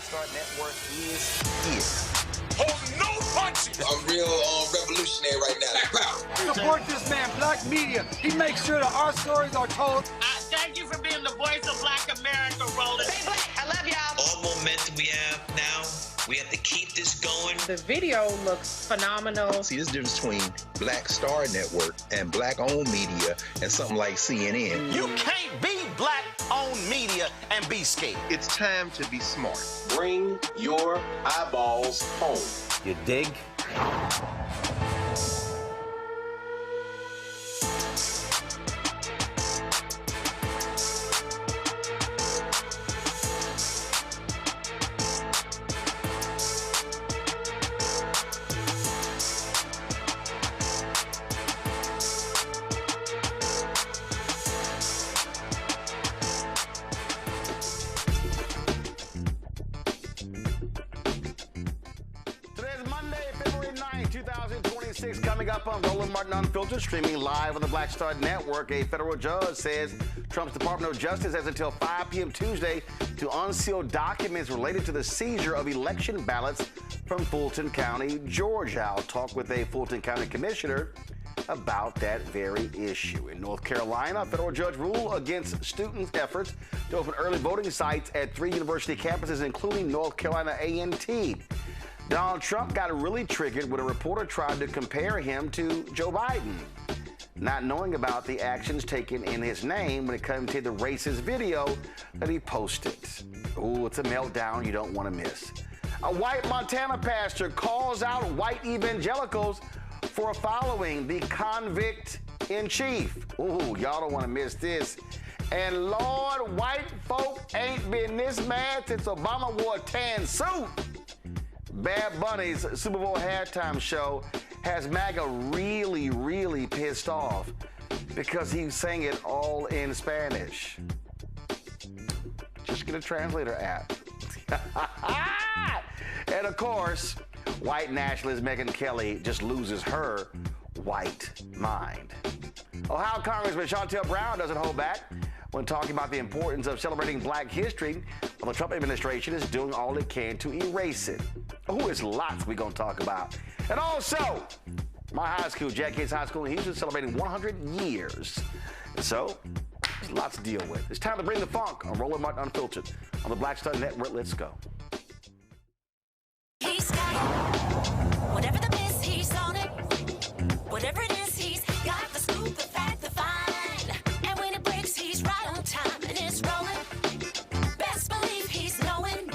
Star Network is. Hold no punches! I'm real revolutionary right now. Support this man, Black Media. He makes sure that our stories are told. Thank you for being the voice of Black America, Roland. Stay black. I love y'all. All momentum we have now, we have to keep this going. The video looks phenomenal. See, there's a difference between Black Star Network and Black-owned media and something like CNN. You can't be Black-owned media and be scared. It's time to be smart. Bring your eyeballs home. You dig? Coming up on Roland Martin Unfiltered, streaming live on the Black Star Network, a federal judge says Trump's Department of Justice has until 5 p.m. Tuesday to unseal documents related to the seizure of election ballots from Fulton County, Georgia. I'll talk with a Fulton County commissioner about that very issue. In North Carolina, a federal judge ruled against students' efforts to open early voting sites at 3 university campuses, including North Carolina A&T. Donald Trump got really triggered when a reporter tried to compare him to Joe Biden, not knowing about the actions taken in his name when it comes to the racist video that he posted. Ooh, it's a meltdown you don't want to miss. A white Montana pastor calls out white evangelicals for following the convict-in-chief. Ooh, y'all don't want to miss this. And Lord, white folk ain't been this mad since Obama wore a tan suit. Bad Bunny's Super Bowl halftime show has MAGA really, really pissed off because he sang it all in Spanish. Just get a translator app. And of course, white nationalist Megyn Kelly just loses her white mind. Ohio Congressman Shontel Brown doesn't hold back when talking about the importance of celebrating Black history while the Trump administration is doing all it can to erase it. Oh, it's lots we're going to talk about. And also, my high school, Yates High School in Houston, celebrating 100 years. And so, there's lots to deal with. It's time to bring the funk on Roland Martin Unfiltered on the Black Star Network. Let's go. He's got it. Whatever the miss, he's on it. Whatever it is, he's got the scoop, the fact, the find. And when it breaks, he's right on time and it's rolling. Best believe he's knowing.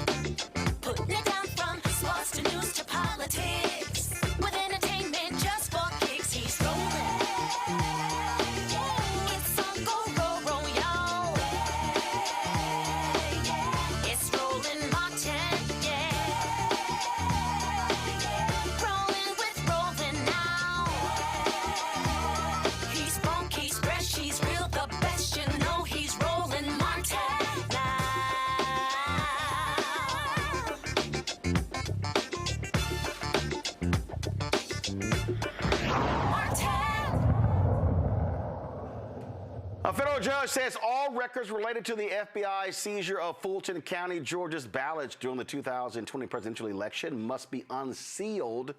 Putting it down from sports to news to politics. With entertainment just for kicks, he's rolling. It's on go, y'all. It's Roland Martin, yeah. Rolling with Roland now. He's funk, he's fresh, he's real, the best, you know he's Roland Martin now. A federal judge says all records related to the FBI seizure of Fulton County, Georgia's ballots during the 2020 presidential election must be unsealed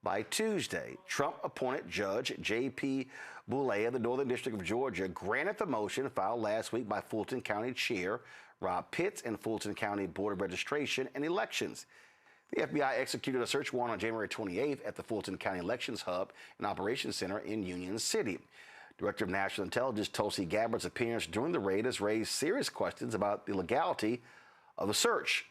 by Tuesday. Trump-appointed Judge J.P. Boulay of the Northern District of Georgia granted the motion filed last week by Fulton County Chair Rob Pitts and Fulton County Board of Registration and Elections. The FBI executed a search warrant on January 28th at the Fulton County Elections Hub and Operations Center in Union City. Director of National Intelligence Tulsi Gabbard's appearance during the raid has raised serious questions about the legality of the search.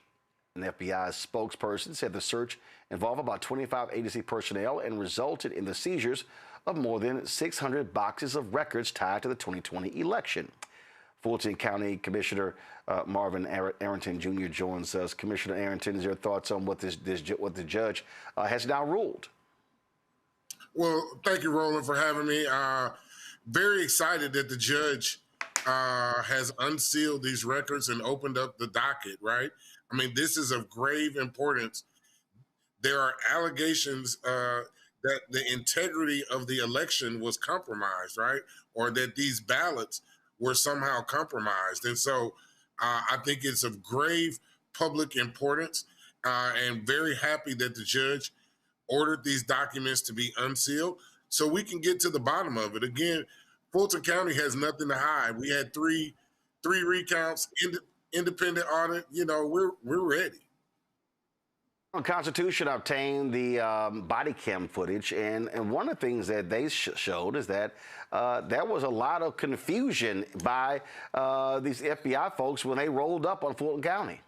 An FBI spokesperson said the search involved about 25 agency personnel and resulted in the seizures of more than 600 boxes of records tied to the 2020 election. Fulton County Commissioner Marvin Arrington Jr. joins us. Commissioner Arrington, is your thoughts on what what the judge has now ruled? Well, thank you, Roland, for having me. Very excited that the judge has unsealed these records and opened up the docket, right? I mean, this is of grave importance. There are allegations that the integrity of the election was compromised, right? Or that these ballots were somehow compromised. And so I think it's of grave public importance, and very happy that the judge ordered these documents to be unsealed so we can get to the bottom of it. Again, Fulton County has nothing to hide. We had three recounts, independent audit. You know, we're ready. The Constitution obtained the body cam footage, and one of the things that they showed is that there was a lot of confusion by these FBI folks when they rolled up on Fulton County.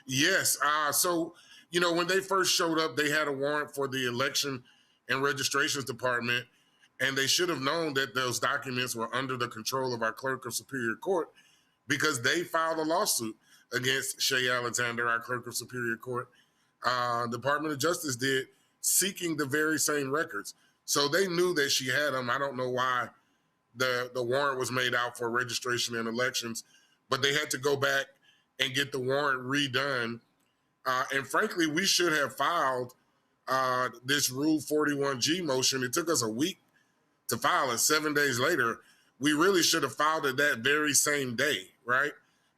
Yes. So, you know, when they first showed up, they had a warrant for the Election and Registrations Department, and they should have known that those documents were under the control of our Clerk of Superior Court because they filed a lawsuit against Shay Alexander, our Clerk of Superior Court. Department of Justice did, seeking the very same records. So they knew that she had them. I don't know why the warrant was made out for registration and elections, but they had to go back and get the warrant redone. And frankly, we should have filed this Rule 41G motion. It took us a week to file it. 7 days later, we really should have filed it that very same day, right?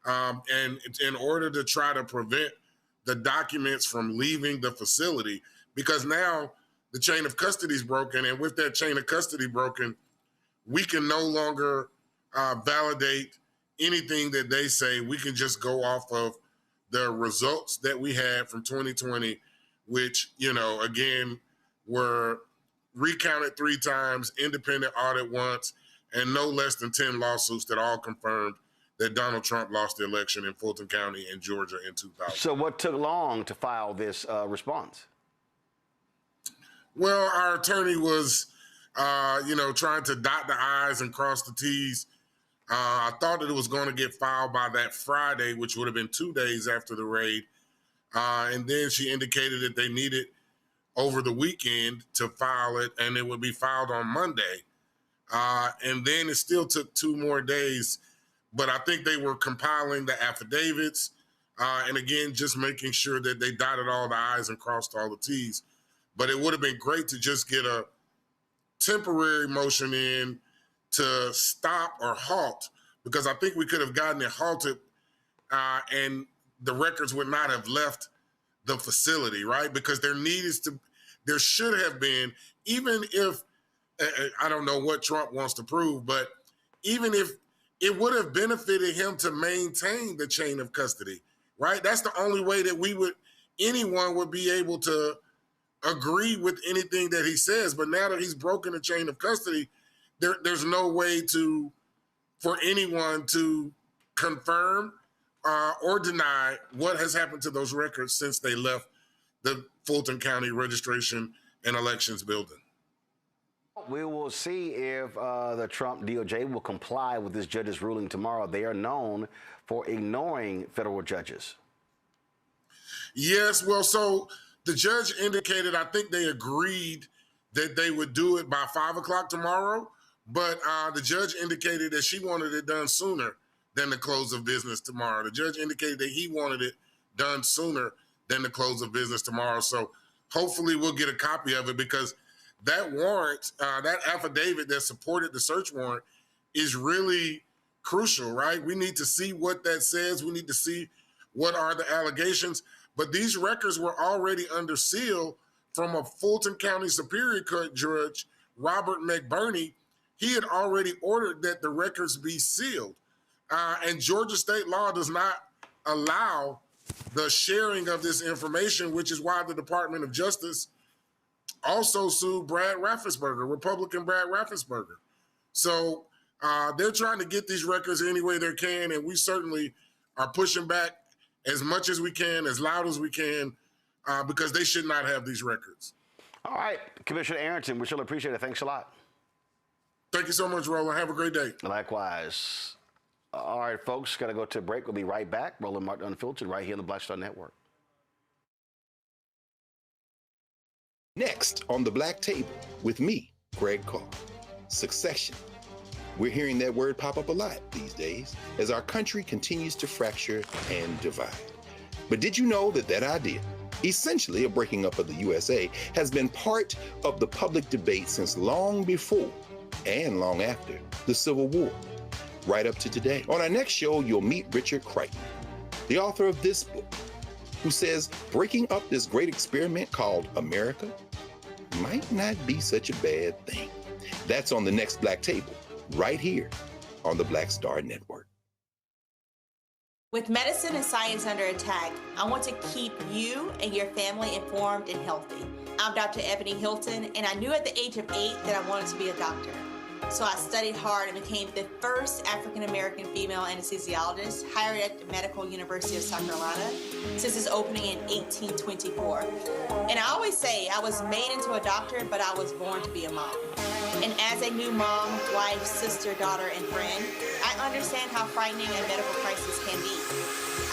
And in order to try to prevent the documents from leaving the facility, because now the chain of custody is broken, and with that chain of custody broken, we can no longer validate anything that they say. We can just go off of the results that we had from 2020, which, you know, again, were recounted 3 times, independent audit once, and no less than 10 lawsuits that all confirmed that Donald Trump lost the election in Fulton County and Georgia in 2000. So what took long to file this response? Well, our attorney was, you know, trying to dot the I's and cross the T's. I thought that it was going to get filed by that Friday, which would have been 2 days after the raid. And then she indicated that they needed over the weekend to file it, and it would be filed on Monday. And then it still took 2 more days. But I think they were compiling the affidavits and, again, just making sure that they dotted all the I's and crossed all the T's. But it would have been great to just get a temporary motion in to stop or halt, because I think we could have gotten it halted and the records would not have left the facility, right? Because there should have been, even if, I don't know what Trump wants to prove, but even if it would have benefited him to maintain the chain of custody, right? That's the only way that anyone would be able to agree with anything that he says. But now that he's broken the chain of custody, there's no way for anyone to confirm or deny what has happened to those records since they left the Fulton County Registration and Elections building. We will see if the Trump DOJ will comply with this judge's ruling tomorrow. They are known for ignoring federal judges. Yes, well, so the judge indicated, I think they agreed that they would do it by 5 o'clock tomorrow, but the judge indicated that she wanted it done sooner than the close of business tomorrow. The judge indicated that he wanted it done sooner than the close of business tomorrow. So hopefully we'll get a copy of it, because that warrant, that affidavit that supported the search warrant is really crucial, right? We need to see what that says. We need to see what are the allegations. But these records were already under seal from a Fulton County Superior Court judge, Robert McBurney. He had already ordered that the records be sealed. And Georgia state law does not allow the sharing of this information, which is why the Department of Justice also sued Brad Raffensperger, Republican Brad Raffensperger. So they're trying to get these records any way they can, and we certainly are pushing back as much as we can, as loud as we can, because they should not have these records. All right, Commissioner Arrington, we surely appreciate it. Thanks a lot. Thank you so much, Roland. Have a great day. Likewise. All right, folks, got to go to a break. We'll be right back. Roland Martin Unfiltered right here on the Black Star Network. Next on the Black Table with me, Greg Carr. Succession. We're hearing that word pop up a lot these days as our country continues to fracture and divide. But did you know that that idea, essentially a breaking up of the USA, has been part of the public debate since long before and long after the Civil War, right up to today? On our next show, you'll meet Richard Crichton, the author of this book, who says breaking up this great experiment called America might not be such a bad thing. That's on the next Black Table, right here on the Black Star Network. With medicine and science under attack, I want to keep you and your family informed and healthy. I'm Dr. Ebony Hilton, and I knew at the age of 8 that I wanted to be a doctor. So I studied hard and became the first African-American female anesthesiologist hired at the Medical University of South Carolina since its opening in 1824. And I always say I was made into a doctor, but I was born to be a mom. And as a new mom, wife, sister, daughter, and friend, I understand how frightening a medical crisis can be.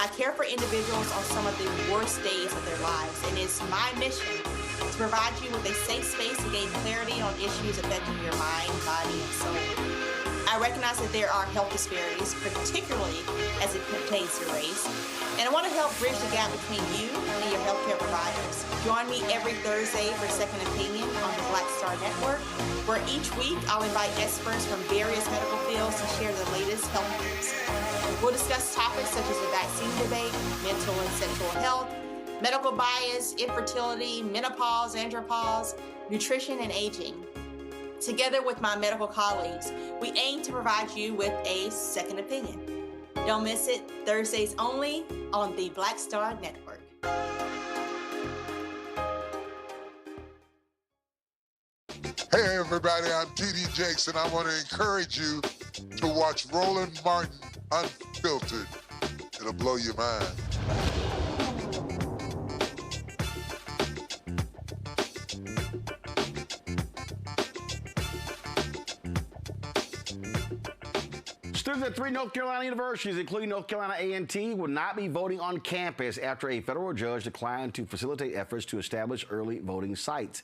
I care for individuals on some of the worst days of their lives, and it's my mission to provide you with a safe space to gain clarity on issues affecting your mind, body, and soul. I recognize that there are health disparities, particularly as it pertains to race, and I want to help bridge the gap between you and your healthcare providers. Join me every Thursday for Second Opinion on the Black Star Network, where each week I'll invite experts from various medical fields to share the latest health news. We'll discuss topics such as the vaccine debate, mental and sexual health, medical bias, infertility, menopause, andropause, nutrition, and aging. Together with my medical colleagues, we aim to provide you with a second opinion. Don't miss it, Thursdays only on the Black Star Network. Hey everybody, I'm T.D. Jakes, and I want to encourage you to watch Roland Martin Unfiltered. It'll blow your mind. Students at 3 North Carolina universities, including North Carolina A&T, will not be voting on campus after a federal judge declined to facilitate efforts to establish early voting sites.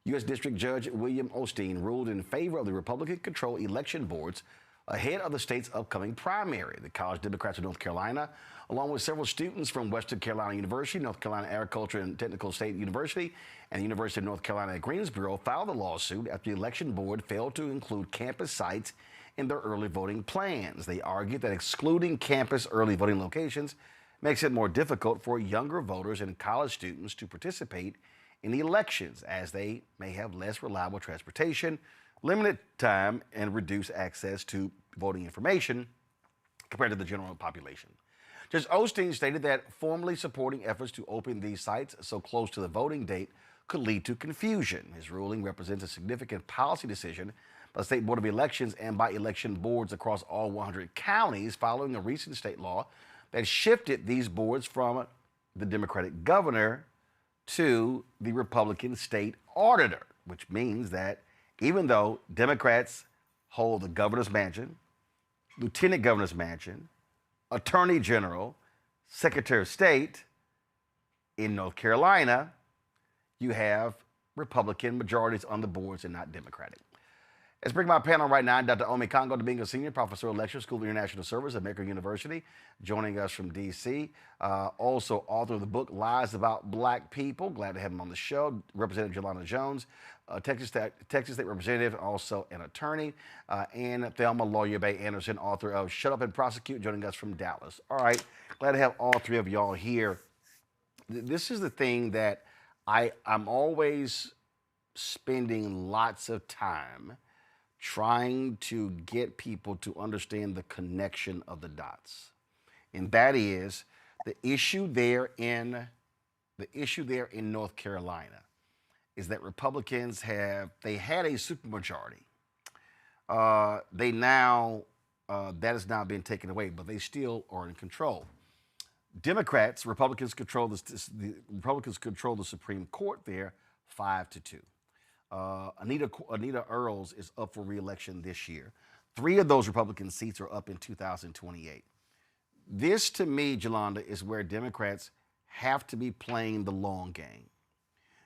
U.S. District Judge William Osteen ruled in favor of the Republican-controlled election boards ahead of the state's upcoming primary. The College Democrats of North Carolina, along with several students from Western Carolina University, North Carolina Agricultural and Technical State University, and the University of North Carolina at Greensboro, filed a lawsuit after the election board failed to include campus sites in their early voting plans. They argued that excluding campus early voting locations makes it more difficult for younger voters and college students to participate in the elections, as they may have less reliable transportation, limited time, and reduced access to voting information compared to the general population. Judge Osteen stated that formally supporting efforts to open these sites so close to the voting date could lead to confusion. His ruling represents a significant policy decision by the State Board of Elections and by election boards across all 100 counties, following a recent state law that shifted these boards from the Democratic governor to the Republican state auditor, which means that even though Democrats hold the governor's mansion, lieutenant governor's mansion, attorney general, secretary of state, in North Carolina, you have Republican majorities on the boards and not Democratic. Let's bring my panel right now. Dr. Omi Congo Domingo Sr., Professor of Lecture, School of International Service at America University, joining us from D.C. Also author of the book, Lies About Black People. Glad to have him on the show. Representative Jelana Jones, Texas State Representative, also an attorney. And Thelma Lawyer Bay Anderson, author of Shut Up and Prosecute, joining us from Dallas. All right, glad to have all three of y'all here. This is the thing that I'm always spending lots of time trying to get people to understand the connection of the dots. And that is the issue there in North Carolina is that Republicans had a supermajority. They now, that has now been taken away, but they still are in control. Republicans control the Supreme Court there 5-2. Anita Earls is up for re-election this year. 3 of those Republican seats are up in 2028. This, to me, Jolanda, is where Democrats have to be playing the long game.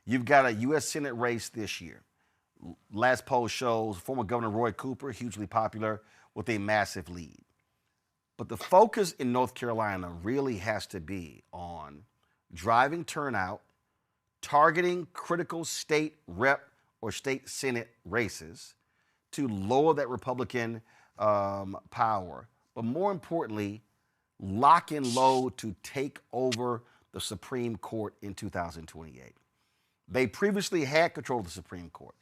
You've got a U.S. Senate race this year. Last poll shows former Governor Roy Cooper, hugely popular, with a massive lead. But the focus in North Carolina really has to be on driving turnout, targeting critical state rep or state Senate races to lower that Republican power, but more importantly, lock and load to take over the Supreme Court in 2028. They previously had control of the Supreme Court.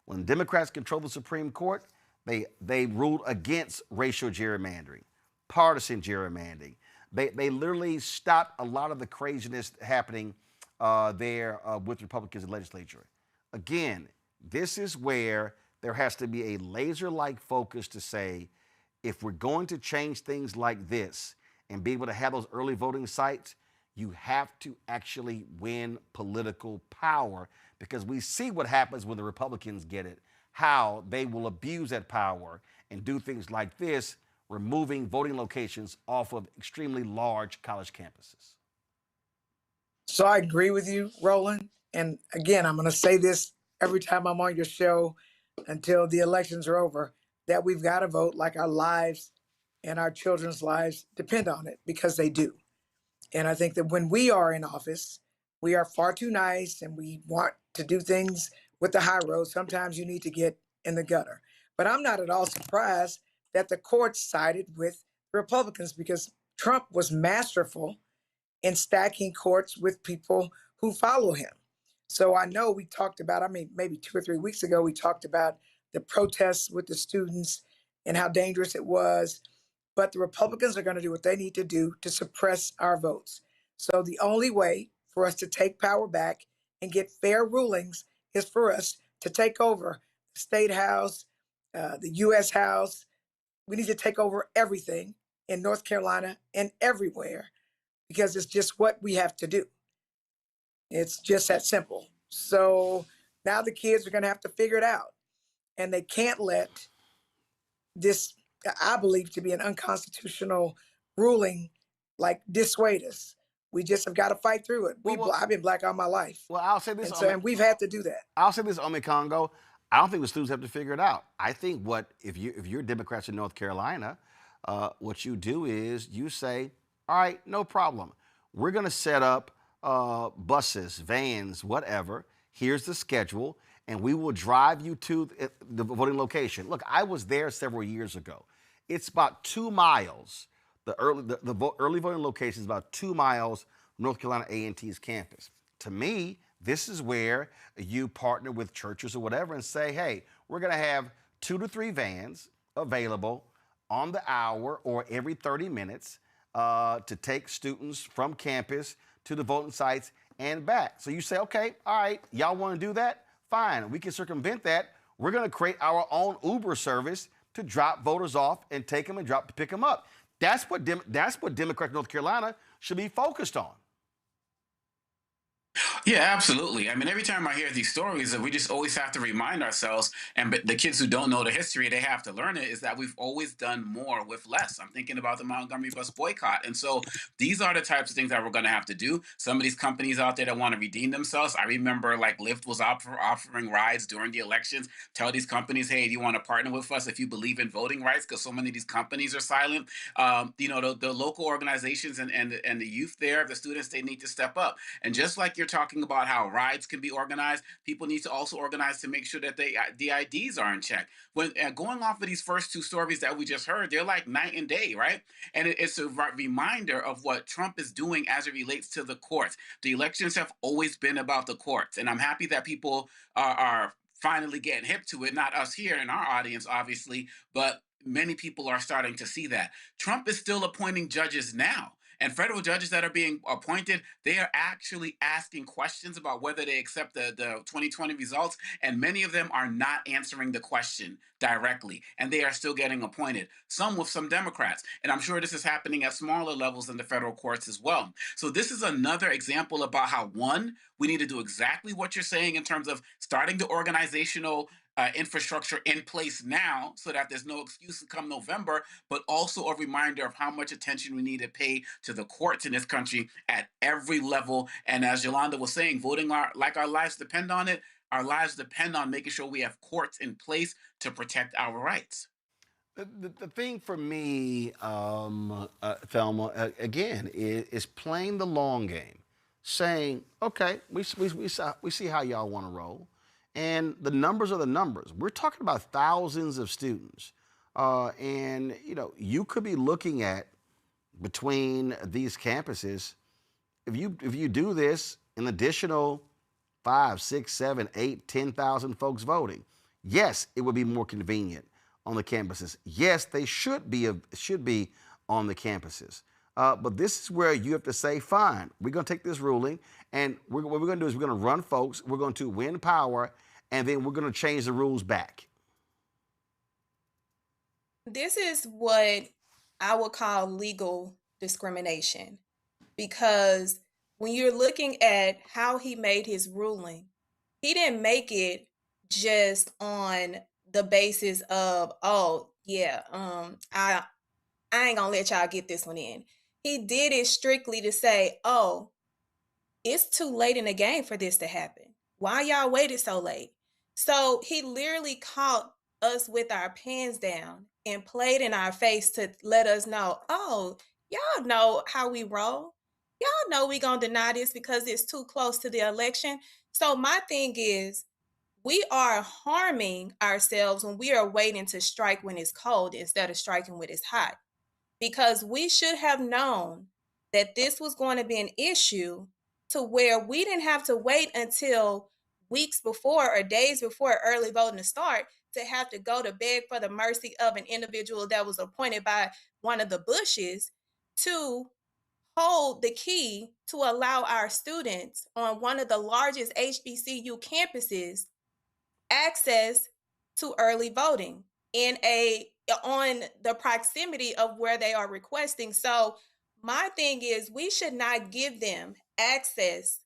When Democrats controlled the Supreme Court, they ruled against racial gerrymandering, partisan gerrymandering. They literally stopped a lot of the craziness happening there with Republicans in the legislature. Again, this is where there has to be a laser-like focus to say, if we're going to change things like this and be able to have those early voting sites, you have to actually win political power, because we see what happens when the Republicans get it, how they will abuse that power and do things like this, removing voting locations off of extremely large college campuses. So I agree with you, Roland. And again, I'm going to say this every time I'm on your show until the elections are over, that we've got to vote like our lives and our children's lives depend on it, because they do. And I think that when we are in office, we are far too nice and we want to do things with the high road. Sometimes you need to get in the gutter. But I'm not at all surprised that the courts sided with Republicans, because Trump was masterful in stacking courts with people who follow him. So I know we talked about, maybe 2 or 3 weeks ago, we talked about the protests with the students and how dangerous it was. But the Republicans are going to do what they need to do to suppress our votes. So the only way for us to take power back and get fair rulings is for us to take over the State House, the U.S. House. We need to take over everything in North Carolina and everywhere, because it's just what we have to do. It's just that simple. So now the kids are going to have to figure it out. And they can't let this, I believe to be an unconstitutional ruling, like dissuade us. We just have got to fight through it. I've been black all my life. Well, I'll say this. And we've had to do that. I'll say this, Ome Congo. I don't think the students have to figure it out. I think if you're Democrats in North Carolina, what you do is you say, all right, no problem. We're going to set up buses, vans, whatever. Here's the schedule, and we will drive you to the voting location. Look, I was there several years ago. It's about 2 miles. The early voting location is about 2 miles from North Carolina A&T's campus. To me, this is where you partner with churches or whatever and say, hey, we're going to have 2 to 3 vans available on the hour or every 30 minutes to take students from campus to the voting sites and back. So you say, okay, all right, y'all want to do that? Fine, we can circumvent that. We're going to create our own Uber service to drop voters off and take them and pick them up. That's what Democrats in North Carolina should be focused on. Yeah, absolutely. I mean, every time I hear these stories, we just always have to remind ourselves, and the kids who don't know the history, they have to learn it, is that we've always done more with less. I'm thinking about the Montgomery bus boycott. And so these are the types of things that we're going to have to do. Some of these companies out there that want to redeem themselves, I remember like Lyft was offering rides during the elections. Tell these companies, hey, do you want to partner with us if you believe in voting rights? Because so many of these companies are silent. The local organizations and the youth there, the students, they need to step up. And just like you're talking about how rides can be organized, people need to also organize to make sure that the IDs are in check. When going off of these first 2 stories that we just heard, they're like night and day, right? And it's a reminder of what Trump is doing as it relates to the courts. The elections have always been about the courts, and I'm happy that people are finally getting hip to it. Not us here in our audience, obviously, but many people are starting to see that. Trump is still appointing judges now. And federal judges that are being appointed, they are actually asking questions about whether they accept the 2020 results. And many of them are not answering the question directly. And they are still getting appointed, some with some Democrats. And I'm sure this is happening at smaller levels in the federal courts as well. So this is another example about how, one, we need to do exactly what you're saying in terms of starting the organizational infrastructure in place now so that there's no excuse to come November, but also a reminder of how much attention we need to pay to the courts in this country at every level. And as Yolanda was saying, voting like our lives depend on it. Our lives depend on making sure we have courts in place to protect our rights. The thing for me, Thelma, again, is playing the long game, saying, okay, we see how y'all want to roll. And the numbers are the numbers. We're talking about thousands of students. And, you could be looking at between these campuses, if you do this, an additional 5, 6, 7, 8, 10,000 folks voting, yes, it would be more convenient on the campuses. Yes, they should be on the campuses. But this is where you have to say, fine, we're going to take this ruling, and what we're going to do is we're going to run folks, we're going to win power, and then we're going to change the rules back. This is what I would call legal discrimination, because when you're looking at how he made his ruling, he didn't make it just on the basis of, oh yeah, I ain't gonna let y'all get this one in. He did it strictly to say, oh, it's too late in the game for this to happen. Why y'all waited so late? So he literally caught us with our pants down and played in our face to let us know, oh, y'all know how we roll. Y'all know we gonna deny this because it's too close to the election. So my thing is, we are harming ourselves when we are waiting to strike when it's cold instead of striking when it's hot. Because we should have known that this was going to be an issue to where we didn't have to wait until weeks before or days before early voting to start to have to go to beg for the mercy of an individual that was appointed by one of the Bushes to hold the key to allow our students on one of the largest HBCU campuses access to early voting on the proximity of where they are requesting. So my thing is, we should not give them access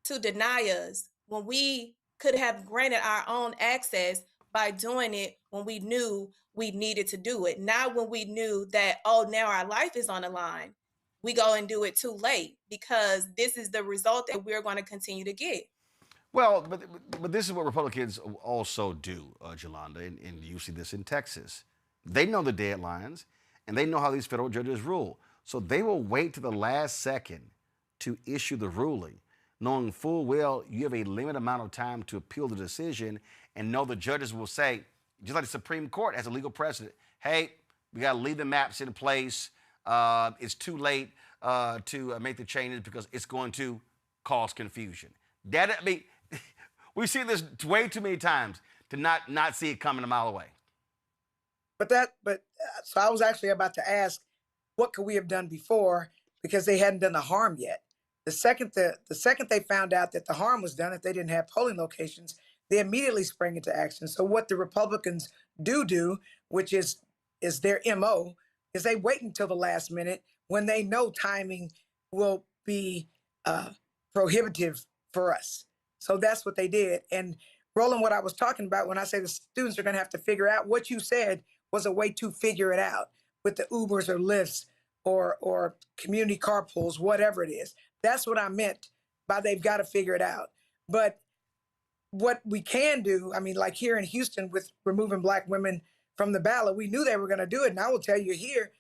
to deny us when we could have granted our own access by doing it when we knew we needed to do it. Not when we knew that, oh, now our life is on the line. We go and do it too late, because this is the result that we're going to continue to get. Well, but this is what Republicans also do, Jolanda, and you see this in Texas. They know the deadlines, and they know how these federal judges rule. So they will wait to the last second to issue the ruling, knowing full well you have a limited amount of time to appeal the decision, and know the judges will say, just like the Supreme Court has a legal precedent, hey, we got to leave the maps in place. It's too late to make the changes because it's going to cause confusion. We've seen this way too many times to not see it coming a mile away. So I was actually about to ask, what could we have done before? Because they hadn't done the harm yet. The second they found out that the harm was done, if they didn't have polling locations, they immediately sprang into action. So what the Republicans do, which is their MO, is they wait until the last minute when they know timing will be prohibitive for us. So that's what they did. And Roland, what I was talking about when I say the students are going to have to figure out, what you said was a way to figure it out with the Ubers or Lyfts or community carpools, whatever it is. That's what I meant by they've got to figure it out. But what we can do, I mean, like here in Houston with removing Black women from the ballot, we knew they were going to do it. And I will tell you here,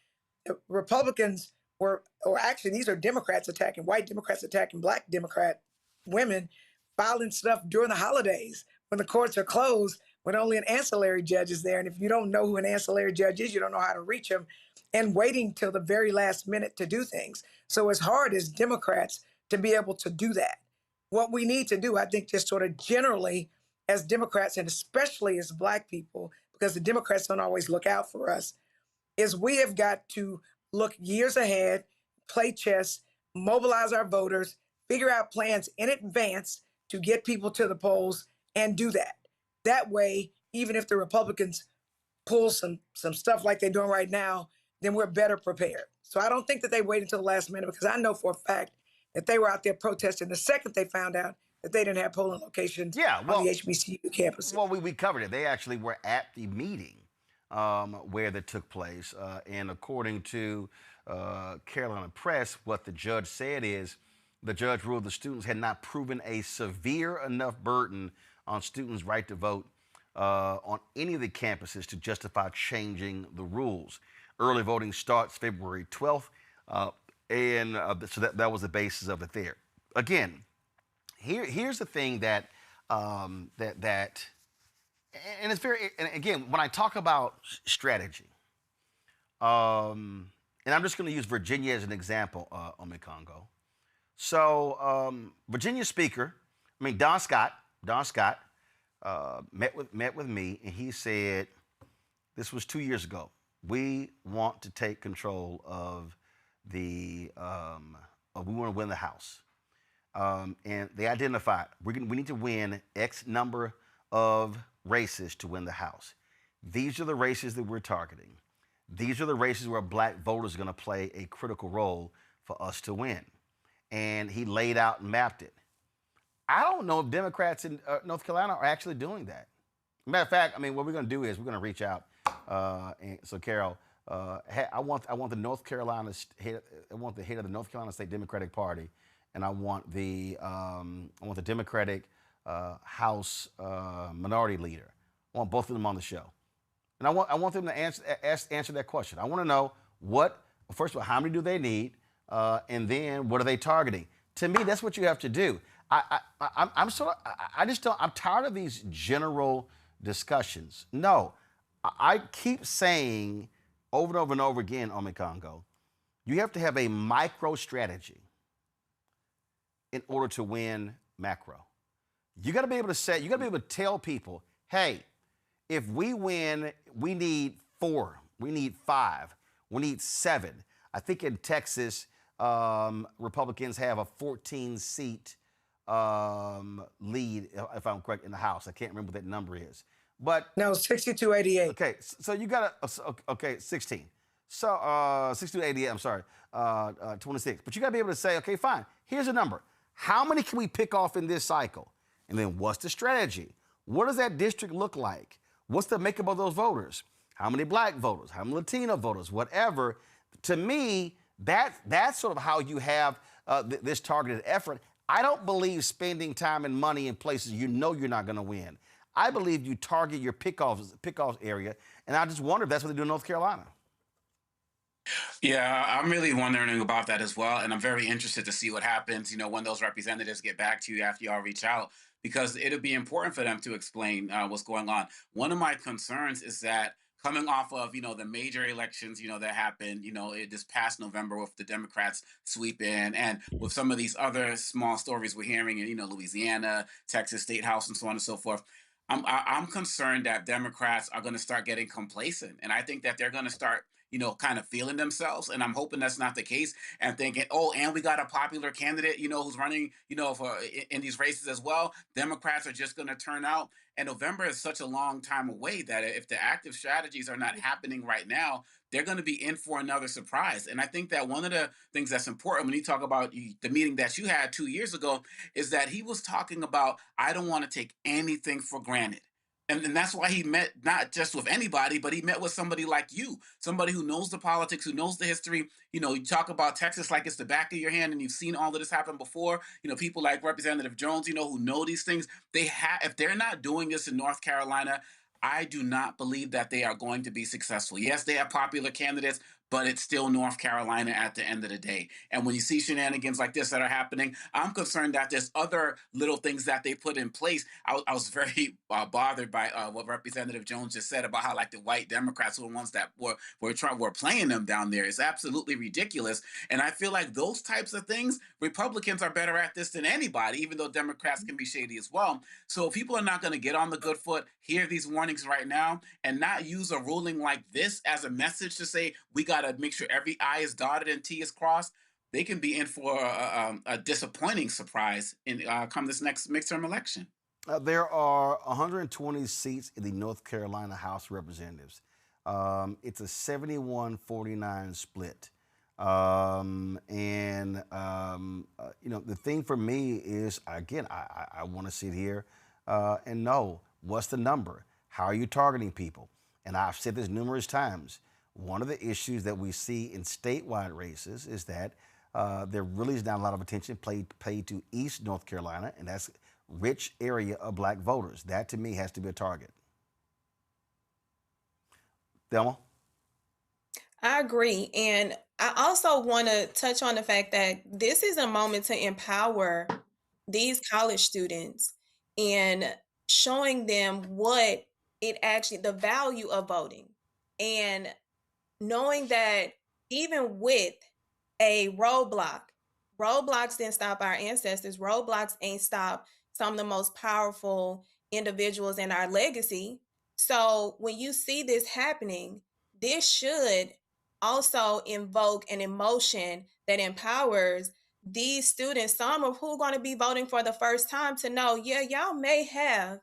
the Republicans were, or actually these are Democrats attacking, white Democrats attacking Black Democrat women, filing stuff during the holidays when the courts are closed, when only an ancillary judge is there. And if you don't know who an ancillary judge is, you don't know how to reach them, and waiting till the very last minute to do things. So it's hard as Democrats to be able to do that. What we need to do, I think, just sort of generally as Democrats, and especially as Black people, because the Democrats don't always look out for us, is we have got to look years ahead, play chess, mobilize our voters, figure out plans in advance to get people to the polls and do that. That way, even if the Republicans pull some stuff like they're doing right now, then we're better prepared. So I don't think that they wait until the last minute, because I know for a fact that they were out there protesting the second they found out that they didn't have polling locations on the HBCU campus. Well, we covered it. They actually were at the meeting where that took place. And according to Carolina Press, what the judge said is, the judge ruled the students had not proven a severe enough burden on students' right to vote on any of the campuses to justify changing the rules. Early voting starts February 12th, so that was the basis of it there. Again, here's the thing that and it's very, and again, when I talk about strategy, and and I'm just going to use Virginia as an example, Congo. So Virginia Speaker, Don Scott, met with me, and he said, this was 2 years ago, we want to take control of we want to win the House. And they identified, we need to win X number of races to win the House. These are the races that we're targeting. These are the races where black voters are going to play a critical role for us to win. And he laid out and mapped it. I don't know if Democrats in North Carolina are actually doing that. Matter of fact, what we're going to do is we're going to reach out. And so, Carol, I want the North Carolina head, I want the head of the North Carolina State Democratic Party, and I want the Democratic House Minority Leader. I want both of them on the show, and I want them to answer that question. I want to know first of all, how many do they need, and then what are they targeting? To me, that's what you have to do. I'm tired of these general discussions. No, I keep saying over and over and over again, Congo, you have to have a micro strategy in order to win macro. You got to be able to tell people, hey, if we win, we need 4, we need 5, we need 7. I think in Texas, Republicans have a 14-seat lead, if I'm correct, in the House. I can't remember what that number is. But no, 62-88. Okay, so you got 16. So 62-88. I'm sorry, 26. But you got to be able to say, okay, fine. Here's a number. How many can we pick off in this cycle? And then what's the strategy? What does that district look like? What's the makeup of those voters? How many black voters? How many Latino voters? Whatever. To me, that's sort of how you have this targeted effort. I don't believe spending time and money in places you know you're not going to win. I believe you target your pickoffs area, and I just wonder if that's what they do in North Carolina. Yeah, I'm really wondering about that as well, and I'm very interested to see what happens, when those representatives get back to you after y'all reach out, because it'll be important for them to explain what's going on. One of my concerns is that coming off of, the major elections, that happened, this past November with the Democrats sweep in, and with some of these other small stories we're hearing in, Louisiana, Texas State House, and so on and so forth. I'm concerned that Democrats are going to start getting complacent, and I think that they're going to start, kind of feeling themselves, and I'm hoping that's not the case, and thinking, oh, and we got a popular candidate, who's running, in these races as well. Democrats are just going to turn out, and November is such a long time away that if the active strategies are not happening right now, they're going to be in for another surprise. And I think that one of the things that's important when you talk about the meeting that you had 2 years ago is that he was talking about, I don't want to take anything for granted. And that's why he met not just with anybody, but he met with somebody like you, somebody who knows the politics, who knows the history. You talk about Texas like it's the back of your hand, and you've seen all of this happen before. People like Representative Jones, who know these things. If they're not doing this in North Carolina, I do not believe that they are going to be successful. Yes, they have popular candidates, but it's still North Carolina at the end of the day. And when you see shenanigans like this that are happening, I'm concerned that there's other little things that they put in place. I was very bothered by what Representative Jones just said about how the white Democrats were the ones that were playing them down there. It's absolutely ridiculous. And I feel like those types of things, Republicans are better at this than anybody, even though Democrats can be shady as well. So people are not going to get on the good foot, hear these warnings right now, and not use a ruling like this as a message to say, we got to make sure every I is dotted and T is crossed. They can be in for a disappointing surprise in come this next midterm election. There are 120 seats in the North Carolina House of Representatives. It's a 71-49 split. The thing for me is, again, I want to sit here and know what's the number. How are you targeting people? And I've said this numerous times. One of the issues that we see in statewide races is that there really is not a lot of attention paid to East North Carolina, and that's rich area of black voters. That, to me, has to be a target. Thelma? I agree. And I also want to touch on the fact that this is a moment to empower these college students and showing them what the value of voting, and knowing that even with a roadblock, roadblocks didn't stop our ancestors. Roadblocks ain't stopped some of the most powerful individuals in our legacy. So when you see this happening, this should also invoke an emotion that empowers these students, some of who are going to be voting for the first time, to know, yeah, y'all may have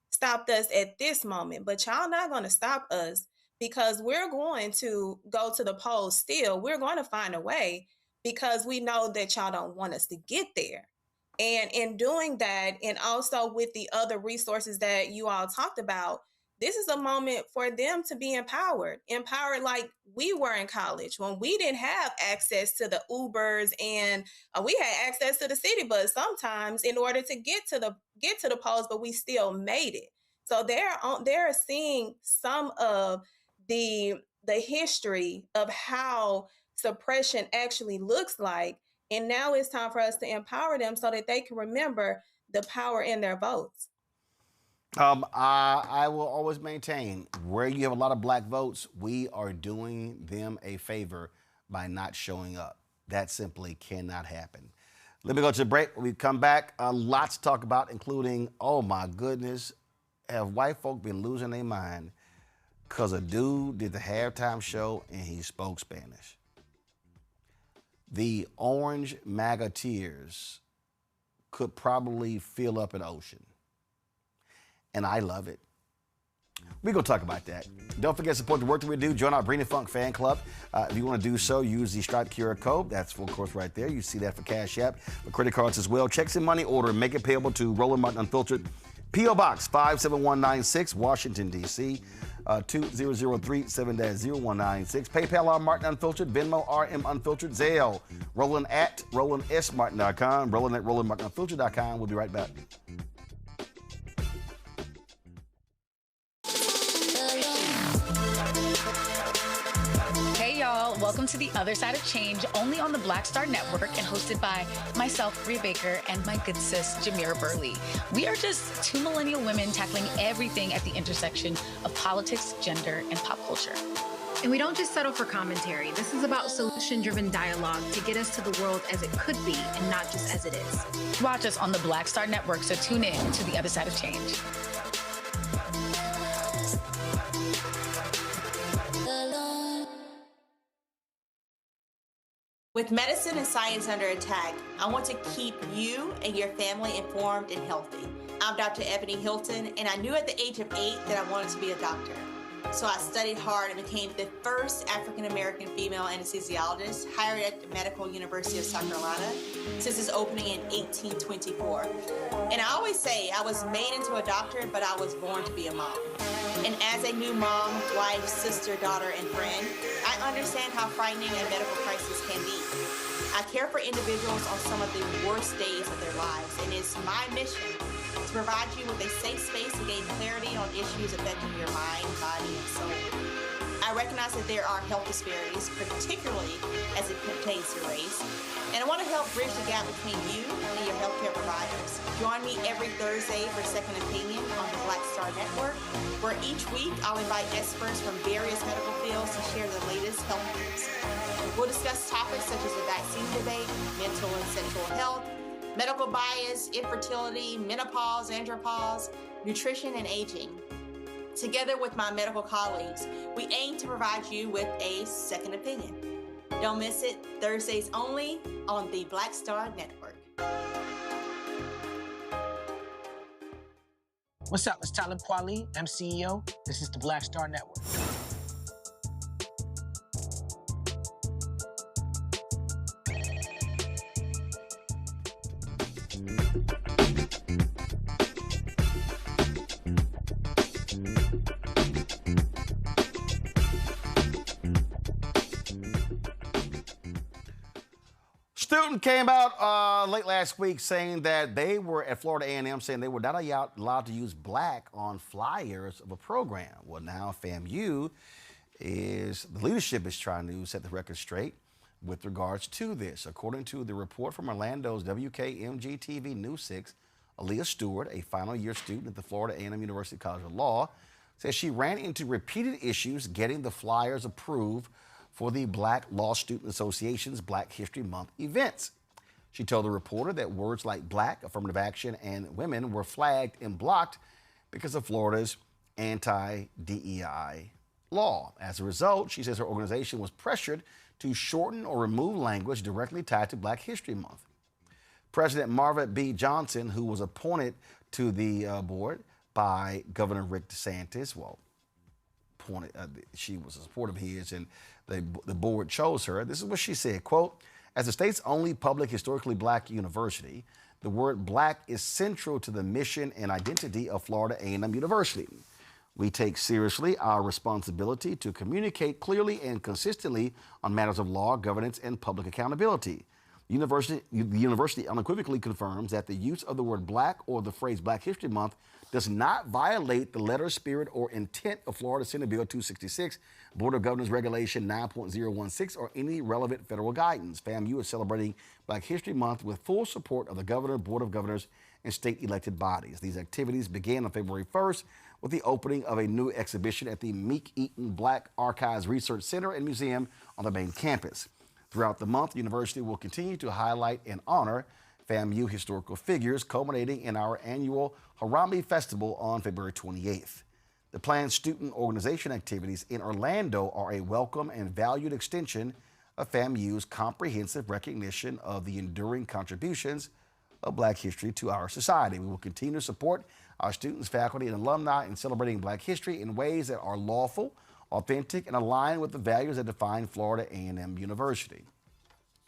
stopped us at this moment, but y'all not going to stop us, because we're going to go to the polls still. We're going to find a way, because we know that y'all don't want us to get there. And in doing that, and also with the other resources that you all talked about, this is a moment for them to be empowered like we were in college when we didn't have access to the Ubers, and we had access to the city bus sometimes in order to get to the polls, but we still made it. So they're seeing some of the history of how suppression actually looks like. And now it's time for us to empower them so that they can remember the power in their votes. I will always maintain, where you have a lot of black votes, we are doing them a favor by not showing up. That simply cannot happen. Let me go to the break. When we come back, lots to talk about, including, oh my goodness, have white folk been losing their mind because a dude did the halftime show and he spoke Spanish. The orange MAGA tears could probably fill up an ocean. And I love it. We're going to talk about that. Don't forget to support the work that we do. Join our Bring the Funk fan club. If you want to do so, use the Stripe QR code. That's, of course, right there. You see that for Cash App, for credit cards as well. Checks and money order and make it payable to Roland Martin Unfiltered, P.O. Box 57196, Washington, D.C., 20037-0196. PayPal R Martin Unfiltered, Venmo RM Unfiltered, Zelle, Roland at RolandSMartin.com, Roland at RolandMartinUnfiltered.com. We'll be right back. Hey y'all, welcome to The Other Side of Change, only on the Black Star Network and hosted by myself, Bria Baker, and my good sis, Jamira Burley. We are just two millennial women tackling everything at the intersection of politics, gender, and pop culture. And we don't just settle for commentary. This is about solution-driven dialogue to get us to the world as it could be and not just as it is. Watch us on the Black Star Network, so tune in to The Other Side of Change. With medicine and science under attack, I want to keep you and your family informed and healthy. I'm Dr. Ebony Hilton, and I knew at the age of 8 that I wanted to be a doctor. So I studied hard and became the first African-American female anesthesiologist hired at the Medical University of South Carolina since its opening in 1824. And I always say I was made into a doctor, but I was born to be a mom. And as a new mom, wife, sister, daughter, and friend, I understand how frightening a medical crisis can be. I care for individuals on some of the worst days of their lives, and it's my mission to provide you with a safe space to gain clarity on issues affecting your mind, body, and soul. I recognize that there are health disparities, particularly as it pertains to race, and I want to help bridge the gap between you and your healthcare providers. Join me every Thursday for Second Opinion on the Black Star Network, where each week I'll invite experts from various medical fields to share the latest health news. We'll discuss topics such as the vaccine debate, mental and sexual health, medical bias, infertility, menopause, andropause, nutrition, and aging. Together with my medical colleagues, we aim to provide you with a second opinion. Don't miss it, Thursdays only on the Black Star Network. What's up? It's Talib Kweli. I'm CEO. This is the Black Star Network. Student came out late last week saying that they were at Florida A&M, saying they were not allowed to use black on flyers of a program. Well, now FAMU the leadership is trying to set the record straight with regards to this. According to the report from Orlando's WKMG-TV News 6, Aaliyah Stewart, a final year student at the Florida A&M University College of Law, says she ran into repeated issues getting the flyers approved for the Black Law Student Association's Black History Month events. She told the reporter that words like black, affirmative action, and women were flagged and blocked because of Florida's anti-DEI law. As a result, she says her organization was pressured to shorten or remove language directly tied to Black History Month. President Marva B. Johnson, who was appointed to the board by Governor Rick DeSantis, she was a supporter of his, and the board chose her. This is what she said, quote, "As the state's only public historically Black university, the word Black is central to the mission and identity of Florida A&M University. We take seriously our responsibility to communicate clearly and consistently on matters of law, governance, and public accountability. The university unequivocally confirms that the use of the word Black or the phrase Black History Month does not violate the letter, spirit, or intent of Florida Senate Bill 266, Board of Governors Regulation 9.016, or any relevant federal guidance. FAMU is celebrating Black History Month with full support of the Governor, Board of Governors, and state elected bodies. These activities began on February 1st with the opening of a new exhibition at the Meek Eaton Black Archives Research Center and Museum on the main campus. Throughout the month, the university will continue to highlight and honor FAMU historical figures, culminating in our annual Harambe Festival on February 28th. The planned student organization activities in Orlando are a welcome and valued extension of FAMU's comprehensive recognition of the enduring contributions of Black history to our society. We will continue to support our students, faculty, and alumni in celebrating Black history in ways that are lawful, authentic, and aligned with the values that define Florida A&M University."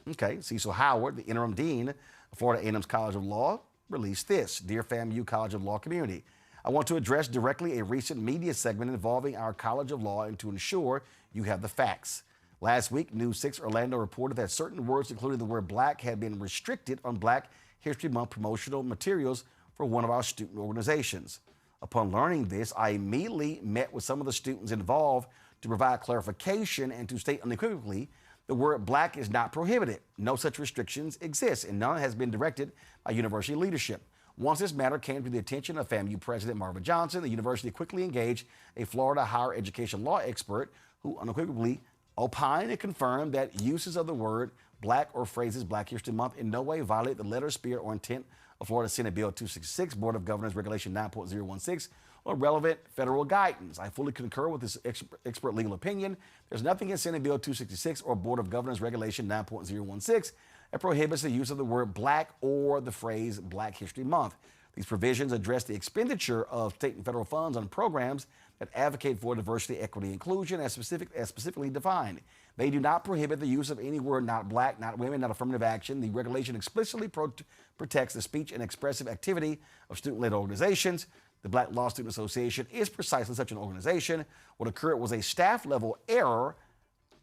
Okay, Cecil Howard, the interim dean of Florida A&M's College of Law, released this. "Dear FAMU College of Law community, I want to address directly a recent media segment involving our College of Law and to ensure you have the facts. Last week, News 6 Orlando reported that certain words, including the word Black, had been restricted on Black History Month promotional materials for one of our student organizations. Upon learning this, I immediately met with some of the students involved to provide clarification and to state unequivocally the word Black is not prohibited. No such restrictions exist, and none has been directed by university leadership. Once this matter came to the attention of FAMU President Marva Johnson, the university quickly engaged a Florida higher education law expert who unequivocally opined and confirmed that uses of the word Black or phrases Black History Month in no way violate the letter, spirit, or intent of Florida Senate Bill 266, Board of Governors Regulation 9.016, or relevant federal guidance. I fully concur with this expert legal opinion. There's nothing in Senate Bill 266 or Board of Governors Regulation 9.016 that prohibits the use of the word Black or the phrase Black History Month. These provisions address the expenditure of state and federal funds on programs that advocate for diversity, equity, inclusion as specifically defined. They do not prohibit the use of any word not Black, not women, not affirmative action. The regulation explicitly protects the speech and expressive activity of student-led organizations. The Black Law Student Association is precisely such an organization. What occurred was a staff-level error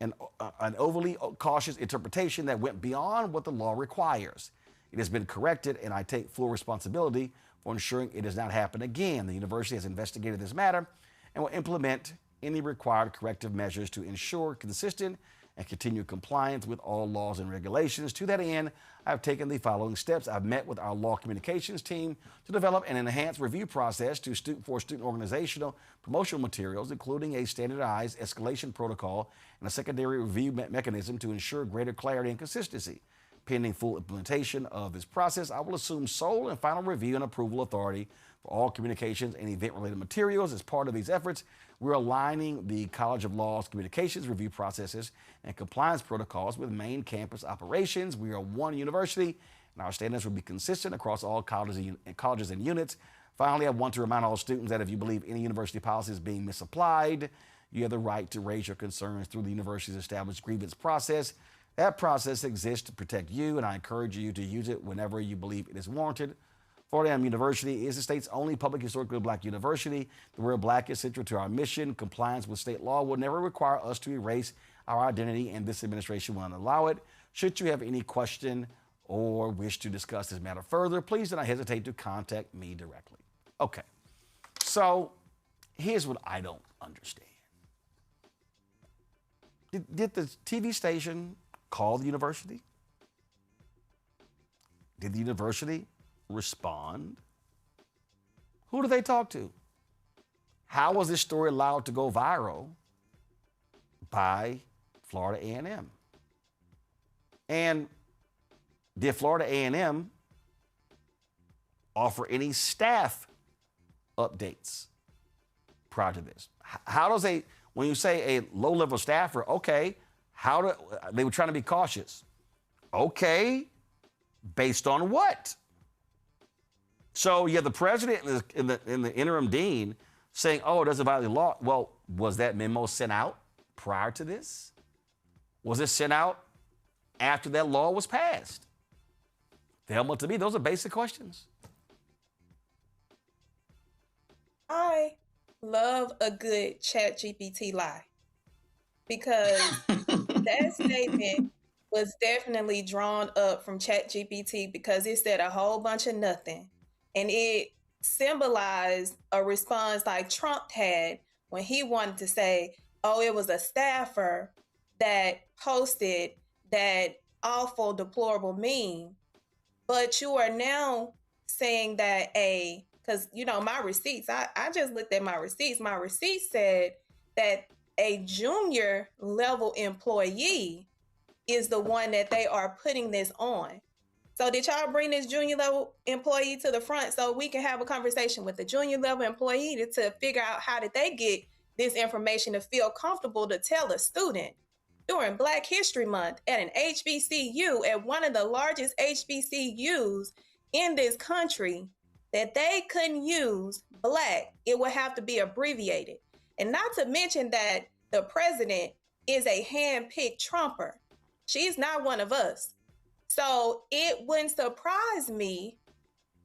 and an overly cautious interpretation that went beyond what the law requires. It has been corrected, and I take full responsibility for ensuring it does not happen again. The university has investigated this matter and will implement any required corrective measures to ensure consistent and continued compliance with all laws and regulations. To that end, I've taken the following steps. I've met with our law communications team to develop an enhanced review process for student organizational promotional materials, including a standardized escalation protocol and a secondary review mechanism to ensure greater clarity and consistency. Pending full implementation of this process, I will assume sole and final review and approval authority for all communications and event-related materials. As part of these efforts, we're aligning the College of Law's communications review processes and compliance protocols with main campus operations. We are one university, and our standards will be consistent across all colleges and units. Finally, I want to remind all students that if you believe any university policy is being misapplied, you have the right to raise your concerns through the university's established grievance process. That process exists to protect you, and I encourage you to use it whenever you believe it is warranted. Florida A&M University is the state's only public historically Black university. The word Black is central to our mission. Compliance with state law will never require us to erase our identity, and this administration will not allow it. Should you have any question or wish to discuss this matter further, please do not hesitate to contact me directly. Okay, so here's what I don't understand. Did the TV station call the university? Did the university respond? Who do they talk to? How was this story allowed to go viral by Florida A&M. And did Florida A&M offer any staff updates prior to this? How does when you say a low-level staffer, okay, they were trying to be cautious. Okay, based on what? So you have the president and the interim dean saying, oh, it doesn't violate the law. Well, was that memo sent out prior to this? Was it sent out after that law was passed? Thelma, to me, those are basic questions. I love a good ChatGPT lie because that statement was definitely drawn up from ChatGPT because it said a whole bunch of nothing. And it symbolized a response like Trump had when he wanted to say, oh, it was a staffer that posted that awful, deplorable meme. But you are now saying that because, my receipts, I just looked at my receipts. My receipts said that a junior level employee is the one that they are putting this on. So did y'all bring this junior level employee to the front so we can have a conversation with the junior level employee to figure out how did they get this information to feel comfortable to tell a student during Black History Month at an HBCU, at one of the largest HBCUs in this country, that they couldn't use Black? It would have to be abbreviated. And not to mention that the president is a hand-picked Trumper. She's not one of us. So it wouldn't surprise me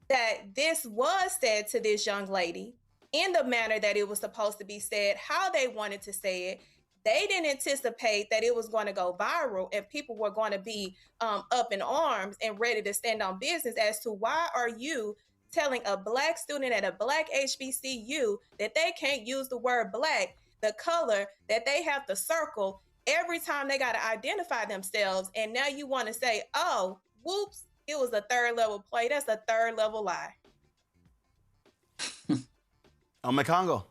that this was said to this young lady in the manner that it was supposed to be said, how they wanted to say it. They didn't anticipate that it was going to go viral and people were going to be up in arms and ready to stand on business as to why are you telling a Black student at a Black HBCU that they can't use the word Black, the color that they have to circle every time they got to identify themselves. And now you want to say, oh, whoops, it was a third level play. That's a third level lie. Congo.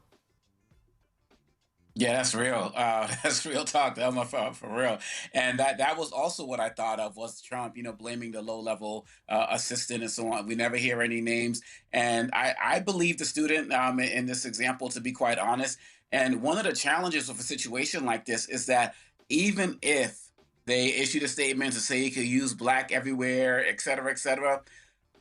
Yeah, that's real. That's real talk. Thelma, for real. And that was also what I thought of was Trump, blaming the low-level assistant and so on. We never hear any names. And I believe the student in this example, to be quite honest. And one of the challenges of a situation like this is that even if they issued a statement to say you could use Black everywhere, et cetera,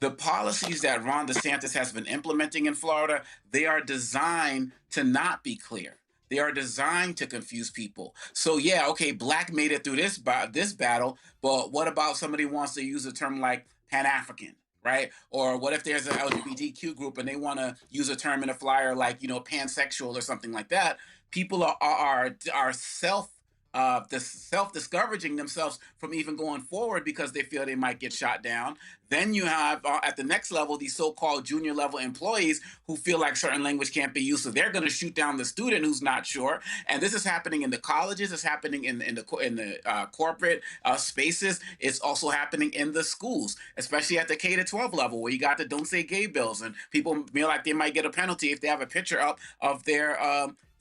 the policies that Ron DeSantis has been implementing in Florida, they are designed to not be clear. They are designed to confuse people. So yeah, okay, Black made it through this battle, but what about somebody who wants to use a term like Pan-African, right? Or what if there's an LGBTQ group and they want to use a term in a flyer like, pansexual or something like that? People are self-discouraging themselves from even going forward because they feel they might get shot down. Then you have, at the next level, these so-called junior level employees who feel like certain language can't be used, so they're going to shoot down the student who's not sure. And this is happening in the colleges. It's happening in the corporate spaces. It's also happening in the schools, especially at the K-12 level, where you got the "Don't Say Gay" bills, and people feel like they might get a penalty if they have a picture up of their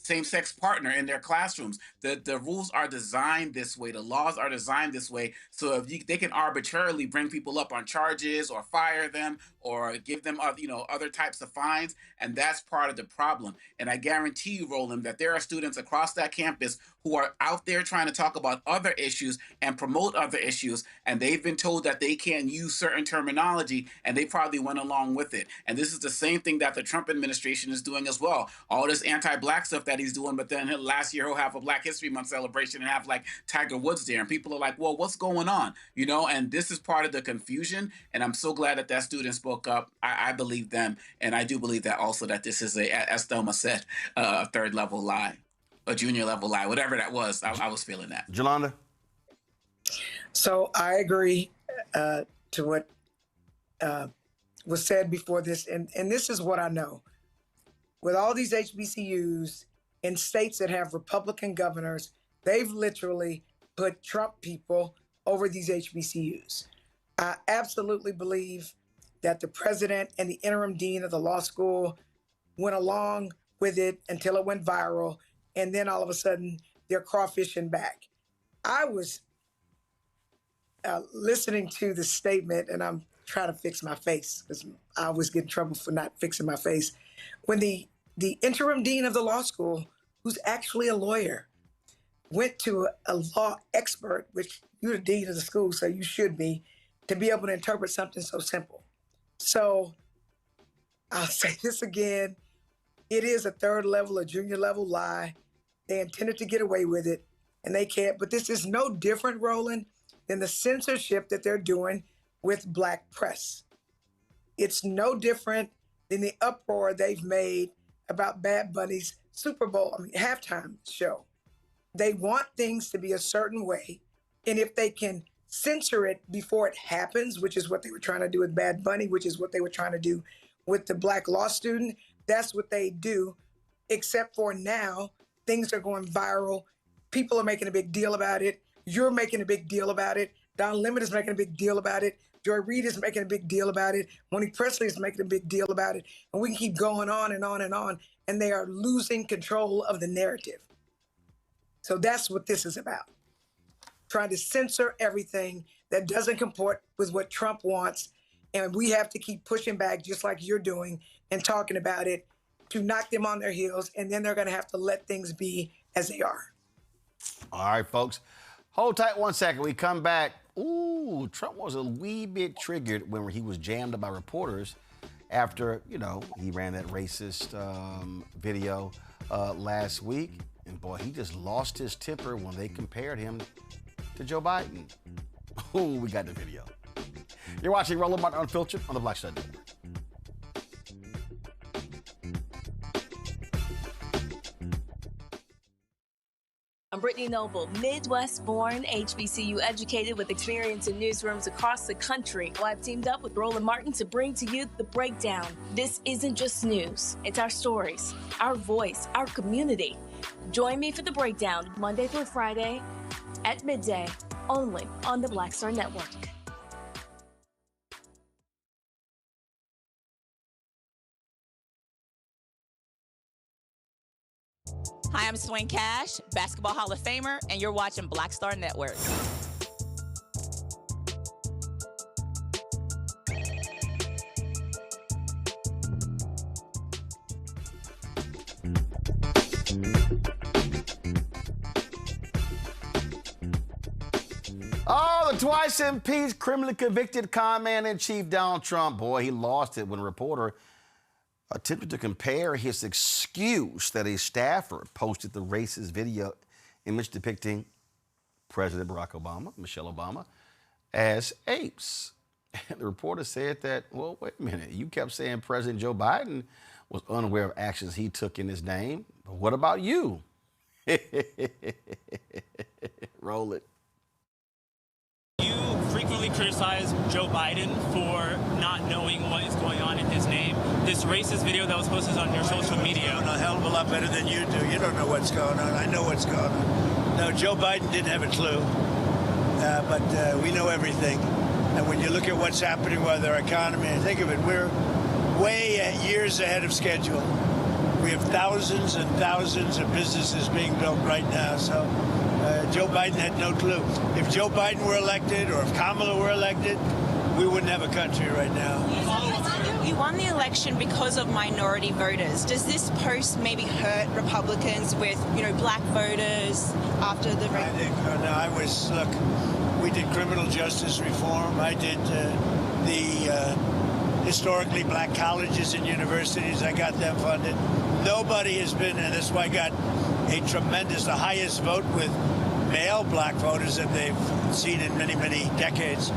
same-sex partner in their classrooms. The rules are designed this way. The laws are designed this way. So they can arbitrarily bring people up on charges or fire them or give them other types of fines. And that's part of the problem. And I guarantee you, Roland, that there are students across that campus who are out there trying to talk about other issues and promote other issues. And they've been told that they can't use certain terminology, and they probably went along with it. And this is the same thing that the Trump administration is doing as well. All this anti-Black stuff that he's doing, but then last year he'll have a Black History Month celebration and have like Tiger Woods there, and people are like, well, what's going on? And this is part of the confusion. And I'm so glad that student spoke up. I believe them, and I do believe that also that this is as Thelma said, a third level lie, a junior level lie, whatever that was. I was feeling that. Jolanda. So I agree to what was said before this, and this is what I know. With all these HBCUs in states that have Republican governors, they've literally put Trump people over these HBCUs. I absolutely believe that the president and the interim dean of the law school went along with it until it went viral, and then all of a sudden they're crawfishing back. I was listening to the statement, and I'm trying to fix my face because I always get in trouble for not fixing my face. When the interim dean of the law school, who's actually a lawyer, went to a law expert, which you're the dean of the school, so you should be, to be able to interpret something so simple. So I'll say this again. It is a third level, a junior level lie. They intended to get away with it, and they can't. But this is no different, Roland, than the censorship that they're doing with Black press. It's no different than the uproar they've made about Bad Bunny's halftime show. They want things to be a certain way, and if they can censor it before it happens, which is what they were trying to do with Bad Bunny, which is what they were trying to do with the Black law student, that's what they do, except for now, things are going viral. People are making a big deal about it. You're making a big deal about it. Don Lemon is making a big deal about it. Joy Reid is making a big deal about it. Monique Presley is making a big deal about it. And we can keep going on and on and on. And they are losing control of the narrative. So that's what this is about. Trying to censor everything that doesn't comport with what Trump wants. And we have to keep pushing back just like you're doing and talking about it to knock them on their heels. And then they're going to have to let things be as they are. All right, folks. Hold tight 1 second. We come back. Ooh, Trump was a wee bit triggered when he was jammed by reporters after, he ran that racist video last week. And boy, he just lost his temper when they compared him to Joe Biden. Ooh, we got the video. You're watching Roland Martin Unfiltered on the Black Star Network. I'm Brittany Noble, Midwest-born, HBCU educated with experience in newsrooms across the country. Well, I've teamed up with Roland Martin to bring to you The Breakdown. This isn't just news. It's our stories, our voice, our community. Join me for The Breakdown, Monday through Friday at midday, only on the Black Star Network. Hi, I'm Swain Cash, Basketball Hall of Famer, and you're watching Black Star Network. Oh, the twice impeached, criminally convicted commander-in-chief Donald Trump. Boy, he lost it when a reporter attempted to compare his excuse that a staffer posted the racist video image depicting President Barack Obama, Michelle Obama, as apes. And the reporter said that, well, wait a minute, you kept saying President Joe Biden was unaware of actions he took in his name, but what about you? Roll it. You frequently criticize Joe Biden for not knowing what is going on in his name. This racist video that was posted on your social media. A hell of a lot better than you do. You don't know what's going on. I know what's going on. No, Joe Biden didn't have a clue, but we know everything. And when you look at what's happening with our economy, and think of it, we're way years ahead of schedule. We have thousands and thousands of businesses being built right now. So Joe Biden had no clue. If Joe Biden were elected or if Kamala were elected, we wouldn't have a country right now. You won the election because of minority voters. Does this post maybe hurt Republicans with, black voters after the... I think, look, we did criminal justice reform. I did the historically black colleges and universities. I got them funded. Nobody has been, and that's why I got the highest vote with male black voters that they've seen in many, many decades.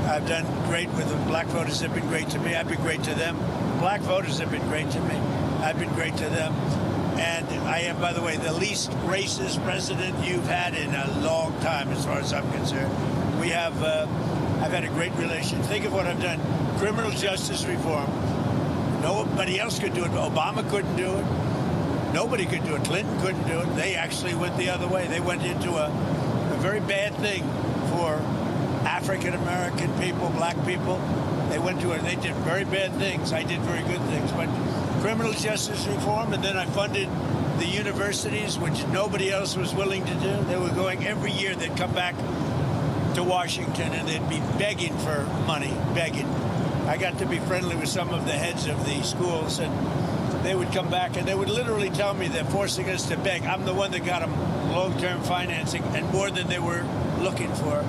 I've done great with the black voters. Have been great to me. I've been great to them. Black voters have been great to me. I've been great to them. And I am, by the way, the least racist president you've had in a long time, as far as I'm concerned. We have, I've had a great relation. Think of what I've done. Criminal justice reform. Nobody else could do it. Obama couldn't do it. Nobody could do it. Clinton couldn't do it. They actually went the other way. They went into a very bad thing for African-American people, black people. They went to it. They did very bad things. I did very good things. But criminal justice reform, and then I funded the universities, which nobody else was willing to do. They were going every year. They'd come back to Washington, and they'd be begging for money, begging. I got to be friendly with some of the heads of the schools, and they would come back, and they would literally tell me they're forcing us to beg. I'm the one that got them long-term financing, and more than they were looking for.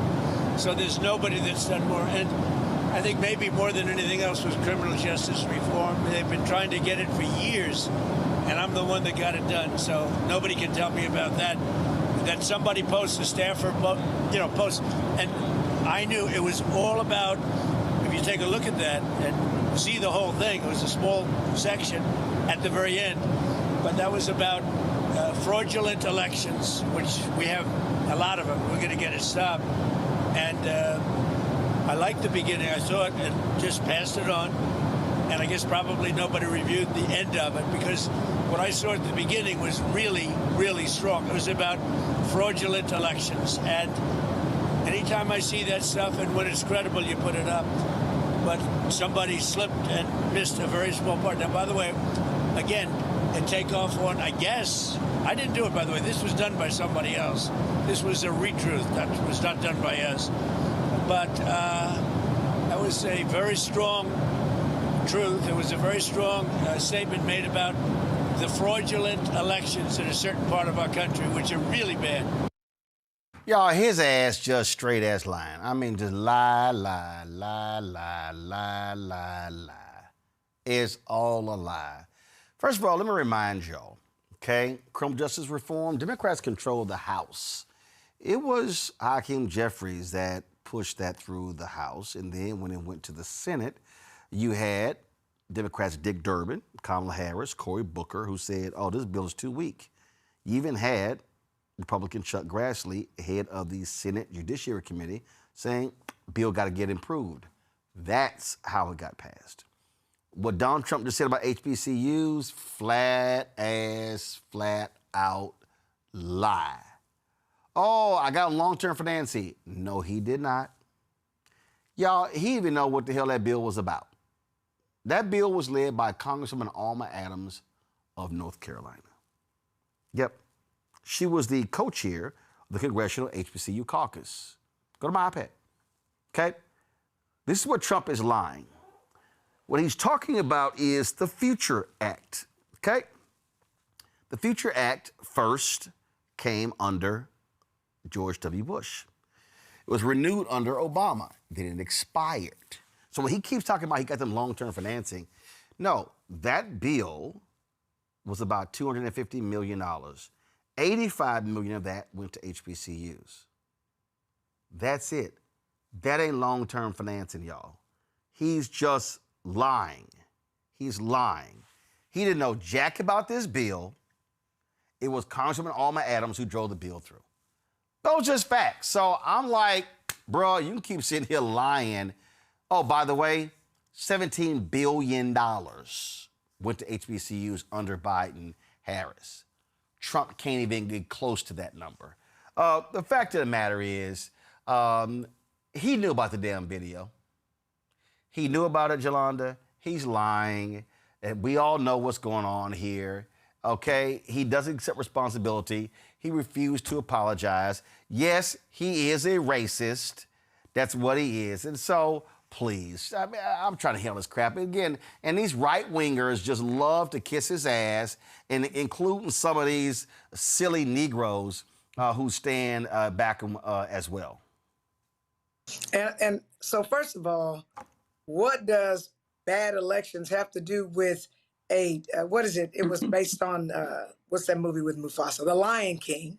So there's nobody that's done more. And I think maybe more than anything else was criminal justice reform. They've been trying to get it for years, and I'm the one that got it done. So nobody can tell me about that. That somebody posts, a staffer, posts, and I knew it was all about, if you take a look at that and see the whole thing, it was a small section at the very end, but that was about fraudulent elections, which we have a lot of them. We're going to get it stopped. And I liked the beginning. I saw it and just passed it on. And I guess probably nobody reviewed the end of it, because what I saw at the beginning was really, really strong. It was about fraudulent elections. And anytime I see that stuff, and when it's credible, you put it up. But somebody slipped and missed a very small part. Now, by the way, again, a takeoff one, I guess. I didn't do it, by the way. This was done by somebody else. This was a retruth. That was not done by us. But that was a very strong truth. It was a very strong statement made about the fraudulent elections in a certain part of our country, which are really bad. Y'all, his ass just straight ass lying. I mean, just lie, lie, lie, lie, lie, lie, lie. It's all a lie. First of all, let me remind y'all, okay? Criminal justice reform, Democrats control the House. It was Hakeem Jeffries that pushed that through the House, and then when it went to the Senate, you had Democrats Dick Durbin, Kamala Harris, Cory Booker, who said, oh, this bill is too weak. You even had Republican Chuck Grassley, head of the Senate Judiciary Committee, saying, bill got to get improved. That's how it got passed. What Donald Trump just said about HBCUs, flat out lie. Oh, I got long-term financing. No, he did not. Y'all, he didn't even know what the hell that bill was about. That bill was led by Congresswoman Alma Adams of North Carolina. Yep. She was the co-chair of the Congressional HBCU Caucus. Go to my iPad. Okay? This is where Trump is lying. What he's talking about is the Future Act. Okay? The Future Act first came under George W. Bush. It was renewed under Obama. Then it expired. So when he keeps talking about he got them long-term financing, no, that bill was about $250 million. $85 million of that went to HBCUs. That's it. That ain't long-term financing, y'all. He's just lying. He's lying. He didn't know jack about this bill. It was Congresswoman Alma Adams who drove the bill through. Those are just facts. So I'm like, bro, you can keep sitting here lying. Oh, by the way, $17 billion went to HBCUs under Biden-Harris. Trump can't even get close to that number. The fact of the matter is, he knew about the damn video. He knew about it, Jolanda. He's lying. And we all know what's going on here. Okay? He doesn't accept responsibility. He refused to apologize. Yes, he is a racist. That's what he is. And so, please, I mean, I'm trying to handle this crap. Again, and these right-wingers just love to kiss his ass, and including some of these silly Negroes who stand back him as well. And so, first of all, what does bad elections have to do with what is it? It was based on, what's that movie with Mufasa? The Lion King,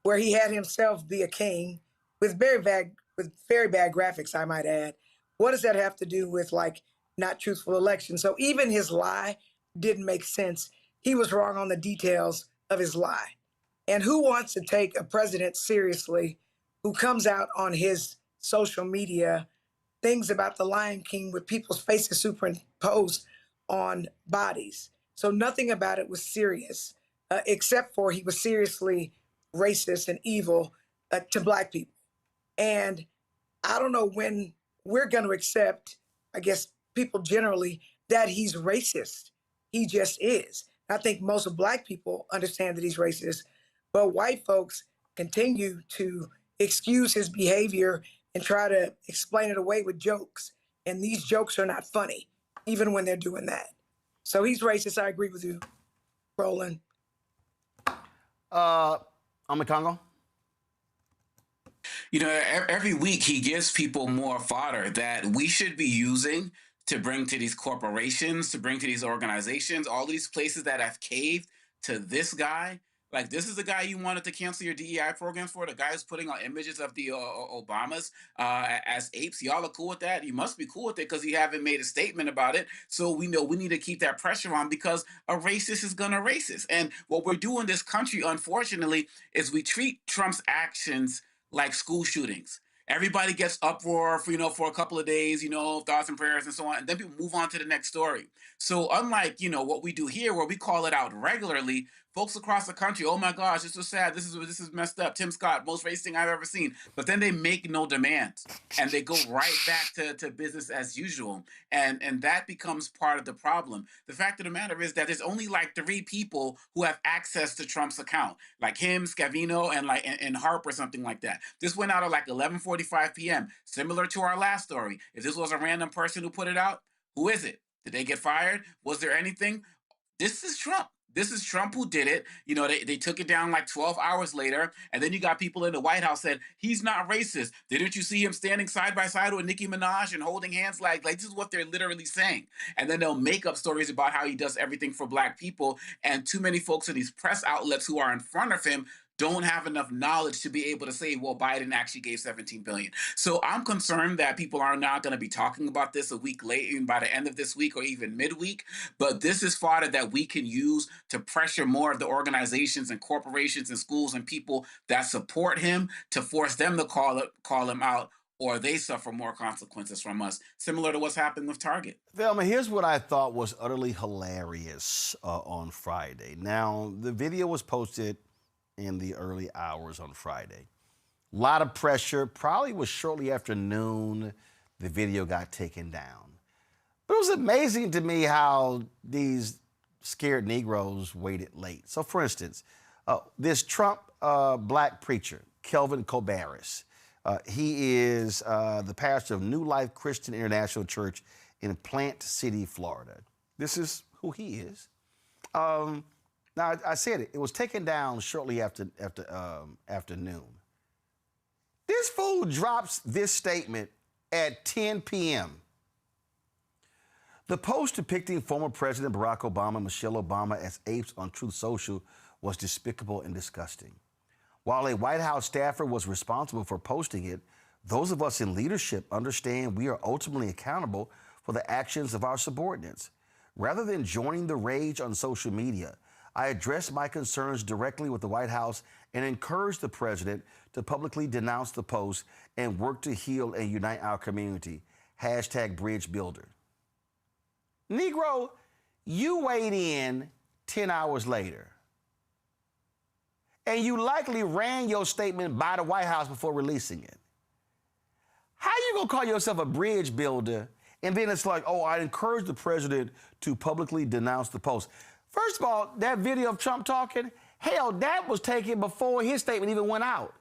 where he had himself be a king with very bad graphics, I might add. What does that have to do with, like, not truthful elections? So even his lie didn't make sense. He was wrong on the details of his lie. And who wants to take a president seriously who comes out on his social media things about the Lion King with people's faces superimposed on bodies? So nothing about it was serious, except for he was seriously racist and evil to Black people. And I don't know when we're going to accept, I guess, people generally, that he's racist. He just is. I think most of Black people understand that he's racist, but white folks continue to excuse his behavior and try to explain it away with jokes. And these jokes are not funny, even when they're doing that. So he's racist. I agree with you, Roland. I'm the Congo. You know, every week he gives people more fodder that we should be using to bring to these corporations, to bring to these organizations, all these places that have caved to this guy. Like, this is the guy you wanted to cancel your DEI programs for, the guy who's putting on images of the Obamas as apes. Y'all are cool with that? You must be cool with it because you haven't made a statement about it. So we know we need to keep that pressure on because a racist is going to racist. And what we're doing in this country, unfortunately, is we treat Trump's actions like school shootings. Everybody gets uproar for, for a couple of days, thoughts and prayers and so on, and then people move on to the next story. So unlike, what we do here where we call it out regularly, folks across the country, oh my gosh, this was sad, this is messed up, Tim Scott, most racist thing I've ever seen. But then they make no demands and they go right back to business as usual. And that becomes part of the problem. The fact of the matter is that there's only like 3 people who have access to Trump's account, like him, Scavino, and Harp or something like that. This went out at like 11:45 p.m., similar to our last story. If this was a random person who put it out, who is it? Did they get fired? Was there anything? This is Trump. This is Trump who did it. They took it down like 12 hours later. And then you got people in the White House said, he's not racist. Didn't you see him standing side by side with Nicki Minaj and holding hands? Like this is what they're literally saying. And then they'll make up stories about how he does everything for Black people. And too many folks in these press outlets who are in front of him don't have enough knowledge to be able to say, well, Biden actually gave $17 billion. So I'm concerned that people are not going to be talking about this a week later, even by the end of this week or even midweek. But this is fodder that we can use to pressure more of the organizations and corporations and schools and people that support him to force them to call him out, or they suffer more consequences from us, similar to what's happened with Target. Velma, here's what I thought was utterly hilarious on Friday. Now, the video was posted in the early hours on Friday. A lot of pressure, probably was shortly after noon, the video got taken down. But it was amazing to me how these scared Negroes waited late. So for instance, this Trump Black preacher, Kelvin Kobaris, he is the pastor of New Life Christian International Church in Plant City, Florida. This is who he is. Now, I said it was taken down shortly after noon. This fool drops this statement at 10 p.m. The post depicting former President Barack Obama and Michelle Obama as apes on Truth Social was despicable and disgusting. While a White House staffer was responsible for posting it, those of us in leadership understand we are ultimately accountable for the actions of our subordinates. Rather than joining the rage on social media, I addressed my concerns directly with the White House and encouraged the president to publicly denounce the post and work to heal and unite our community. #BridgeBuilder. Negro, you weighed in 10 hours later. And you likely ran your statement by the White House before releasing it. How you gonna call yourself a bridge builder and then it's like, oh, I encourage the president to publicly denounce the post? First of all, that video of Trump talking, hell, that was taken before his statement even went out.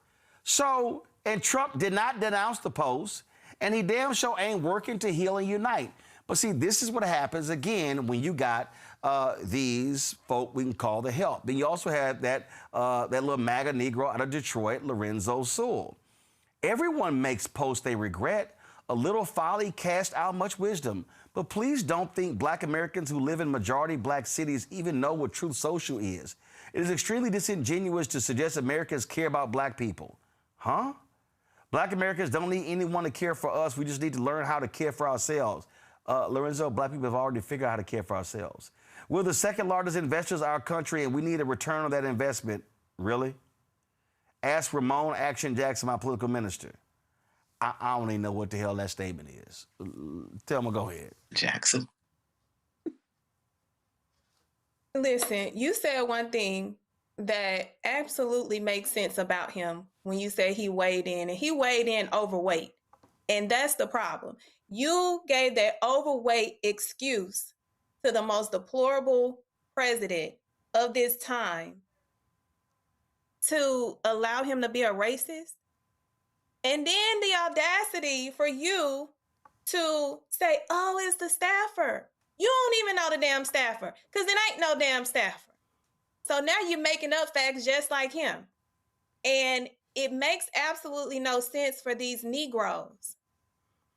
So, and Trump did not denounce the post, and he damn sure ain't working to heal and unite. But see, this is what happens again when you got these folk we can call the help. Then you also had that little MAGA Negro out of Detroit, Lorenzo Sewell. Everyone makes posts they regret. A little folly cast out much wisdom. But please don't think Black Americans who live in majority Black cities even know what Truth Social is. It is extremely disingenuous to suggest Americans care about Black people. Huh? Black Americans don't need anyone to care for us. We just need to learn how to care for ourselves. Lorenzo, Black people have already figured out how to care for ourselves. We're the second largest investors in our country, and we need a return on that investment. Really? Ask Ramon Action Jackson, my political minister. I don't even know what the hell that statement is. Tell me, go ahead. Jackson. Listen, you said one thing that absolutely makes sense about him when you say he weighed in, and he weighed in overweight. And that's the problem. You gave that overweight excuse to the most deplorable president of this time to allow him to be a racist? And then the audacity for you to say, oh, it's the staffer. You don't even know the damn staffer because it ain't no damn staffer. So now you're making up facts just like him. And it makes absolutely no sense for these Negroes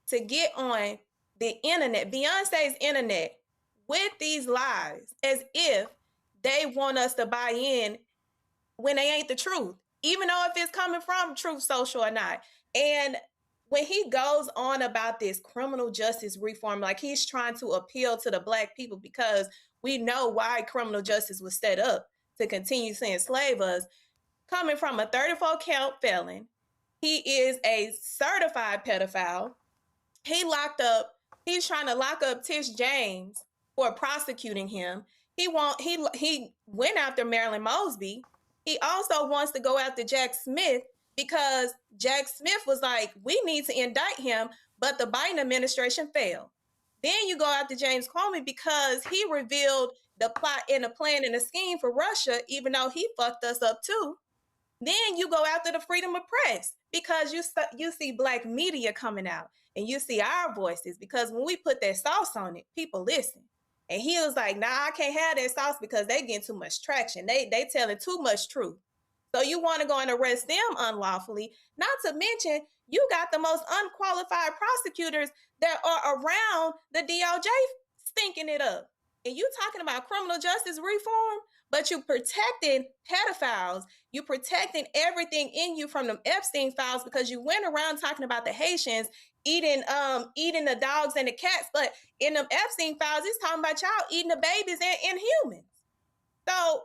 to get on the internet, Beyonce's internet, with these lies as if they want us to buy in when they ain't the truth, even though if it's coming from Truth Social or not. And when he goes on about this criminal justice reform, like he's trying to appeal to the Black people because we know why criminal justice was set up, to continue to enslave us. Coming from a 34-count felon, he is a certified pedophile. He's trying to lock up Tish James for prosecuting him. He went after Marilyn Mosby. He also wants to go after Jack Smith because Jack Smith was like, we need to indict him, but the Biden administration failed. Then you go after James Comey because he revealed the plot and the plan and the scheme for Russia, even though he fucked us up too. Then you go after the freedom of press because you see Black media coming out and you see our voices, because when we put that sauce on it, people listen. And he was like, nah, I can't have that sauce because they getting too much traction. They telling too much truth. So you want to go and arrest them unlawfully, not to mention you got the most unqualified prosecutors that are around the DOJ stinking it up. And you talking about criminal justice reform, but you protecting pedophiles. You protecting everything in you from them Epstein files because you went around talking about the Haitians eating the dogs and the cats, but in them Epstein files, it's talking about y'all eating the babies and humans. So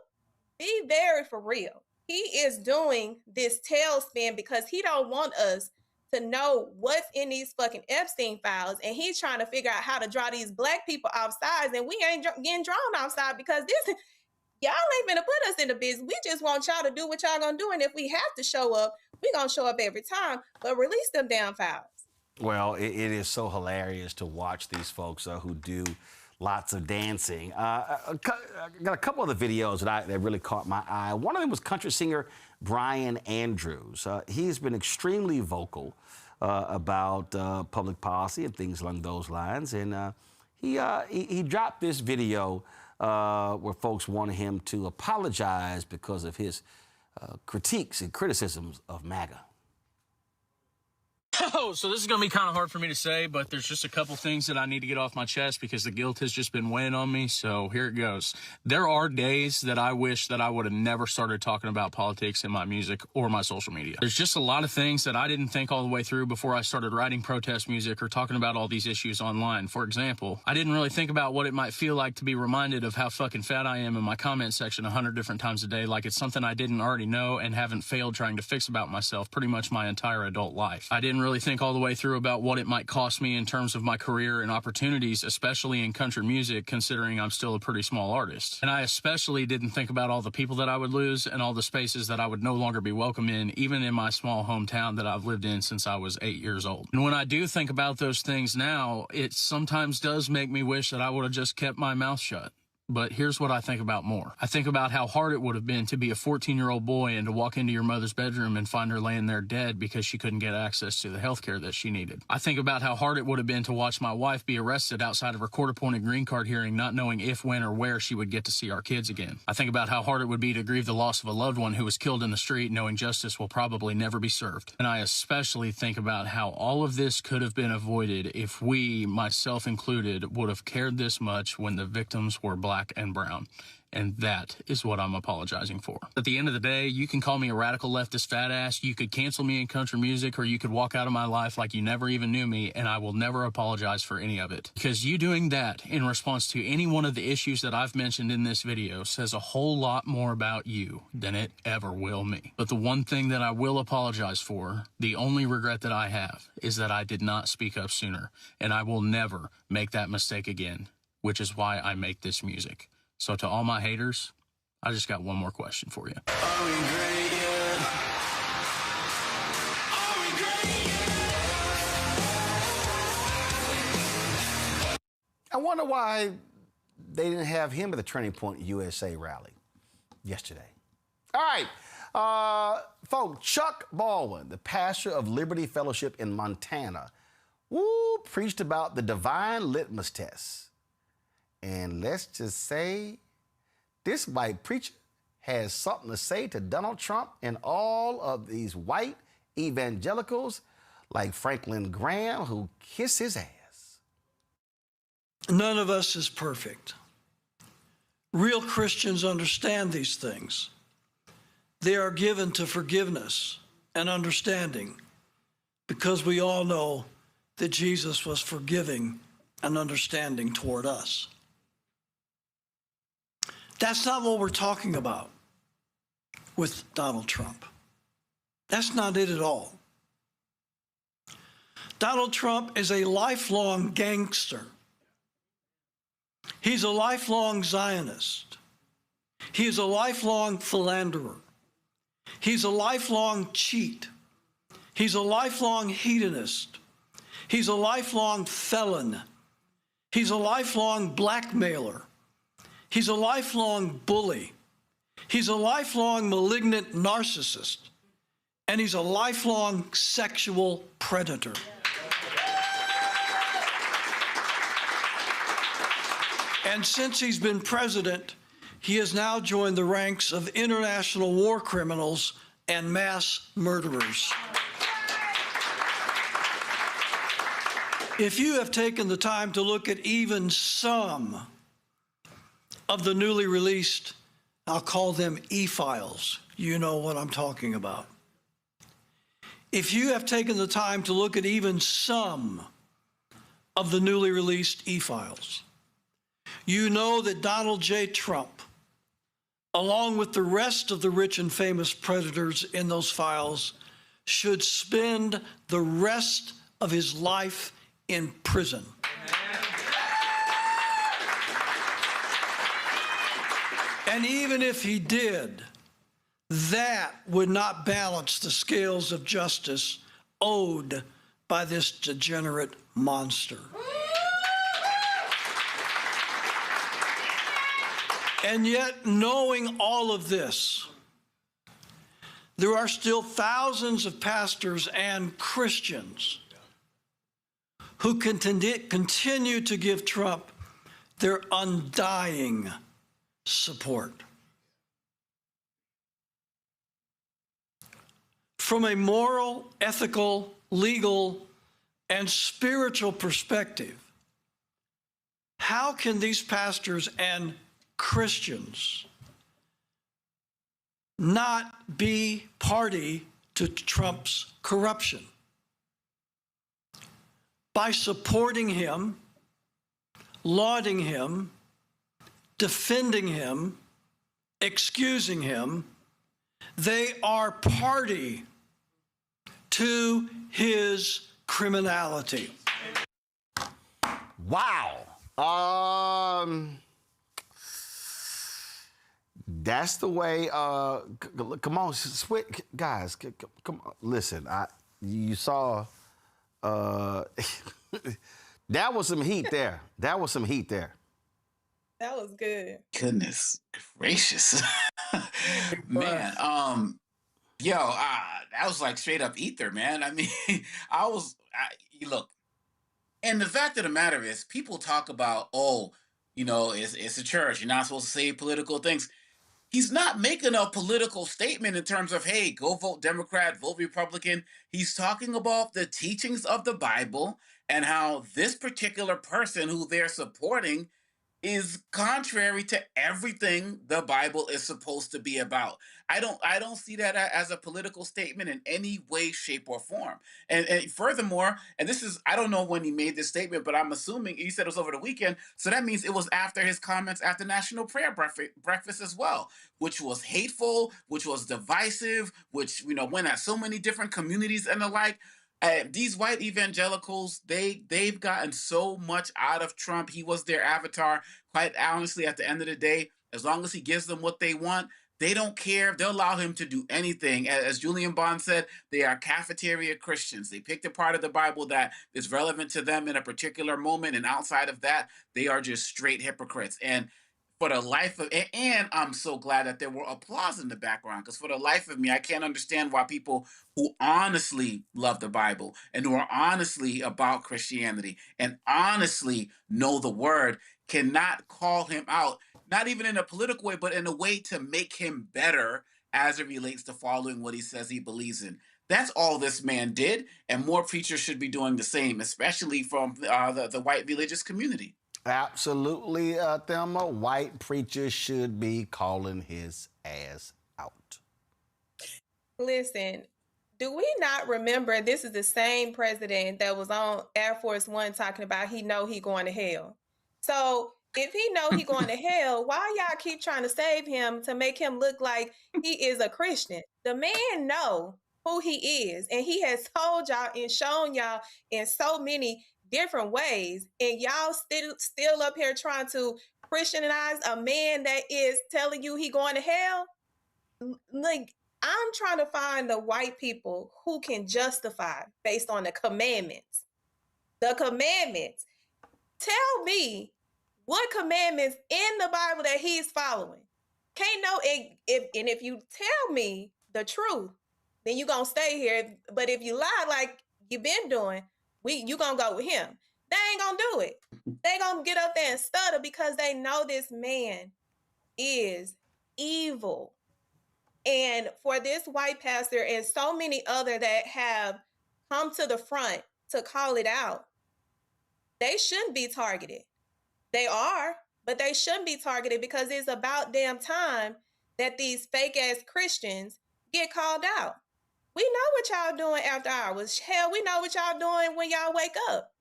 be very for real. He is doing this tailspin because he don't want us to know what's in these fucking Epstein files, and he's trying to figure out how to draw these Black people offside, and we ain't getting drawn offside because y'all ain't gonna put us in the business. We just want y'all to do what y'all gonna do, and if we have to show up, we gonna show up every time, but release them damn files. Well, it is so hilarious to watch these folks who do lots of dancing. I got a couple of the videos that really caught my eye. One of them was country singer Brian Andrews. He's been extremely vocal about public policy and things along those lines. And he dropped this video where folks wanted him to apologize because of his critiques and criticisms of MAGA. Oh, so this is going to be kind of hard for me to say, but there's just a couple things that I need to get off my chest because the guilt has just been weighing on me, so here it goes. There are days that I wish that I would have never started talking about politics in my music or my social media. There's just a lot of things that I didn't think all the way through before I started writing protest music or talking about all these issues online. For example, I didn't really think about what it might feel like to be reminded of how fucking fat I am in my comment section 100 different times a day, like it's something I didn't already know and haven't failed trying to fix about myself pretty much my entire adult life. I didn't really think all the way through about what it might cost me in terms of my career and opportunities, especially in country music, considering I'm still a pretty small artist. And I especially didn't think about all the people that I would lose and all the spaces that I would no longer be welcome in, even in my small hometown that I've lived in since I was 8 years old. And when I do think about those things now, it sometimes does make me wish that I would have just kept my mouth shut. But here's what I think about more. I think about how hard it would have been to be a 14-year-old boy and to walk into your mother's bedroom and find her laying there dead because she couldn't get access to the health care that she needed. I think about how hard it would have been to watch my wife be arrested outside of her court-appointed green card hearing, not knowing if, when, or where she would get to see our kids again. I think about how hard it would be to grieve the loss of a loved one who was killed in the street, knowing justice will probably never be served. And I especially think about how all of this could have been avoided if we, myself included, would have cared this much when the victims were Black and brown. And that is what I'm apologizing for. At the end of the day, you can call me a radical leftist fat ass, you could cancel me in country music, or you could walk out of my life like you never even knew me, and I will never apologize for any of it. Because you doing that in response to any one of the issues that I've mentioned in this video says a whole lot more about you than it ever will me. But the one thing that I will apologize for, the only regret that I have, is that I did not speak up sooner, and I will never make that mistake again, which is why I make this music. So to all my haters, I just got one more question for you. Are we great yet? Are we great yet? I wonder why they didn't have him at the Turning Point USA rally yesterday. All right, folks, Chuck Baldwin, the pastor of Liberty Fellowship in Montana, preached about the divine litmus test. And let's just say this white preacher has something to say to Donald Trump and all of these white evangelicals like Franklin Graham who kiss his ass. None of us is perfect. Real Christians understand these things. They are given to forgiveness and understanding because we all know that Jesus was forgiving and understanding toward us. That's not what we're talking about with Donald Trump. That's not it at all. Donald Trump is a lifelong gangster. He's a lifelong Zionist. He is a lifelong philanderer. He's a lifelong cheat. He's a lifelong hedonist. He's a lifelong felon. He's a lifelong blackmailer. He's a lifelong bully. He's a lifelong malignant narcissist. And he's a lifelong sexual predator. And since he's been president, he has now joined the ranks of international war criminals and mass murderers. If you have taken the time to look at even some of the newly released, I'll call them e-files, you know what I'm talking about. If you have taken the time to look at even some of the newly released e-files, you know that Donald J. Trump, along with the rest of the rich and famous predators in those files, should spend the rest of his life in prison. And even if he did, that would not balance the scales of justice owed by this degenerate monster. And yet, knowing all of this, there are still thousands of pastors and Christians who continue to give Trump their undying support. From a moral, ethical, legal, and spiritual perspective, how can these pastors and Christians not be party to Trump's corruption? By supporting him, lauding him, defending him, excusing him, they are party to his criminality. Wow. That's the way. Come on, guys. Come on. Listen, you saw. That was some heat there. That was some heat there. That was good. Goodness gracious. Man, that was like straight up ether, man. I mean, look, and the fact of the matter is, people talk about, it's a church. You're not supposed to say political things. He's not making a political statement in terms of, hey, go vote Democrat, vote Republican. He's talking about the teachings of the Bible and how this particular person who they're supporting is contrary to everything the Bible is supposed to be about. I don't see that as a political statement in any way, shape, or form. And furthermore, and this is, I don't know when he made this statement, but I'm assuming he said it was over the weekend. So that means it was after his comments at the National Prayer Breakfast as well, which was hateful, which was divisive, which, went at so many different communities and the like. These white evangelicals, they've gotten so much out of Trump. He was their avatar. Quite honestly, at the end of the day, as long as he gives them what they want, They don't care. They'll allow him to do anything. As Julian Bond said, they are cafeteria Christians. They pick the part of the Bible that is relevant to them in a particular moment, and outside of that, they are just straight hypocrites. And for the life of, and I'm so glad that there were applause in the background, because for the life of me, I can't understand why people who honestly love the Bible and who are honestly about Christianity and honestly know the word cannot call him out, not even in a political way, but in a way to make him better as it relates to following what he says he believes in. That's all this man did, and more preachers should be doing the same, especially from the white religious community. Absolutely, Thelma. White preachers should be calling his ass out. Listen, do we not remember this is the same president that was on Air Force One talking about he know he going to hell? So if he know he going to hell, why y'all keep trying to save him to make him look like he is a Christian? The man know who he is, and he has told y'all and shown y'all in so many different ways, and y'all still up here trying to Christianize a man that is telling you he going to hell. Like, I'm trying to find the white people who can justify based on the commandments. The commandments. Tell me what commandments in the Bible that he's following. Can't know if you tell me the truth, then you gonna stay here. But if you lie like you've been doing, you gonna go with him. They ain't gonna do it. They gonna get up there and stutter because they know this man is evil. And for this white pastor and so many other that have come to the front to call it out, they shouldn't be targeted. They are, but they shouldn't be targeted because it's about damn time that these fake ass Christians get called out. We know what y'all doing after hours. Hell, we know what y'all doing when y'all wake up.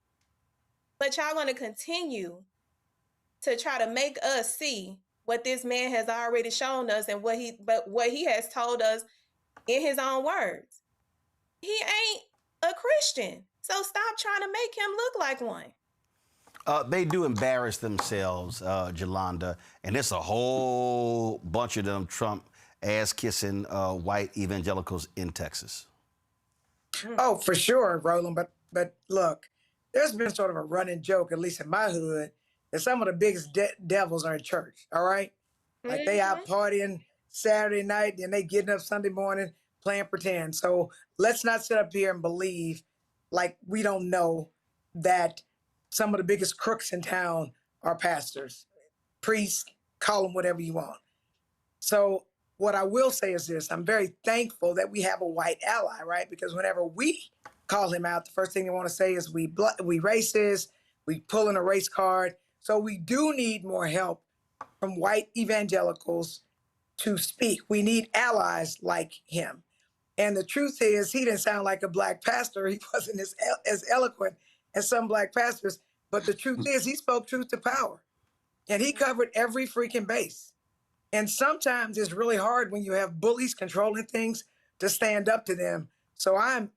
But y'all going to continue to try to make us see what this man has already shown us and what he has told us in his own words. He ain't a Christian. So stop trying to make him look like one. They do embarrass themselves, Jolanda, and it's a whole bunch of them Trump ass-kissing white evangelicals in Texas. Oh, for sure, Roland. But look, there's been sort of a running joke, at least in my hood, that some of the biggest devils are in church, all right? Like they out partying Saturday night, and they getting up Sunday morning playing pretend. So let's not sit up here and believe like we don't know that some of the biggest crooks in town are pastors, priests, call them whatever you want. So what I will say is this: I'm very thankful that we have a white ally, right? Because whenever we call him out, the first thing they want to say is we racist, we pull in a race card. So we do need more help from white evangelicals to speak. We need allies like him. And the truth is, he didn't sound like a black pastor. He wasn't as eloquent as some black pastors. But the truth is, he spoke truth to power. And he covered every freaking base. And sometimes it's really hard when you have bullies controlling things to stand up to them. So I'm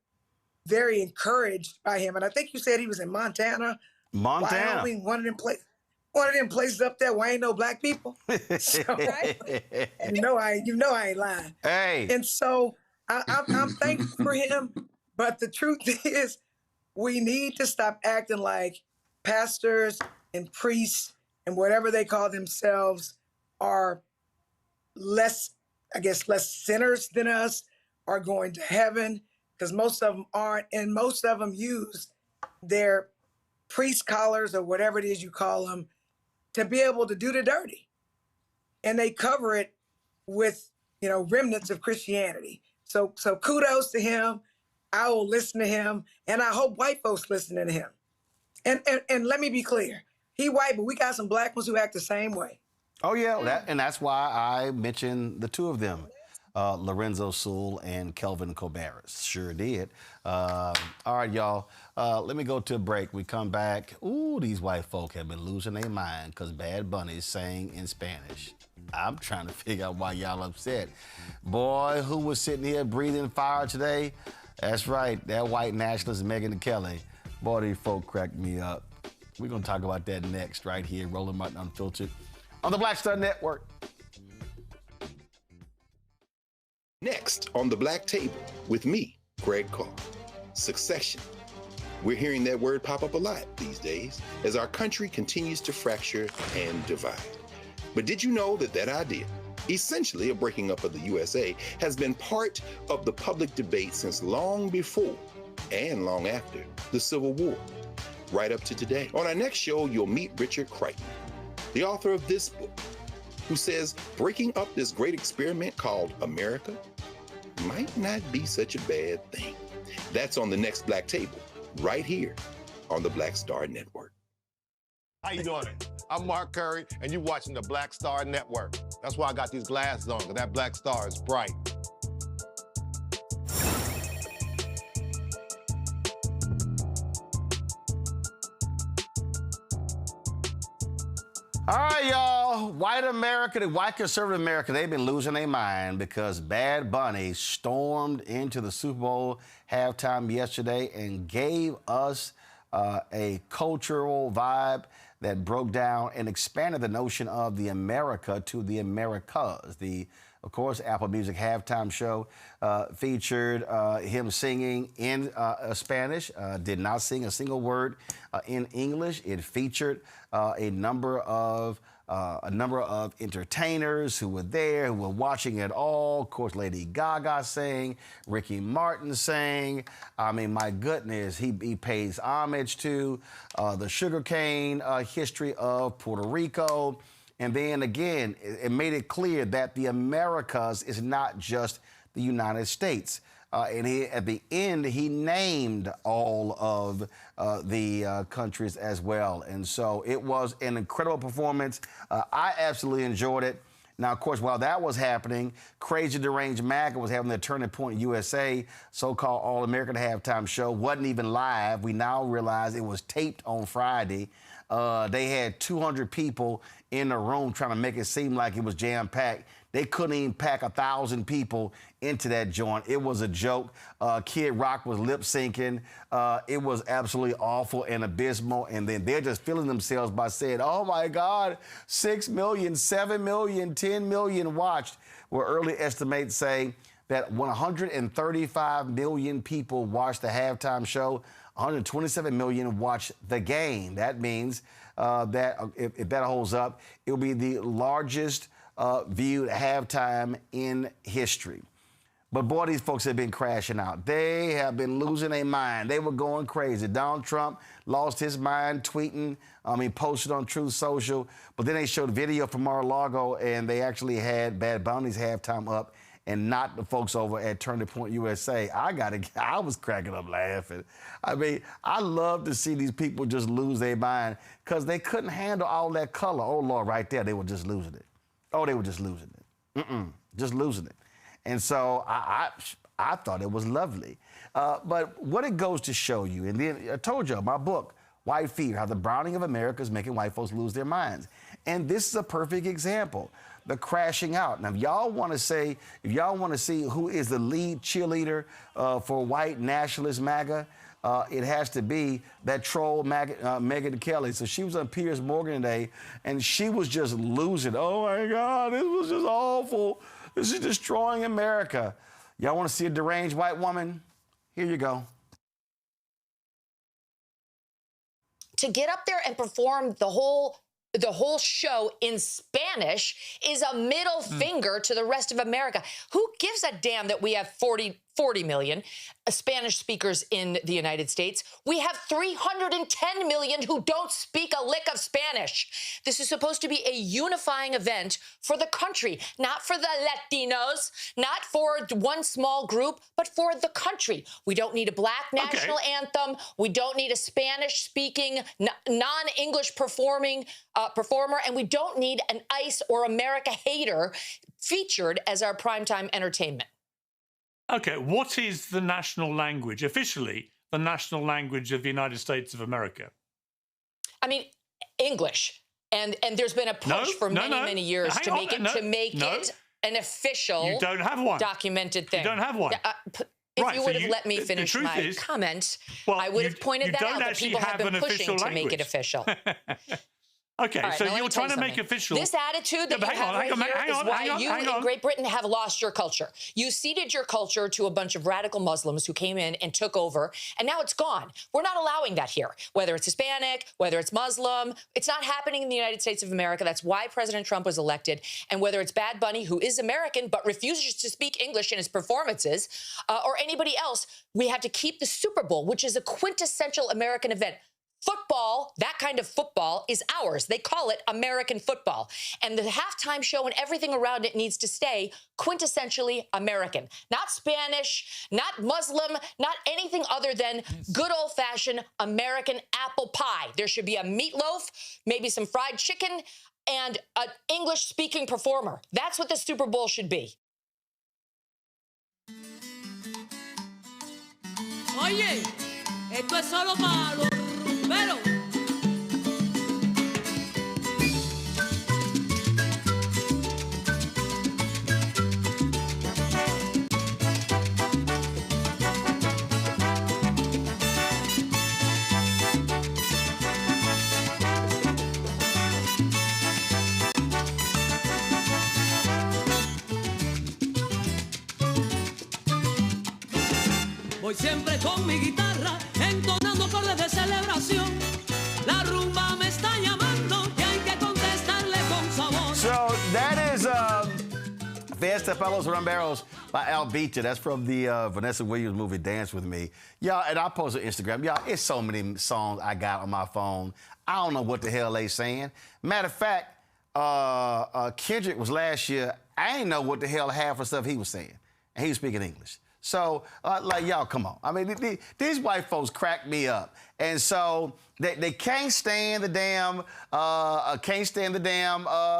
very encouraged by him. And I think you said he was in Montana. Wyoming, one of them places up there where ain't no black people. So, you know I ain't lying. Hey. And so I'm thankful for him. But the truth is, we need to stop acting like pastors and priests and whatever they call themselves are less sinners than us, are going to heaven, because most of them aren't, and most of them use their priest collars or whatever it is you call them to be able to do the dirty. And they cover it with, remnants of Christianity. So kudos to him. I will listen to him, and I hope white folks listening to him. And let me be clear. He white, but we got some black ones who act the same way. Oh, yeah, and that's why I mentioned the two of them, Lorenzo Sewell and Kelvin Cobaris. Sure did. All right, y'all, let me go to a break. We come back. Ooh, these white folk have been losing their mind because Bad Bunny sang in Spanish. I'm trying to figure out why y'all upset. Boy, who was sitting here breathing fire today? That's right, that white nationalist Megyn Kelly. Boy, these folk cracked me up. We're going to talk about that next right here, Roland Martin Unfiltered, on the Black Star Network. Next on the Black Table with me, Greg Carr. Succession. We're hearing that word pop up a lot these days as our country continues to fracture and divide. But did you know that that idea, essentially a breaking up of the USA, has been part of the public debate since long before and long after the Civil War, right up to today? On our next show, you'll meet Richard Crichton, the author of this book, who says breaking up this great experiment called America might not be such a bad thing. That's on the next Black Table, right here on the Black Star Network. How you doing? I'm Mark Curry, and you're watching the Black Star Network. That's why I got these glasses on, because that black star is bright. All right, y'all. White America, the white conservative America, they've been losing their mind because Bad Bunny stormed into the Super Bowl halftime yesterday and gave us a cultural vibe that broke down and expanded the notion of the America to the Americas. Of course, Apple Music halftime show featured him singing in Spanish, did not sing a single word in English. It featured a number of entertainers who were there, who were watching it all. Of course, Lady Gaga sang, Ricky Martin sang. I mean, my goodness, he pays homage to the sugarcane history of Puerto Rico. And then again, it made it clear that the Americas is not just the United States. And at the end, he named all of the countries as well. And so it was an incredible performance. I absolutely enjoyed it. Now, of course, while that was happening, Crazy Deranged MAGA was having their Turning Point USA, so-called All-American halftime show. Wasn't even live. We now realize it was taped on Friday. They had 200 people in the room trying to make it seem like it was jam-packed. They couldn't even pack 1,000 people into that joint. It was a joke. Kid Rock was lip-syncing. It was absolutely awful and abysmal. And then they're just feeling themselves by saying, oh, my God, 6 million, 7 million, 10 million watched, where early estimates say that 135 million people watched the halftime show. 127 million watched the game. That means that if that holds up, it will be the largest viewed halftime in history. But boy, these folks have been crashing out. They have been losing their mind. They were going crazy. Donald Trump lost his mind tweeting. He posted on Truth Social. But then they showed video from Mar-a-Lago, and they actually had Bad Bunny's halftime up and not the folks over at Turning Point USA. I was cracking up laughing. I mean, I love to see these people just lose their mind because they couldn't handle all that color. Oh, Lord, right there, they were just losing it. Oh, they were just losing it. Just losing it. And so I thought it was lovely. But what it goes to show you, and then I told you, my book, White Fear, How the Browning of America is Making White Folks Lose Their Minds. And this is a perfect example. The crashing out. Now, if y'all want to see who is the lead cheerleader for white nationalist MAGA, it has to be that troll Megyn Kelly. So she was on Piers Morgan today, and she was just losing. Oh, my God, this was just awful. This is destroying America. Y'all want to see a deranged white woman? Here you go. To get up there and perform the whole show in Spanish is a middle finger to the rest of America. Who gives a damn that we have 40 million Spanish speakers in the United States? We have 310 million who don't speak a lick of Spanish. This is supposed to be a unifying event for the country, not for the Latinos, not for one small group, but for the country. We don't need a black national anthem. We don't need a Spanish-speaking, non-English performer, and we don't need an ICE or America hater featured as our primetime entertainment. Okay, what is the national language, officially, the national language of the United States of America? I mean, English. And there's been a push for many years to make it an official, you don't have one. Documented thing. You don't have one. If you would have let me finish my comment, I would have pointed that out, that people have been pushing to make it official. Okay, All right, so now let me you're tell trying to make something. official. This attitude that you have right here is why you in Great Britain have lost your culture. You ceded your culture to a bunch of radical Muslims who came in and took over, and now it's gone. We're not allowing that here. Whether it's Hispanic, whether it's Muslim, it's not happening in the United States of America. That's why President Trump was elected. And whether it's Bad Bunny, who is American but refuses to speak English in his performances, or anybody else, we have to keep the Super Bowl, which is a quintessential American event. Football, that kind of football, is ours. They call it American football. And the halftime show and everything around it needs to stay quintessentially American. Not Spanish, not Muslim, not anything other than good old-fashioned American apple pie. There should be a meatloaf, maybe some fried chicken, and an English-speaking performer. That's what the Super Bowl should be. Oye, esto es solo para los rumberos. Voy siempre con mi guitarra, entonando acordes de celebración. La rumba me está llamando y hay que contestarle con sabor. So that is Fiesta Fellows Rumberos by Albita. That's from the Vanessa Williams movie Dance With Me. Y'all, and I post on Instagram. Y'all, it's so many songs I got on my phone. I don't know what the hell they saying. Matter of fact, Kendrick was last year. I ain't know what the hell half of stuff he was saying. And he was speaking English. So, like, y'all, come on. I mean, these white folks crack me up. And so they can't stand the damn,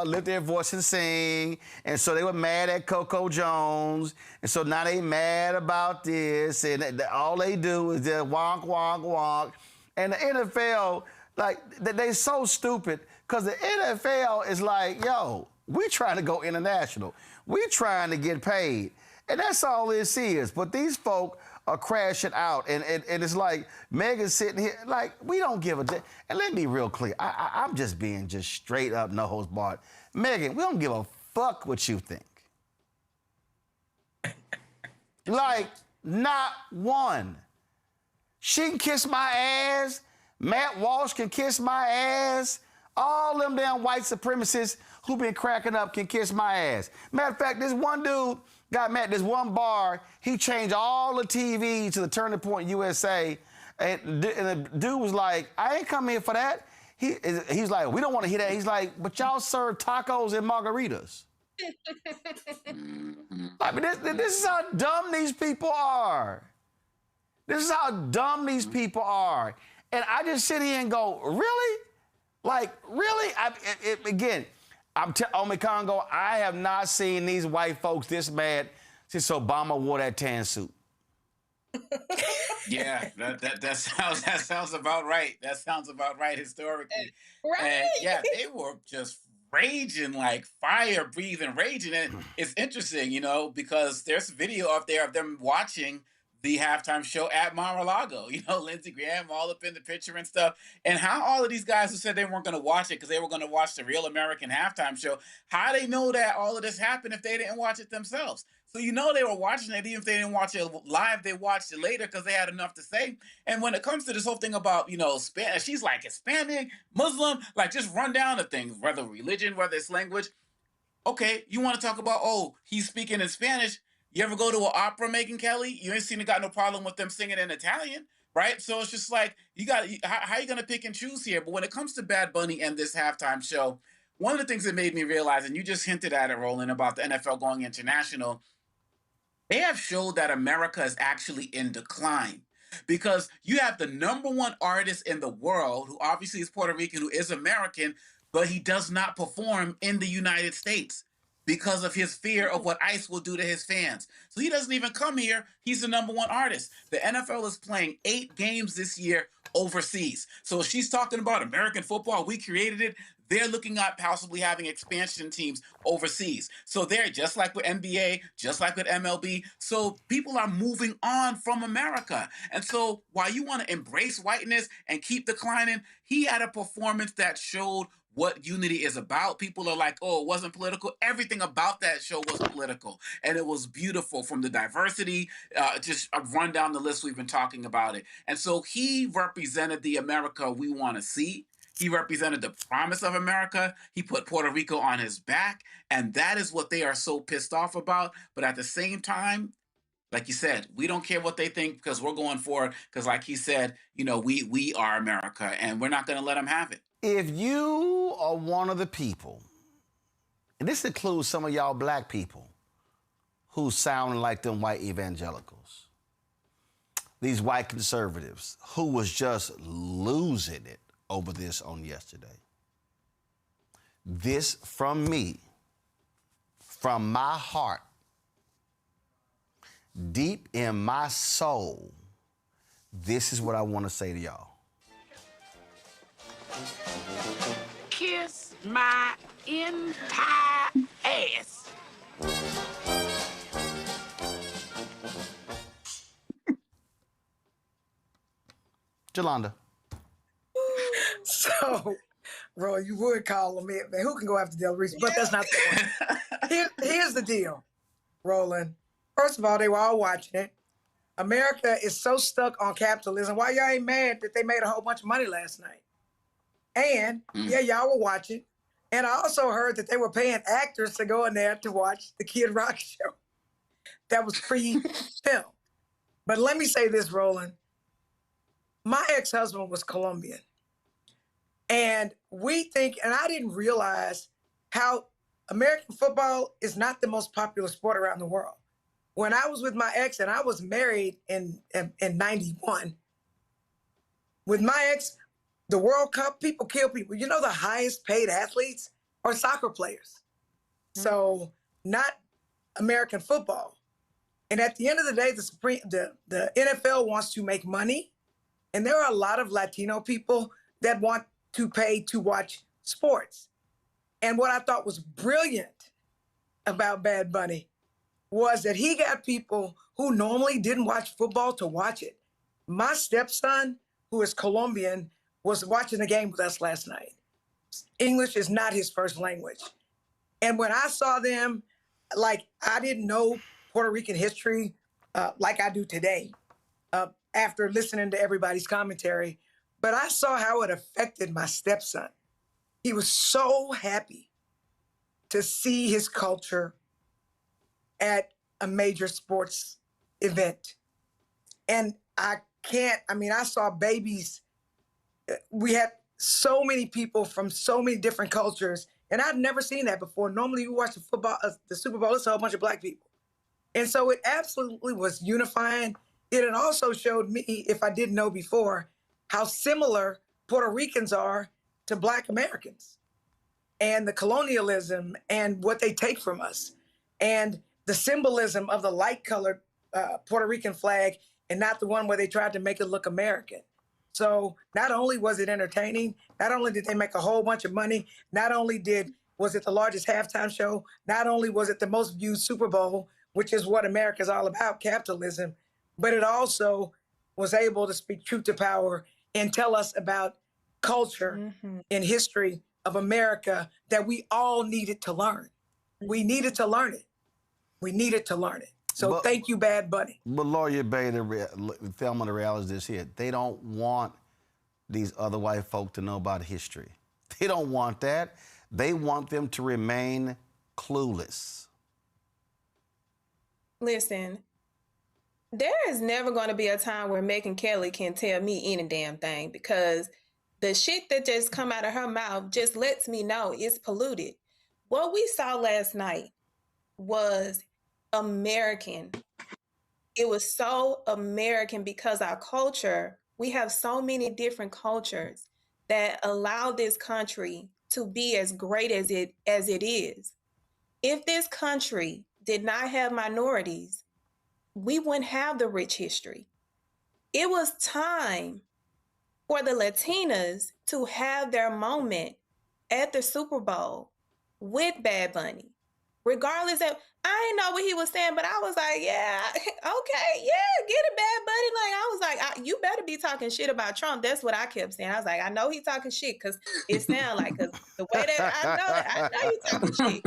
lift their voice and sing. And so they were mad at Coco Jones. And so now they mad about this. And all they do is just wonk, wonk, wonk. And the NFL, like, they so stupid because the NFL is like, yo, we trying to go international. We trying to get paid. And that's all this is. But these folk are crashing out. And it's like Megan's sitting here, like, we don't give a damn. And let me be real clear. I'm just being just straight up, no holds barred. Megan, we don't give a fuck what you think. Like, not one. She can kiss my ass. Matt Walsh can kiss my ass. All them damn white supremacists who been cracking up can kiss my ass. Matter of fact, this one dude got mad at this one bar. He changed all the TV to the Turning Point USA. And the dude was like, I ain't come here for that. He's like, we don't want to hear that. He's like, but y'all serve tacos and margaritas. I mean, this is how dumb these people are. This is how dumb these people are. And I just sit here and go, really? Like, really? Again, Omi Congo, I have not seen these white folks this mad since Obama wore that tan suit. Yeah, that sounds about right. That sounds about right historically. Right. And yeah, they were just raging like fire, breathing, raging. And it's interesting, you know, because there's video up there of them watching the halftime show at Mar-a-Lago. You know, Lindsey Graham all up in the picture and stuff. And how all of these guys who said they weren't going to watch it because they were going to watch the real American halftime show, how they know that all of this happened if they didn't watch it themselves? So you know they were watching it, even if they didn't watch it live, they watched it later because they had enough to say. And when it comes to this whole thing about, you know, Spanish, she's like Hispanic, Muslim, like just run down the things, whether religion, whether it's language. Okay, you want to talk about, oh, he's speaking in Spanish. You ever go to an opera, Megyn Kelly? You ain't seen it, got no problem with them singing in Italian, right? So it's just like, how are you going to pick and choose here? But when it comes to Bad Bunny and this halftime show, one of the things that made me realize, and you just hinted at it, Roland, about the NFL going international, they have showed that America is actually in decline. Because you have the #1 artist in the world, who obviously is Puerto Rican, who is American, but he does not perform in the United States because of his fear of what ICE will do to his fans. So he doesn't even come here. He's the #1 artist. The NFL is playing 8 games this year overseas. So she's talking about American football. We created it. They're looking at possibly having expansion teams overseas. So they're just like with NBA, just like with MLB. So people are moving on from America. And so while you want to embrace whiteness and keep declining, he had a performance that showed what unity is about. People are like, oh, it wasn't political. Everything about that show was political, and it was beautiful, from the diversity, just run down the list we've been talking about it. And so he represented the America we want to see. He represented the promise of America. He put Puerto Rico on his back, and that is what they are so pissed off about. But at the same time, like you said, we don't care what they think, because we're going forward. Because like he said, you know, we are America, and we're not going to let them have it. If you are one of the people, and this includes some of y'all black people who sound like them white evangelicals, these white conservatives who was just losing it over this on yesterday. This from me, from my heart, deep in my soul, this is what I want to say to y'all. Kiss my entire ass. Jolanda. So, Roy, you would call him it, man. Who can go after Del Reese? But that's not the point. Here's the deal, Roland. First of all, they were all watching it. America is so stuck on capitalism. Why y'all ain't mad that they made a whole bunch of money last night? And, yeah, y'all were watching. And I also heard that they were paying actors to go in there to watch the Kid Rock show. That was pre-film. But let me say this, Roland. My ex-husband was Colombian. And we think, and I didn't realize how American football is not the most popular sport around the world. When I was with my ex, and I was married in 91, with my ex, the World Cup, people kill people. You know, the highest paid athletes are soccer players. So not American football. And at the end of the day, the NFL wants to make money. And there are a lot of Latino people that want to pay to watch sports. And what I thought was brilliant about Bad Bunny was that he got people who normally didn't watch football to watch it. My stepson, who is Colombian, was watching the game with us last night. English is not his first language. And when I saw them, like, I didn't know Puerto Rican history like I do today after listening to everybody's commentary, but I saw how it affected my stepson. He was so happy to see his culture at a major sports event. And I saw babies. We had so many people from so many different cultures, and I'd never seen that before. Normally you watch the Super Bowl, it's a whole bunch of black people. And so it absolutely was unifying. It had also showed me, if I didn't know before, how similar Puerto Ricans are to Black Americans, and the colonialism and what they take from us, and the symbolism of the light-colored Puerto Rican flag and not the one where they tried to make it look American. So not only was it entertaining, not only did they make a whole bunch of money, not only was it the largest halftime show, not only was it the most viewed Super Bowl, which is what America's all about, capitalism, but it also was able to speak truth to power and tell us about culture and history of America that we all needed to learn. We needed to learn it. We needed to learn it. So thank you, Bad Bunny. But Lawyer Bay, Thelma, the reality is this here. They don't want these other white folk to know about history. They don't want that. They want them to remain clueless. Listen, there is never going to be a time where Megyn Kelly can tell me any damn thing, because the shit that just come out of her mouth just lets me know it's polluted. What we saw last night was American. It was so American because our culture, we have so many different cultures that allow this country to be as great as it is. If this country did not have minorities, we wouldn't have the rich history. It was time for the Latinas to have their moment at the Super Bowl with Bad Bunny. Regardless of, I didn't know what he was saying, but I was like, yeah, okay, yeah, get it, bad buddy. Like, I was like, you better be talking shit about Trump. That's what I kept saying. I was like, I know he talking shit because it sounds like, because the way that I know he talking shit.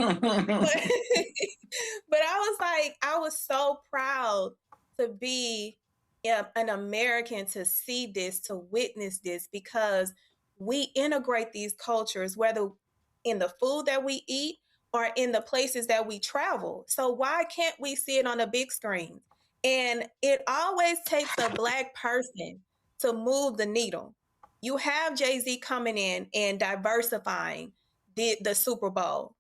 But I was like, I was so proud to be an American, to see this, to witness this, because we integrate these cultures, whether in the food that we eat or in the places that we travel. So why can't we see it on a big screen? And it always takes a Black person to move the needle. You have Jay-Z coming in and diversifying the Super Bowl.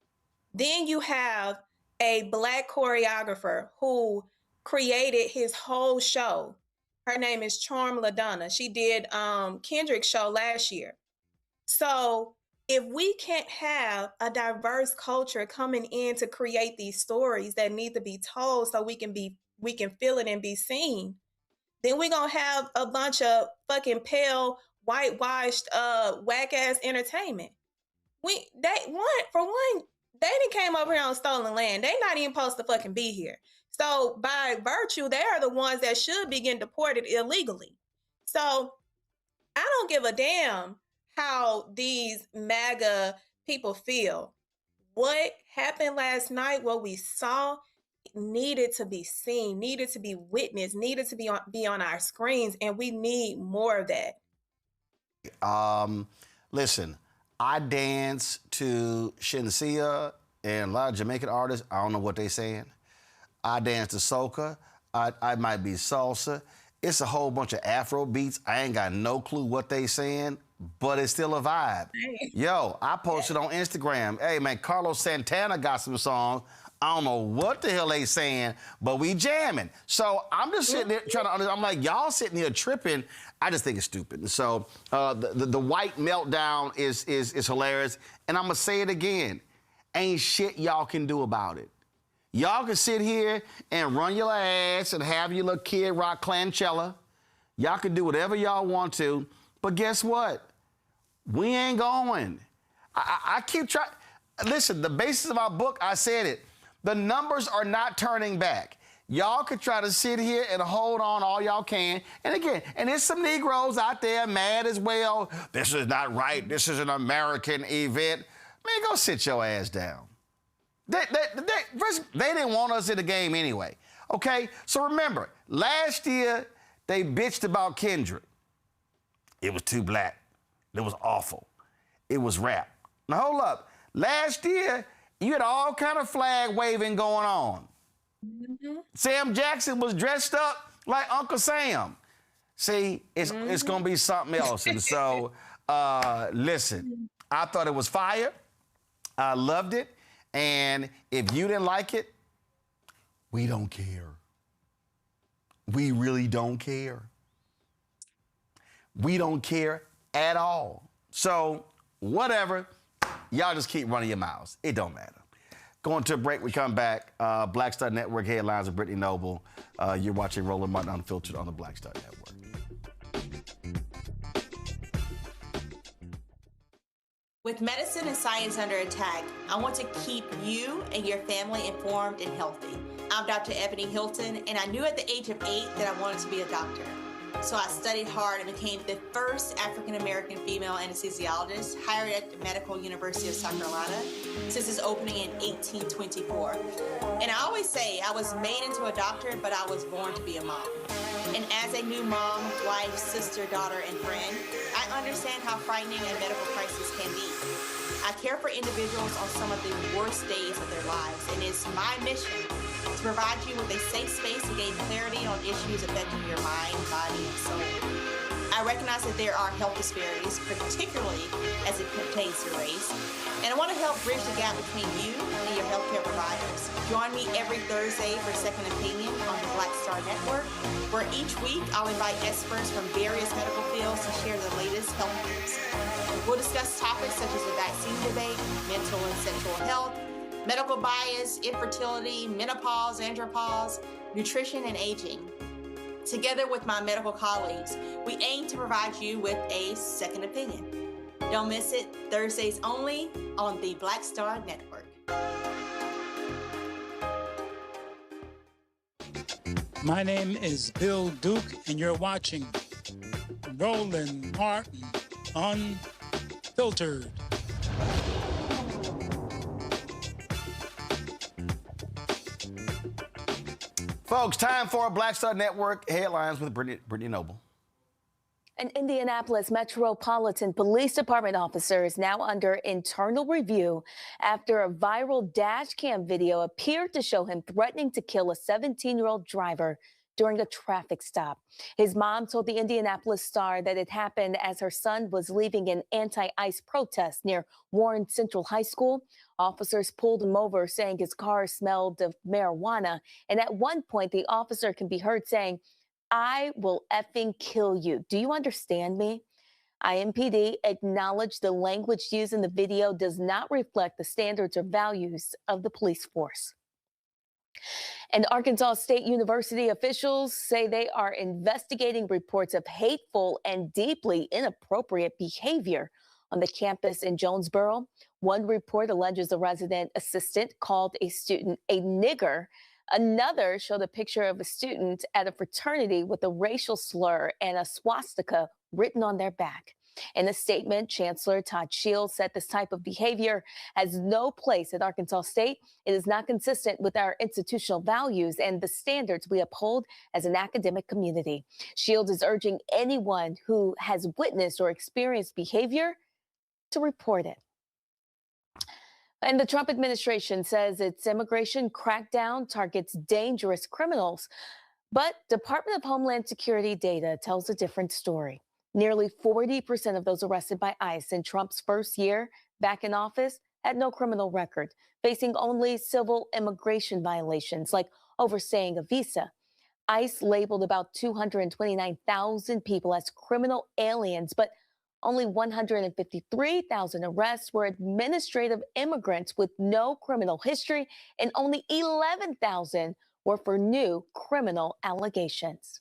Then you have a Black choreographer who created his whole show. Her name is Charm LaDonna. She did Kendrick's show last year. So if we can't have a diverse culture coming in to create these stories that need to be told so we can feel it and be seen, then we're gonna have a bunch of fucking pale, whitewashed, whack-ass entertainment. They done came over here on stolen land. They not even supposed to fucking be here. So by virtue, they are the ones that should be getting deported illegally. So I don't give a damn how these MAGA people feel. What happened last night, what we saw, needed to be seen, needed to be witnessed, needed to be on our screens, and we need more of that. Listen, I dance to Shinsia and a lot of Jamaican artists. I don't know what they saying. I dance to soca. I might be salsa. It's a whole bunch of Afro beats. I ain't got no clue what they saying, but it's still a vibe. Yo, I posted on Instagram. Hey, man, Carlos Santana got some songs. I don't know what the hell they saying, but we jamming. So I'm just sitting there trying to understand. I'm like, y'all sitting here tripping. I just think it's stupid. And so the white meltdown is hilarious. And I'm going to say it again. Ain't shit y'all can do about it. Y'all can sit here and run your ass and have your little kid rock Clanchella. Y'all can do whatever y'all want to. But guess what? We ain't going. I keep trying. Listen, the basis of our book, I said it. The numbers are not turning back. Y'all could try to sit here and hold on all y'all can. And again, and there's some Negroes out there mad as well. This is not right. This is an American event. Man, go sit your ass down. They didn't want us in the game anyway. Okay? So remember, last year, they bitched about Kendrick. It was too black. It was awful. It was rap. Now, hold up. Last year, you had all kind of flag waving going on. Mm-hmm. Sam Jackson was dressed up like Uncle Sam. See, it's going to be something else. And so, listen, I thought it was fire. I loved it. And if you didn't like it, we don't care. We really don't care. We don't care at all. So, whatever. Y'all just keep running your mouths. It don't matter. Going to a break, we come back. Black Star Network headlines with Brittany Noble. You're watching Roland Martin Unfiltered on the Black Star Network. With medicine and science under attack, I want to keep you and your family informed and healthy. I'm Dr. Ebony Hilton, and I knew at the age of 8 that I wanted to be a doctor. So I studied hard and became the first African-American female anesthesiologist hired at the Medical University of South Carolina since its opening in 1824. And I always say I was made into a doctor, but I was born to be a mom. And as a new mom, wife, sister, daughter, and friend, I understand how frightening a medical crisis can be. I care for individuals on some of the worst days of their lives, and it's my mission to provide you with a safe space to gain clarity on issues affecting your mind, body, and soul. I recognize that there are health disparities, particularly as it pertains to race, and I want to help bridge the gap between you and your healthcare providers. Join me every Thursday for Second Opinion on the Black Star Network, where each week I'll invite experts from various medical fields to share the latest health news. We'll discuss topics such as the vaccine debate, mental and sexual health, medical bias, infertility, menopause, andropause, nutrition, and aging. Together with my medical colleagues, we aim to provide you with a second opinion. Don't miss it, Thursdays only on the Black Star Network. My name is Bill Duke, and you're watching Roland Martin Unfiltered. Folks, time for Black Star Network headlines with Brittany Noble. An Indianapolis Metropolitan Police Department officer is now under internal review after a viral dash cam video appeared to show him threatening to kill a 17-year-old driver during a traffic stop. His mom told the Indianapolis Star that it happened as her son was leaving an anti-ICE protest near Warren Central High School. Officers pulled him over, saying his car smelled of marijuana. And at one point, the officer can be heard saying, "I will effing kill you. Do you understand me?" IMPD acknowledged the language used in the video does not reflect the standards or values of the police force. And Arkansas State University officials say they are investigating reports of hateful and deeply inappropriate behavior on the campus in Jonesboro. One report alleges a resident assistant called a student a nigger. Another showed a picture of a student at a fraternity with a racial slur and a swastika written on their back. In a statement, Chancellor Todd Shields said this type of behavior has no place at Arkansas State. It is not consistent with our institutional values and the standards we uphold as an academic community. Shields is urging anyone who has witnessed or experienced behavior to report it. And the Trump administration says its immigration crackdown targets dangerous criminals. But Department of Homeland Security data tells a different story. Nearly 40% of those arrested by ICE in Trump's first year back in office had no criminal record, facing only civil immigration violations like overstaying a visa. ICE labeled about 229,000 people as criminal aliens, but only 153,000 arrests were administrative immigrants with no criminal history, and only 11,000 were for new criminal allegations.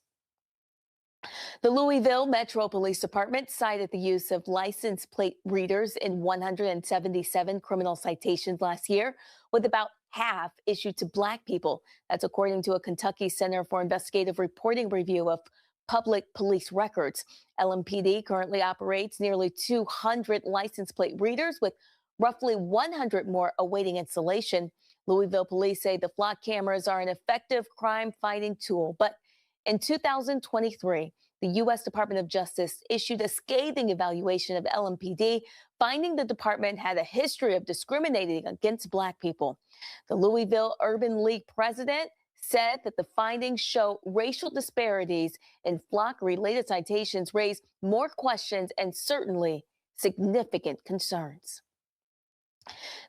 The Louisville Metro Police Department cited the use of license plate readers in 177 criminal citations last year, with about half issued to Black people. That's according to a Kentucky Center for Investigative Reporting review of public police records. LMPD currently operates nearly 200 license plate readers, with roughly 100 more awaiting installation. Louisville police say the flock cameras are an effective crime-fighting tool, but in 2023, the U.S. Department of Justice issued a scathing evaluation of LMPD, finding the department had a history of discriminating against Black people. The Louisville Urban League president said that the findings show racial disparities in flock-related citations raise more questions and certainly significant concerns.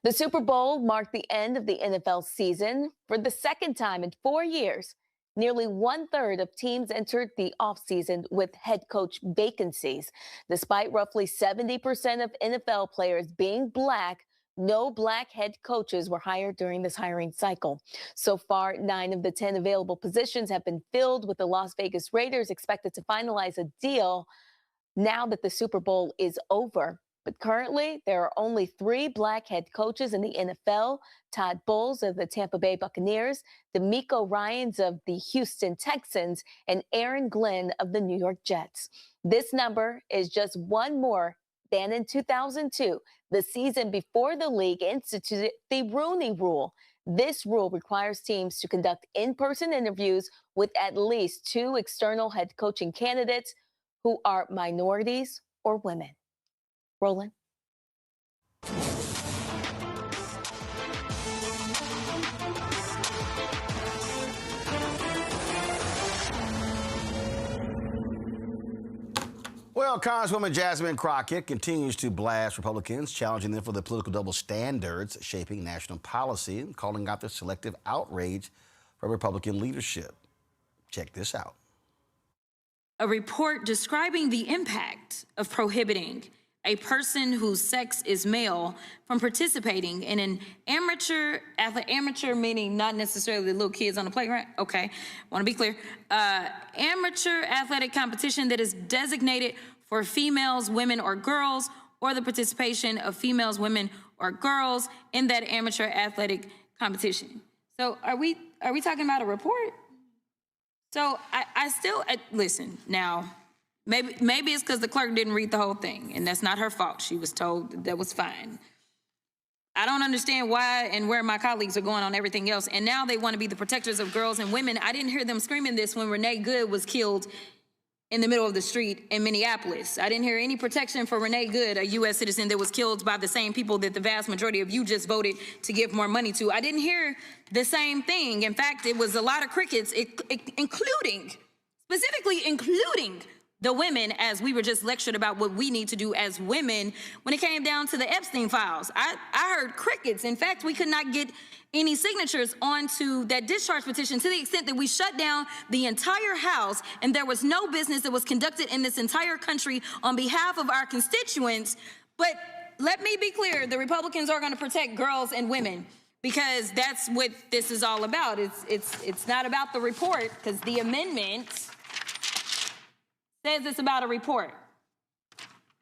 The Super Bowl marked the end of the NFL season. For the second time in 4 years, nearly 1/3 of teams entered the offseason with head coach vacancies. Despite roughly 70% of NFL players being Black, no Black head coaches were hired during this hiring cycle. So far, 9 of the 10 available positions have been filled, with the Las Vegas Raiders expected to finalize a deal now that the Super Bowl is over. But currently, there are only 3 Black head coaches in the NFL: Todd Bowles of the Tampa Bay Buccaneers, DeMeco Ryans of the Houston Texans, and Aaron Glenn of the New York Jets. This number is just one more than in 2002, the season before the league instituted the Rooney Rule. This rule requires teams to conduct in-person interviews with at least 2 external head coaching candidates who are minorities or women. Roland. Well, Congresswoman Jasmine Crockett continues to blast Republicans, challenging them for the political double standards shaping national policy and calling out their selective outrage from Republican leadership. Check this out. A report describing the impact of prohibiting a person whose sex is male from participating in an amateur meaning not necessarily little kids on the playground. Okay, want to be clear. Amateur athletic competition that is designated for females, women, or girls, or the participation of females, women, or girls in that amateur athletic competition. So are we talking about a report? So I still, listen, now, maybe it's because the clerk didn't read the whole thing, and that's not her fault. She was told that was fine. I don't understand why and where my colleagues are going on everything else, and now they want to be the protectors of girls and women. I didn't hear them screaming this when Renee Good was killed in the middle of the street in Minneapolis. I didn't hear any protection for Renee Good, a U.S. citizen that was killed by the same people that the vast majority of you just voted to give more money to. I didn't hear the same thing. In fact, it was a lot of crickets, specifically including the women, as we were just lectured about what we need to do as women when it came down to the Epstein files. I heard crickets. In fact, we could not get any signatures onto that discharge petition to the extent that we shut down the entire House, and there was no business that was conducted in this entire country on behalf of our constituents. But let me be clear, the Republicans are going to protect girls and women, because that's what this is all about. It's not about the report, because the amendment says it's about a report.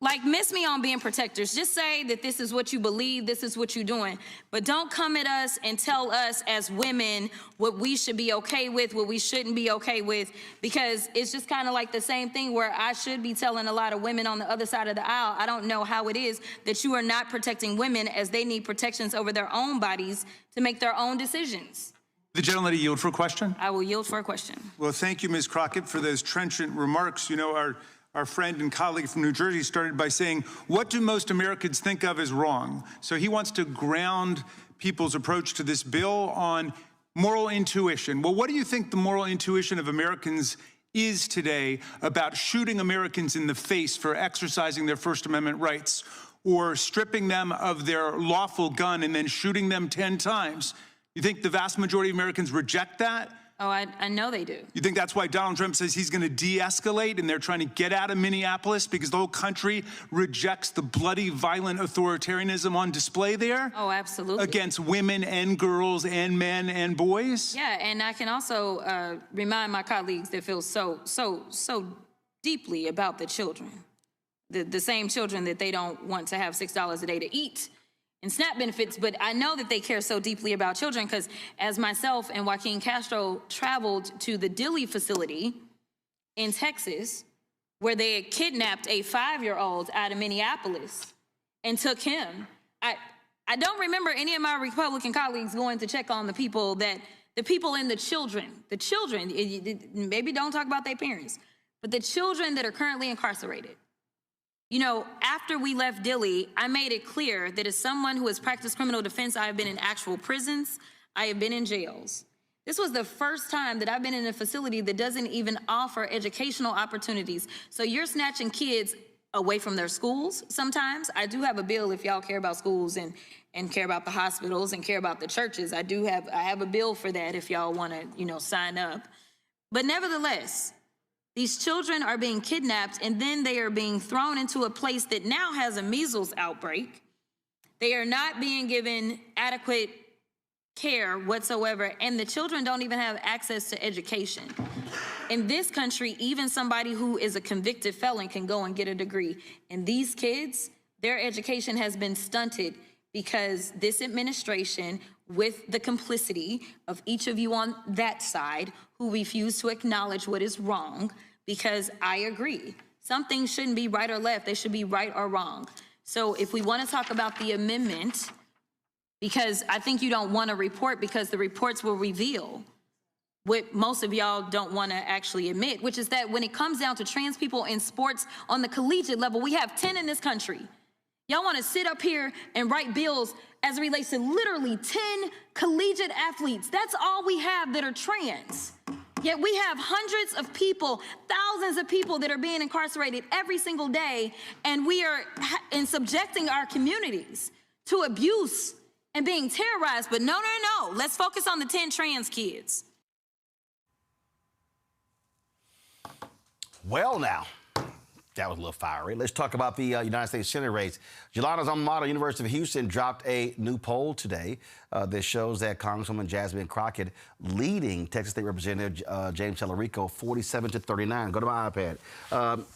Like, miss me on being protectors. Just say that this is what you believe, this is what you're doing. But don't come at us and tell us as women what we should be okay with, what we shouldn't be okay with, because it's just kind of like the same thing where I should be telling a lot of women on the other side of the aisle, I don't know how it is that you are not protecting women as they need protections over their own bodies to make their own decisions. The gentleman to yield for a question. I will yield for a question. Well, thank you, Ms. Crockett, for those trenchant remarks. You know, our friend and colleague from New Jersey started by saying, what do most Americans think of as wrong? So he wants to ground people's approach to this bill on moral intuition. Well, what do you think the moral intuition of Americans is today about shooting Americans in the face for exercising their First Amendment rights, or stripping them of their lawful gun and then shooting them 10 times? You think the vast majority of Americans reject that? Oh, I know they do. You think that's why Donald Trump says he's going to de-escalate and they're trying to get out of Minneapolis because the whole country rejects the bloody, violent authoritarianism on display there? Oh, absolutely. Against women and girls and men and boys? Yeah, and I can also remind my colleagues that feel so deeply about the children, the same children that they don't want to have $6 a day to eat and SNAP benefits, but I know that they care so deeply about children, because as myself and Joaquin Castro traveled to the Dilley facility in Texas, where they had kidnapped a 5-year-old out of Minneapolis and took him, I don't remember any of my Republican colleagues going to check on the people and the children, maybe don't talk about their parents, but the children that are currently incarcerated. You know, after we left Dilley, I made it clear that as someone who has practiced criminal defense, I have been in actual prisons, I have been in jails. This was the first time that I've been in a facility that doesn't even offer educational opportunities. So you're snatching kids away from their schools sometimes. I do have a bill, if y'all care about schools and care about the hospitals and care about the churches. I have a bill for that if y'all want to, sign up. But nevertheless, these children are being kidnapped, and then they are being thrown into a place that now has a measles outbreak. They are not being given adequate care whatsoever, and the children don't even have access to education. In this country, even somebody who is a convicted felon can go and get a degree. And these kids, their education has been stunted because this administration, with the complicity of each of you on that side, who refuse to acknowledge what is wrong, because I agree. Some things shouldn't be right or left, they should be right or wrong. So if we want to talk about the amendment, because I think you don't want a report because the reports will reveal what most of y'all don't want to actually admit, which is that when it comes down to trans people in sports on the collegiate level, we have 10 in this country. Y'all want to sit up here and write bills as it relates to literally 10 collegiate athletes. That's all we have that are trans. Yet we have hundreds of people, thousands of people that are being incarcerated every single day, and we are subjecting our communities to abuse and being terrorized. But no, let's focus on the 10 trans kids. Well, now, That was a little fiery. Let's talk about the United States Senate race. Jolanna's alma mater, University of Houston, dropped a new poll today that shows that Congresswoman Jasmine Crockett leading Texas State Representative James Tallarico 47-39. Go to my iPad.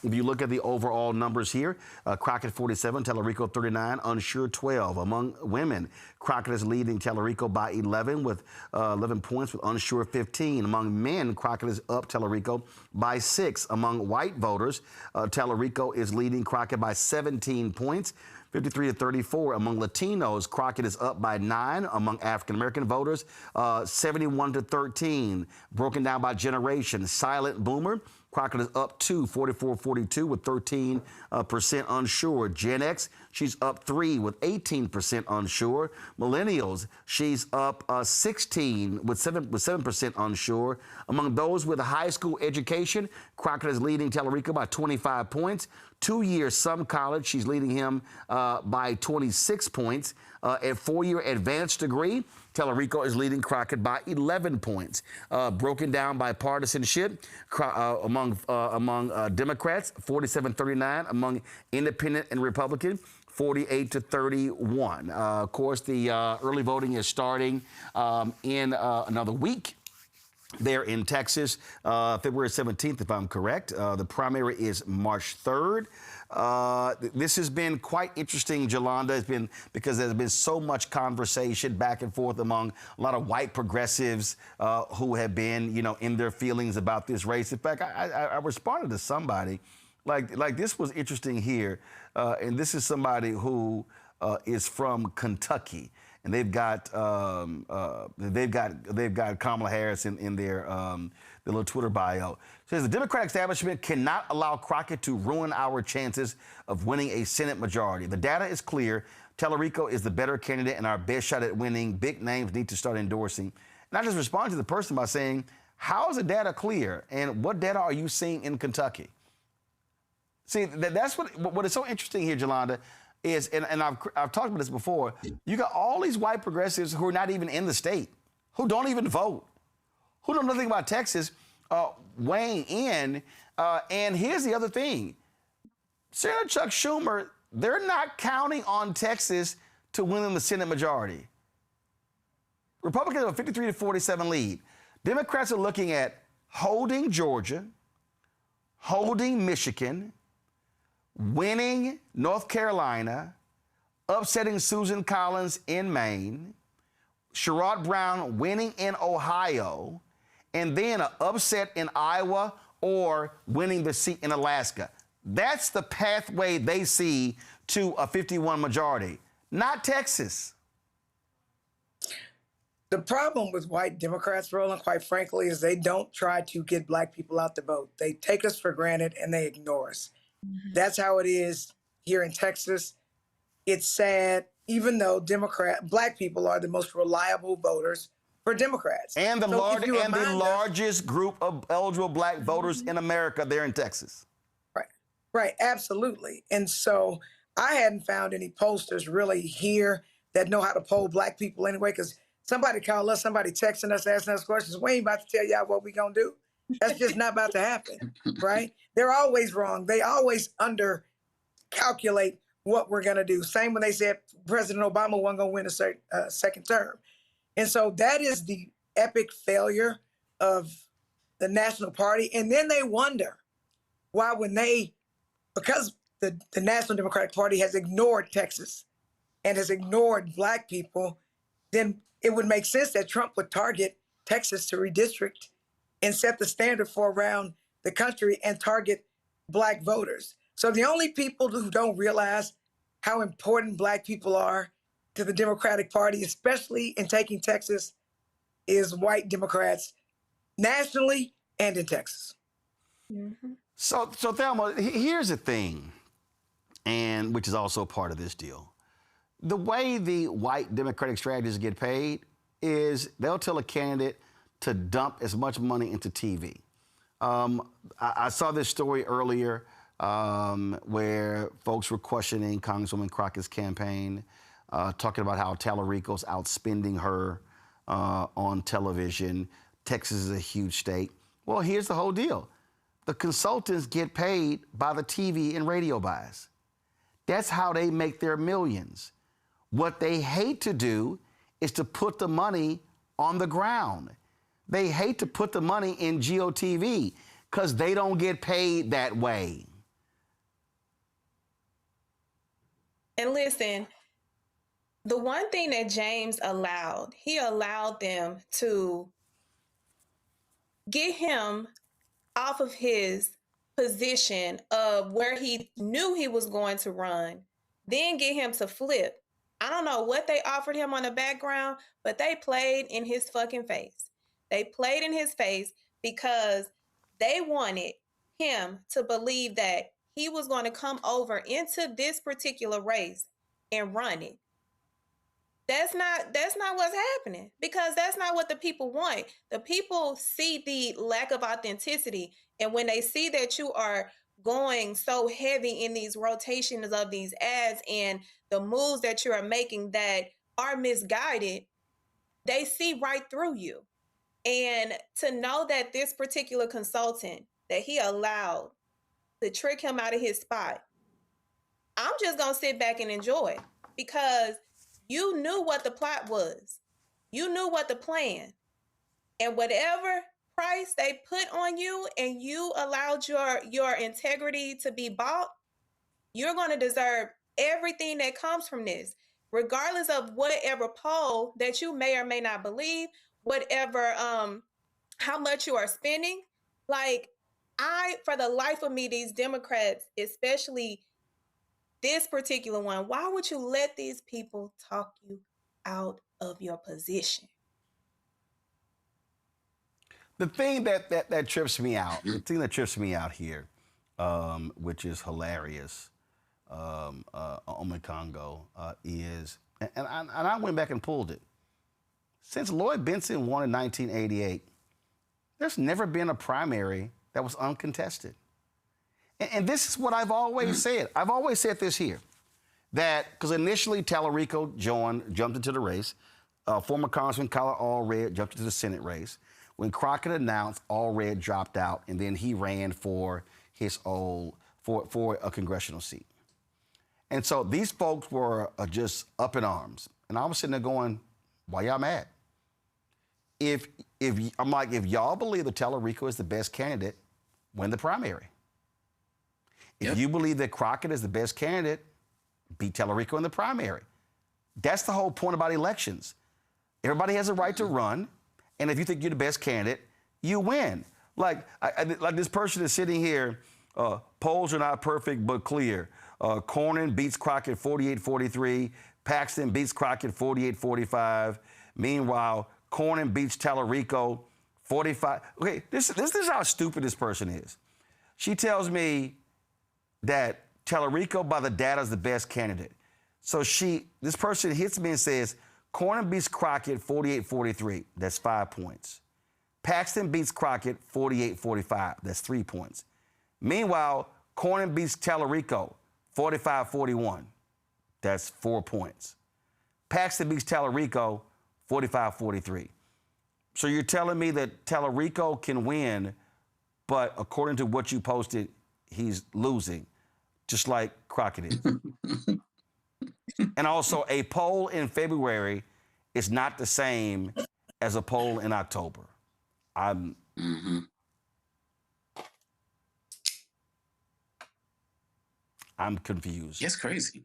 If you look at the overall numbers here, Crockett 47, Tallarico 39, unsure 12. Among women, Crockett is leading Tallarico by 11 with 11 points, with unsure 15. Among men, Crockett is up Tallarico by 6. Among white voters, Tallarico is leading Crockett by 17 points, 53-34. Among Latinos, Crockett is up by 9. Among African-American voters, 71-13. Broken down by generation, silent boomer, Crockett is up 2, 44-42 with 13% unsure. Gen X, she's up 3 with 18% unsure. Millennials, she's up 16 with 7% unsure. Among those with a high school education, Crockett is leading Tallarico by 25 points. 2 years some college, she's leading him by 26 points. At 4-year advanced degree, Tallarico is leading Crockett by 11 points. Broken down by partisanship among Democrats, 47-39. Among Independent and Republican, 48-31. Of course, the early voting is starting in another week. There in Texas, February 17th, if I'm correct. The primary is March 3rd. This has been quite interesting, Jolanda. It's been because there's been so much conversation back and forth among a lot of white progressives who have been, in their feelings about this race. In fact, I responded to somebody like this was interesting here, and this is somebody who is from Kentucky. And they've got Kamala Harris in their little Twitter bio. It says the Democratic establishment cannot allow Crockett to ruin our chances of winning a Senate majority. The data is clear. Tallarico is the better candidate and our best shot at winning. Big names need to start endorsing. And I just respond to the person by saying, how is the data clear? And what data are you seeing in Kentucky? See, that's what is so interesting here, Jolanda. Is, and I've talked about this before, you got all these white progressives who are not even in the state, who don't even vote, who know nothing about Texas, weighing in. And here's the other thing. Senator Chuck Schumer, they're not counting on Texas to win in the Senate majority. Republicans have a 53-47 lead. Democrats are looking at holding Georgia, holding Michigan, winning North Carolina, upsetting Susan Collins in Maine, Sherrod Brown winning in Ohio, and then an upset in Iowa or winning the seat in Alaska. That's the pathway they see to a 51 majority, not Texas. The problem with white Democrats, Roland, quite frankly, is they don't try to get black people out to vote. They take us for granted and they ignore us. That's how it is here in Texas. It's sad, even though black people are the most reliable voters for Democrats. And the largest group of eligible black voters in America there in Texas. Right, absolutely. And so I hadn't found any pollsters really here that know how to poll black people anyway, because somebody called us, somebody texting us, asking us questions. We ain't about to tell y'all what we gonna do. That's just not about to happen, right? They're always wrong. They always under-calculate what we're going to do. Same when they said President Obama wasn't going to win a second term. And so that is the epic failure of the National Party. And then they wonder why because the National Democratic Party has ignored Texas and has ignored black people, then it would make sense that Trump would target Texas to redistrict and set the standard for around the country and target black voters. So the only people who don't realize how important black people are to the Democratic Party, especially in taking Texas, is white Democrats nationally and in Texas. Mm-hmm. So Thelma, here's the thing, and which is also part of this deal. The way the white Democratic strategists get paid is they'll tell a candidate to dump as much money into TV. I saw this story earlier where folks were questioning Congresswoman Crockett's campaign, talking about how Tallarico's outspending her on television. Texas is a huge state. Well, here's the whole deal. the consultants get paid by the TV and radio buys. That's how they make their millions. What they hate to do is to put the money on the ground. They hate to put the money in GOTV because they don't get paid that way. And listen, the one thing that James allowed, he allowed them to get him off of his position of where he knew he was going to run, then get him to flip. I don't know what they offered him on the background, but they played in his fucking face. They played in his face because they wanted him to believe that he was going to come over into this particular race and run it. That's not what's happening, because that's not what the people want. The people see the lack of authenticity, and when they see that you are going so heavy in these rotations of these ads and the moves that you are making that are misguided, they see right through you. And to know that this particular consultant that he allowed to trick him out of his spot, I'm just gonna sit back and enjoy, because you knew what the plot was. You knew what the plan. And whatever price they put on you and you allowed your integrity to be bought, you're going to deserve everything that comes from this, regardless of whatever poll that you may or may not believe, whatever, how much you are spending. Like, for the life of me, these Democrats, especially this particular one, why would you let these people talk you out of your position? The thing that trips me out, the thing that trips me out here, which is hilarious, on Congo, is, and I went back and pulled it. Since Lloyd Bentsen won in 1988, there's never been a primary that was uncontested. And this is what I've always said. I've always said this here, that because initially Tallarico jumped into the race. Former Congressman Collar Allred jumped into the Senate race. When Crockett announced, Allred dropped out, and then he ran for for a congressional seat. And so these folks were just up in arms. And I was sitting there going, why y'all mad? If y'all believe that Tallarico is the best candidate, win the primary. If you believe that Crockett is the best candidate, beat Tallarico in the primary. That's the whole point about elections. Everybody has a right to run, and if you think you're the best candidate, you win. Like this person is sitting here, polls are not perfect but clear. Cornyn beats Crockett 48-43. Paxton beats Crockett 48-45. Meanwhile, Cornyn beats Tallarico 45. Okay, this is how stupid this person is. She tells me that Tallarico by the data is the best candidate. So this person hits me and says, Cornyn beats Crockett 48-43. That's 5 points. Paxton beats Crockett 48-45. That's 3 points. Meanwhile, Cornyn beats Tallarico 45-41. That's 4 points. Paxton beats Tallarico 45-43. So you're telling me that Tallarico can win, but according to what you posted, he's losing, just like Crockett is. And also, a poll in February is not the same as a poll in October. I'm confused. It's crazy.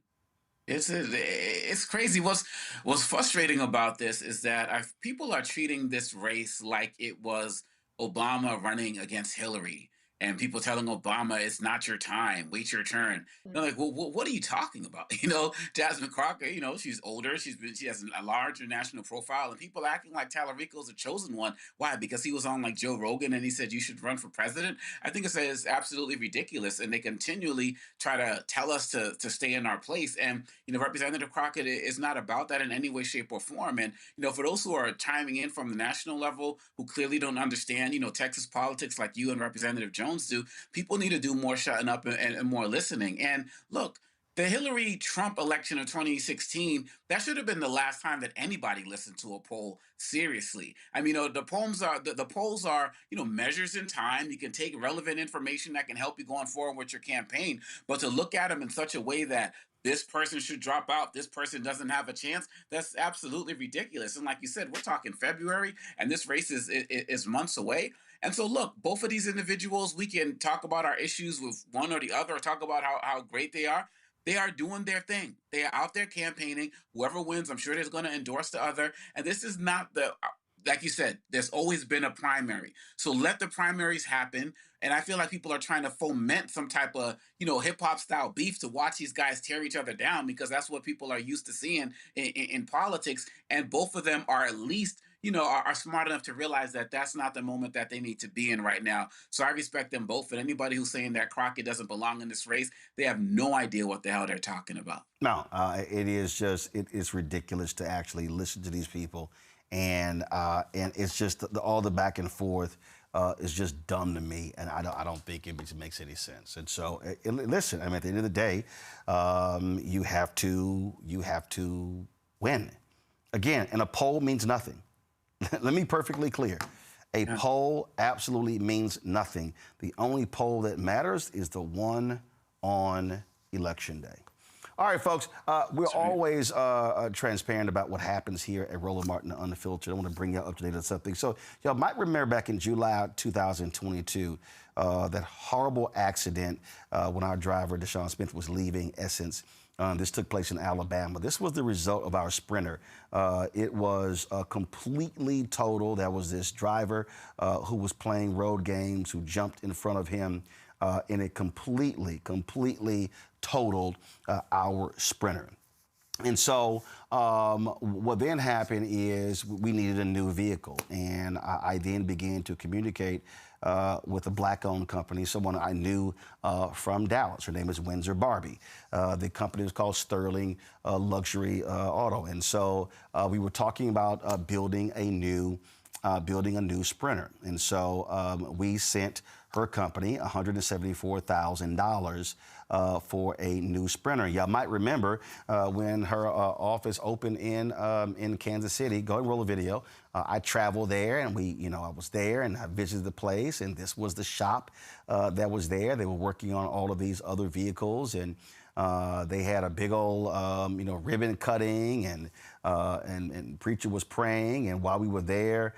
It's crazy. What's frustrating about this is that people are treating this race like it was Obama running against Hillary, and people telling Obama, it's not your time, wait your turn. They're like, well, what are you talking about? Jasmine Crockett, she's older, she has a larger national profile, and people acting like Tallarico's the chosen one. Why? Because he was on like Joe Rogan and he said you should run for president? I think it's absolutely ridiculous, and they continually try to tell us to stay in our place. And Representative Crockett is not about that in any way, shape, or form. And for those who are chiming in from the national level who clearly don't understand Texas politics like you and Representative Jones do, people need to do more shutting up and more listening. And look, The Hillary Trump election of 2016, that should have been the last time that anybody listened to a poll seriously. I mean, the polls are, measures in time. You can take relevant information that can help you going forward with your campaign, but to look at them in such a way that this person should drop out, this person doesn't have a chance, that's absolutely ridiculous. And like you said, we're talking February, and this race is months away. And so, look, both of these individuals, we can talk about our issues with one or the other, or talk about how great they are. They are doing their thing. They are out there campaigning. Whoever wins, I'm sure they're going to endorse the other. And this is not like you said, there's always been a primary. So let the primaries happen. And I feel like people are trying to foment some type of, hip hop style beef to watch these guys tear each other down, because that's what people are used to seeing in politics. And both of them are at least, are smart enough to realize that that's not the moment that they need to be in right now. So I respect them both. And anybody who's saying that Crockett doesn't belong in this race, they have no idea what the hell they're talking about. No, it is ridiculous to actually listen to these people. And it's just all the back and forth is just dumb to me, and I don't think it makes any sense. And so, listen, I mean, at the end of the day, you have to win. Again, and a poll means nothing. Let me be perfectly clear. A poll absolutely means nothing. The only poll that matters is the one on Election Day. All right, folks, we're always transparent about what happens here at Roland Martin Unfiltered. I want to bring you up to date on something. So y'all might remember back in July 2022, that horrible accident when our driver, Deshaun Smith, was leaving Essence. This took place in Alabama. This was the result of our sprinter. It was completely total. There was this driver who was playing road games who jumped in front of him, and it completely totaled our sprinter. And so what then happened is we needed a new vehicle. And I then began to communicate with a black-owned company, someone I knew from Dallas. Her name is Windsor Barbie. The company was called Sterling Luxury Auto. And so we were talking about building a new Sprinter. And so we sent her company $174,000 for a new Sprinter. Y'all might remember when her office opened in Kansas City. Go ahead and roll a video. I traveled there, and I was there, and I visited the place, and this was the shop that was there. They were working on all of these other vehicles, and they had a big old, ribbon cutting, and preacher was praying. And while we were there,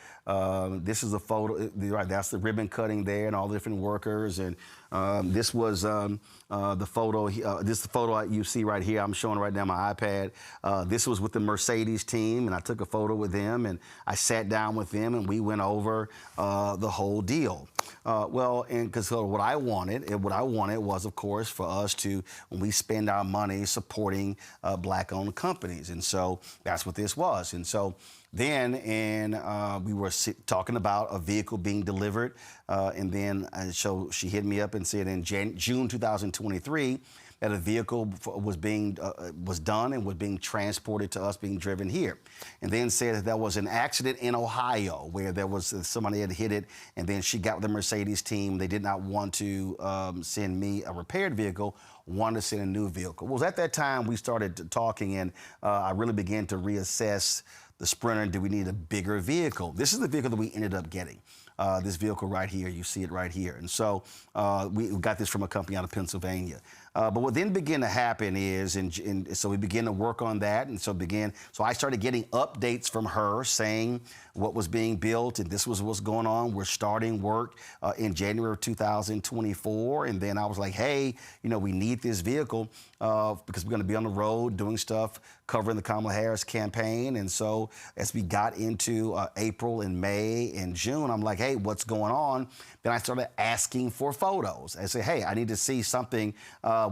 this is a photo. Right, that's the ribbon cutting there, and all the different workers. And this was the photo. This is the photo you see right here. I'm showing right now my iPad. This was with the Mercedes team, and I took a photo with them, and I sat down with them, and we went over the whole deal. Because what I wanted was, of course, for us to, when we spend our money supporting black-owned companies. And so that's what this was. And so then, we were talking about a vehicle being delivered. And then so she hit me up and said in June 2023, that a vehicle was done and was being transported to us, being driven here. And then said that there was an accident in Ohio where there was somebody had hit it, and then she got with the Mercedes team. They did not want to send me a repaired vehicle, wanted to send a new vehicle. Well, at that time we started talking, and I really began to reassess the Sprinter. Do we need a bigger vehicle? This is the vehicle that we ended up getting. This vehicle right here, you see it right here. And so we got this from a company out of Pennsylvania. But what then began to happen is, so we began to work on that, and so I started getting updates from her saying what was being built, and this was what's going on. We're starting work in January of 2024, and then I was like, hey, we need this vehicle because we're going to be on the road doing stuff, covering the Kamala Harris campaign. And so as we got into April and May and June, I'm like, hey, what's going on? Then I started asking for photos. I said, hey, I need to see something.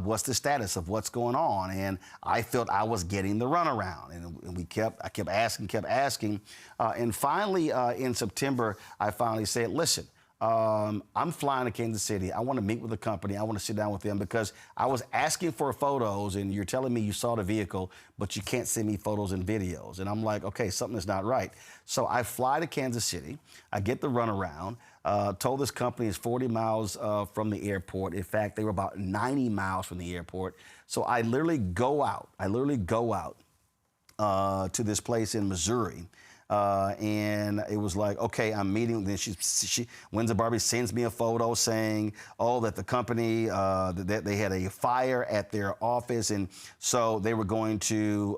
What's the status of what's going on? And I felt I was getting the runaround, and I kept asking. And finally, in September, I finally said, listen, I'm flying to Kansas City. I want to meet with the company. I want to sit down with them because I was asking for photos, and you're telling me you saw the vehicle, but you can't send me photos and videos. And I'm like, okay, something is not right. So I fly to Kansas City. I get the runaround. Told this company is 40 miles from the airport. In fact, they were about 90 miles from the airport. So I literally go out. To this place in Missouri. And it was like, okay, I'm meeting. Then Windsor Barbie sends me a photo saying, oh, that the company, that they had a fire at their office. And so they were going to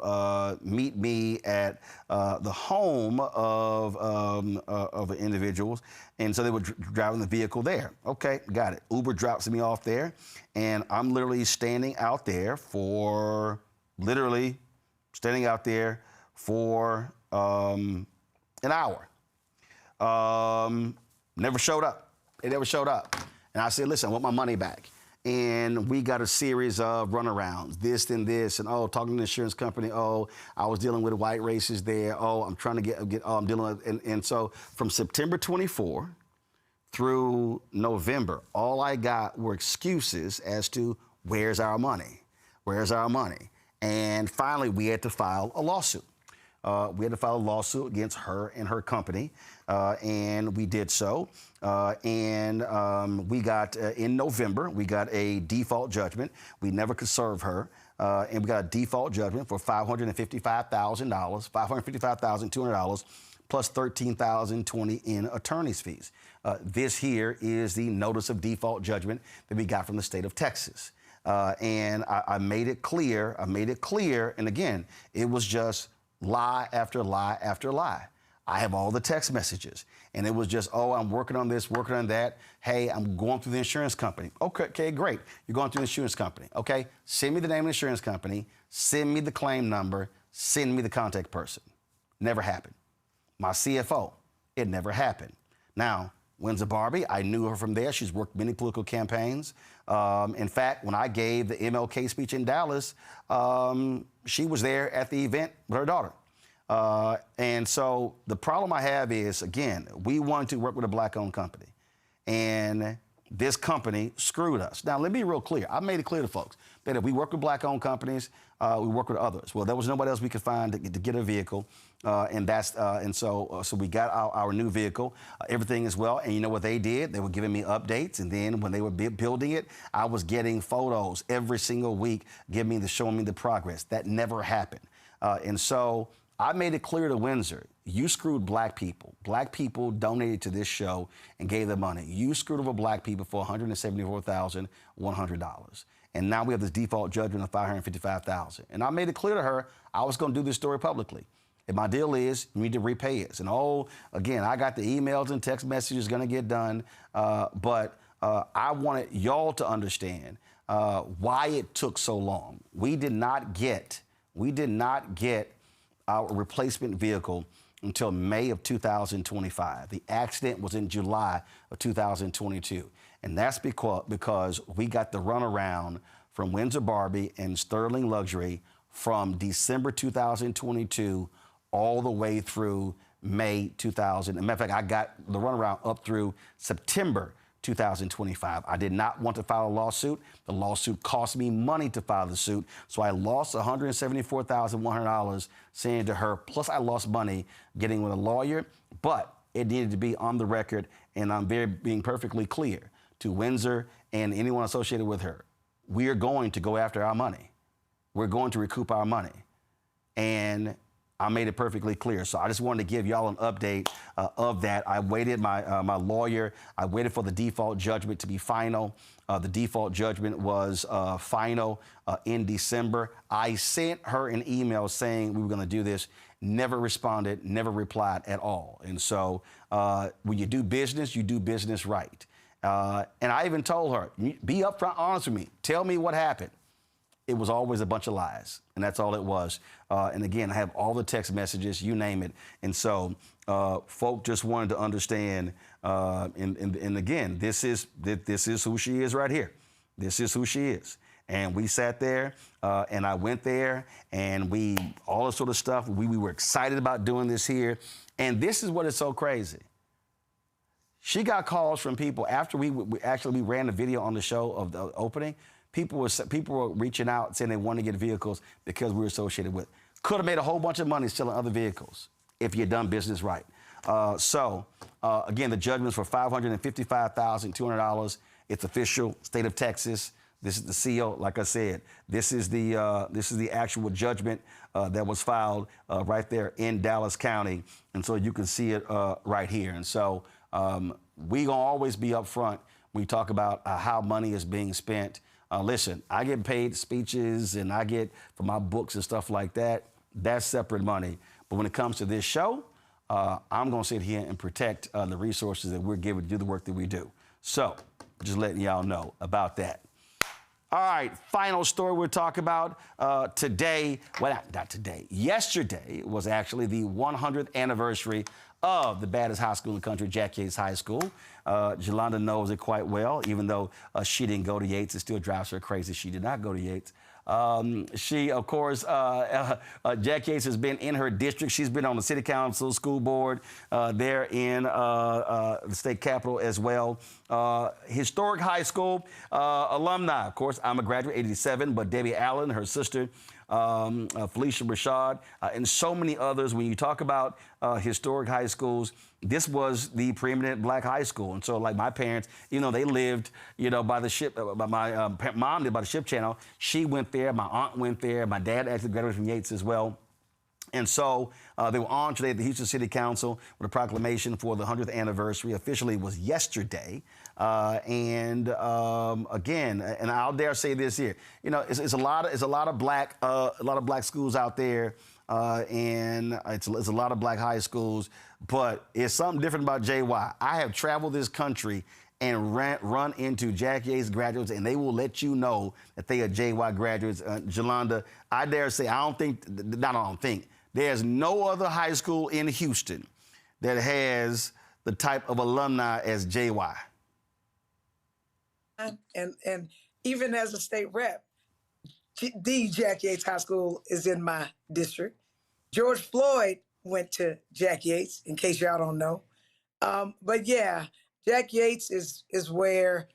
meet me at the home of the individuals. And so they were driving the vehicle there. Okay, got it. Uber drops me off there. And I'm literally standing out there for an hour. Never showed up. They never showed up. And I said, listen, I want my money back. And we got a series of runarounds, this and this, and talking to the insurance company, I was dealing with white racists there, I'm trying to I'm dealing with, and so from September 24 through November, all I got were excuses as to where's our money? Where's our money? And finally, we had to file a lawsuit. We had to file a lawsuit against her and her company, and we did so. We got, in November, we got a default judgment. We never could serve her, and we got a default judgment for $555,000, $555,200, plus $13,020 in attorney's fees. This here is the notice of default judgment that we got from the state of Texas. And I made it clear, and again, it was just lie after lie after lie. I have all the text messages, and it was just, I'm working on this, working on that. Hey, I'm going through the insurance company. Okay, great. You're going through the insurance company. Okay, send me the name of the insurance company, send me the claim number, send me the contact person. Never happened. My CFO, it never happened. Now, Windsor Barbie, I knew her from there. She's worked many political campaigns. In fact, when I gave the MLK speech in Dallas, she was there at the event with her daughter. And so the problem I have is, again, we wanted to work with a black-owned company. And this company screwed us. Now, let me be real clear. I made it clear to folks that if we work with black-owned companies, we work with others. Well, there was nobody else we could find to get a vehicle. So we got our new vehicle. Everything is well. And you know what they did? They were giving me updates. And then when they were building it, I was getting photos every single week, showing me the progress. That never happened. And so I made it clear to Windsor, you screwed black people. Black people donated to this show and gave them money. You screwed over black people for $174,100. And now we have this default judgment of $555,000. And I made it clear to her I was going to do this story publicly. And my deal is you need to repay us. And again, I got the emails and text messages going to get done. But I wanted y'all to understand why it took so long. We did not get our replacement vehicle until May of 2025. The accident was in July of 2022. And that's because we got the runaround from Windsor Barbie and Sterling Luxury from December 2022 all the way through May 2000. As a matter of fact, I got the runaround up through September 2025. I did not want to file a lawsuit. The lawsuit cost me money to file the suit, so I lost $174,100 saying to her, plus I lost money getting with a lawyer, but it needed to be on the record, and I'm being perfectly clear to Windsor and anyone associated with her. We are going to go after our money. We're going to recoup our money. And I made it perfectly clear. So I just wanted to give y'all an update of that. I waited, my lawyer, I waited for the default judgment to be final. The default judgment was final in December. I sent her an email saying we were going to do this, never responded, never replied at all. And so when you do business right. And I even told her, be upfront, honest with me. Tell me what happened. It was always a bunch of lies, and that's all it was. And again, I have all the text messages, you name it. And so folk just wanted to understand, and again, this is who she is right here. This is who she is. And we sat there, and I went there, and all this sort of stuff. We were excited about doing this here. And this is what is so crazy. She got calls from people after we ran the video on the show of the opening. People were reaching out saying they wanted to get vehicles because we were associated with. Could have made a whole bunch of money selling other vehicles if you had done business right. Again, the judgment's for $555,200. It's official, state of Texas. This is the seal, like I said. This is the actual judgment that was filed right there in Dallas County, and so you can see it right here. And so we gonna always be upfront when we talk about how money is being spent. Listen, I get paid speeches and I get for my books and stuff like that. That's separate money. But when it comes to this show, I'm gonna sit here and protect the resources that we're given to do the work that we do. So just letting y'all know about that. All right, final story we'll talk about today. Well, not today. Yesterday was actually the 100th anniversary of the baddest high school in the country, Yates High School. Yolanda knows it quite well, even though she didn't go to Yates. It still drives her crazy. She did not go to Yates. She, of course, Jack Yates has been in her district. She's been on the city council, school board there in the state capitol as well. Historic high school alumni. Of course, I'm a graduate, 87, but Debbie Allen, her sister, Felicia Rashad, and so many others. When you talk about historic high schools, this was the preeminent black high school. And so, like my parents, they lived, by the ship. My mom lived by the Ship Channel. She went there. My aunt went there. My dad actually graduated from Yates as well. And so they were on today at the Houston City Council with a proclamation for the 100th anniversary. Officially, it was yesterday. Again, and I'll dare say this here, it's a lot of black schools out there, and it's a lot of black high schools. But it's something different about JY. I have traveled this country and run into Jack Yates graduates, and they will let you know that they are JY graduates. Yolanda, I dare say, there's no other high school in Houston that has the type of alumni as JY. And even as a state rep, the Jack Yates High School is in my district. George Floyd went to Jack Yates, in case y'all don't know. But yeah, Jack Yates is where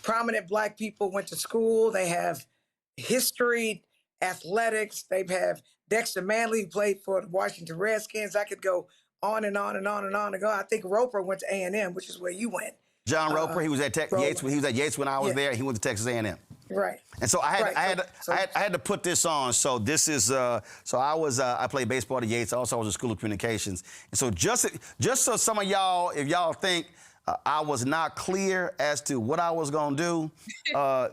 prominent black people went to school. They have history, athletics. They have Dexter Manley, who played for the Washington Redskins. I could go on and on and on and on and go. I think Roper went to A&M, which is where you went. John Roper, he was at Yates. He was at Yates when I was there. He went to Texas A&M. Right. And so I had to put this on. So this is I played baseball at Yates. Also, I was in School of Communications. And so just so some of y'all, if y'all think I was not clear as to what I was gonna do,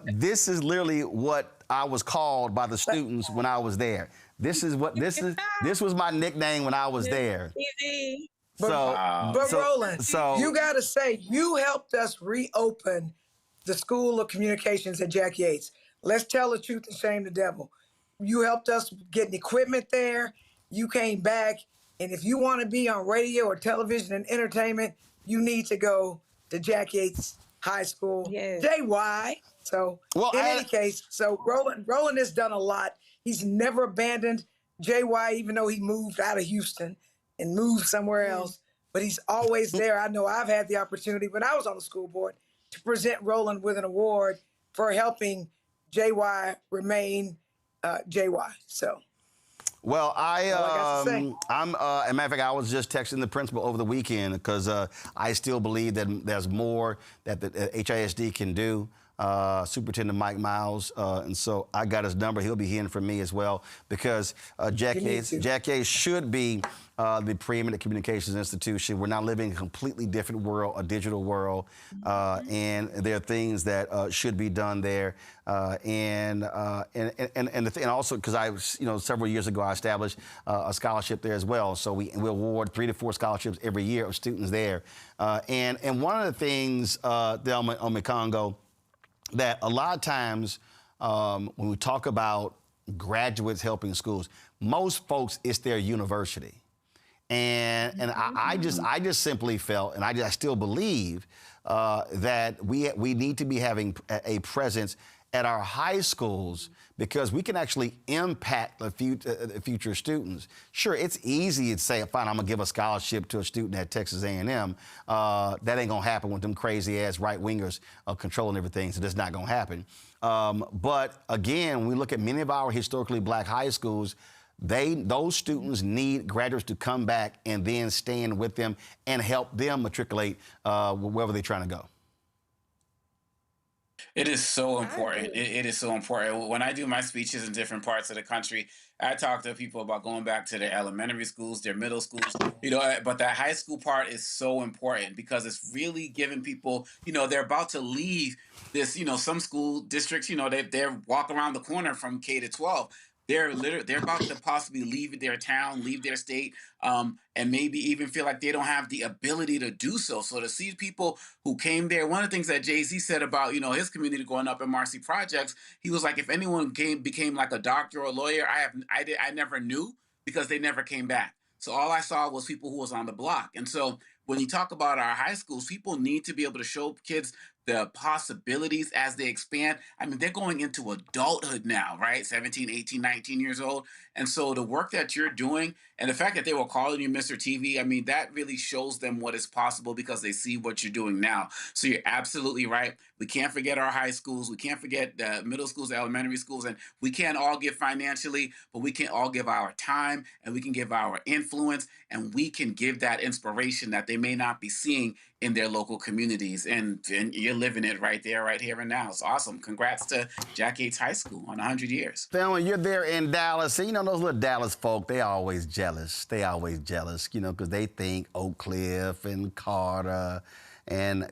this is literally what I was called by the students when I was there. This was my nickname when I was there. But Roland, you got to say, you helped us reopen the School of Communications at Jack Yates. Let's tell the truth and shame the devil. You helped us getting equipment there. You came back. And if you want to be on radio or television and entertainment, you need to go to Jack Yates High School. Yes. JY. So any case, Roland has done a lot. He's never abandoned JY, even though he moved out of Houston and moved somewhere else, but he's always there. I know I've had the opportunity when I was on the school board to present Roland with an award for helping JY remain JY. So. Well, as a matter of fact, I was just texting the principal over the weekend because I still believe that there's more that the HISD can do. Superintendent Mike Miles, and so I got his number. He'll be hearing from me as well because Jack Yates should be the preeminent communications institution. We're now living in a completely different world, a digital world, and there are things that should be done there. And also because I, several years ago I established a scholarship there as well. So we award 3 to 4 scholarships every year of students there. And one of the things, Delma Omekongo, that a lot of times when we talk about graduates helping schools, most folks, it's their university. And I just simply felt, and I still believe, that we need to be having a presence at our high schools because we can actually impact the future students. Sure, it's easy to say, fine, I'm gonna give a scholarship to a student at Texas A&M. That ain't gonna happen with them crazy-ass right-wingers controlling everything, so that's not gonna happen. But again, when we look at many of our historically black high schools, Those students need graduates to come back and then stand with them and help them matriculate wherever they're trying to go. It is so important. It is so important. When I do my speeches in different parts of the country, I talk to people about going back to their elementary schools, their middle schools, but that high school part is so important because it's really giving people, they're about to leave this, some school districts, they're walking around the corner from K to 12. They're about to possibly leave their town, leave their state, and maybe even feel like they don't have the ability to do so. So to see people who came there, one of the things that Jay-Z said about, his community growing up in Marcy Projects, he was like, if anyone became like a doctor or a lawyer, I never knew because they never came back. So all I saw was people who was on the block. And so when you talk about our high schools, people need to be able to show kids the possibilities as they expand. I mean, they're going into adulthood now, right? 17, 18, 19 years old. And so the work that you're doing and the fact that they were calling you Mr. TV, I mean, that really shows them what is possible because they see what you're doing now. So you're absolutely right. We can't forget our high schools. We can't forget the middle schools, the elementary schools, and we can't all give financially, but we can all give our time and we can give our influence and we can give that inspiration that they may not be seeing in their local communities. And you're living it right there, right here and now. It's awesome. Congrats to Jack Yates High School on 100 years. Family, you're there in Dallas. And those little Dallas folk, they always jealous. Because they think Oak Cliff and Carter and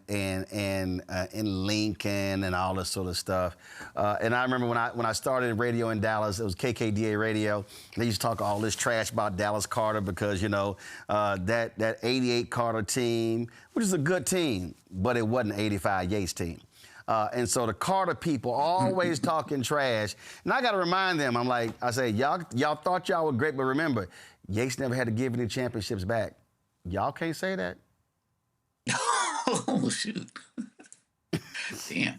Lincoln and all this sort of stuff. And I remember when I started radio in Dallas, it was KKDA radio. They used to talk all this trash about Dallas Carter because, that 88 Carter team, which is a good team, but it wasn't 85 Yates team. And so the Carter people always talking trash. And I got to remind them, I say, y'all thought y'all were great, but remember, Yates never had to give any championships back. Y'all can't say that. Oh, shoot. Damn.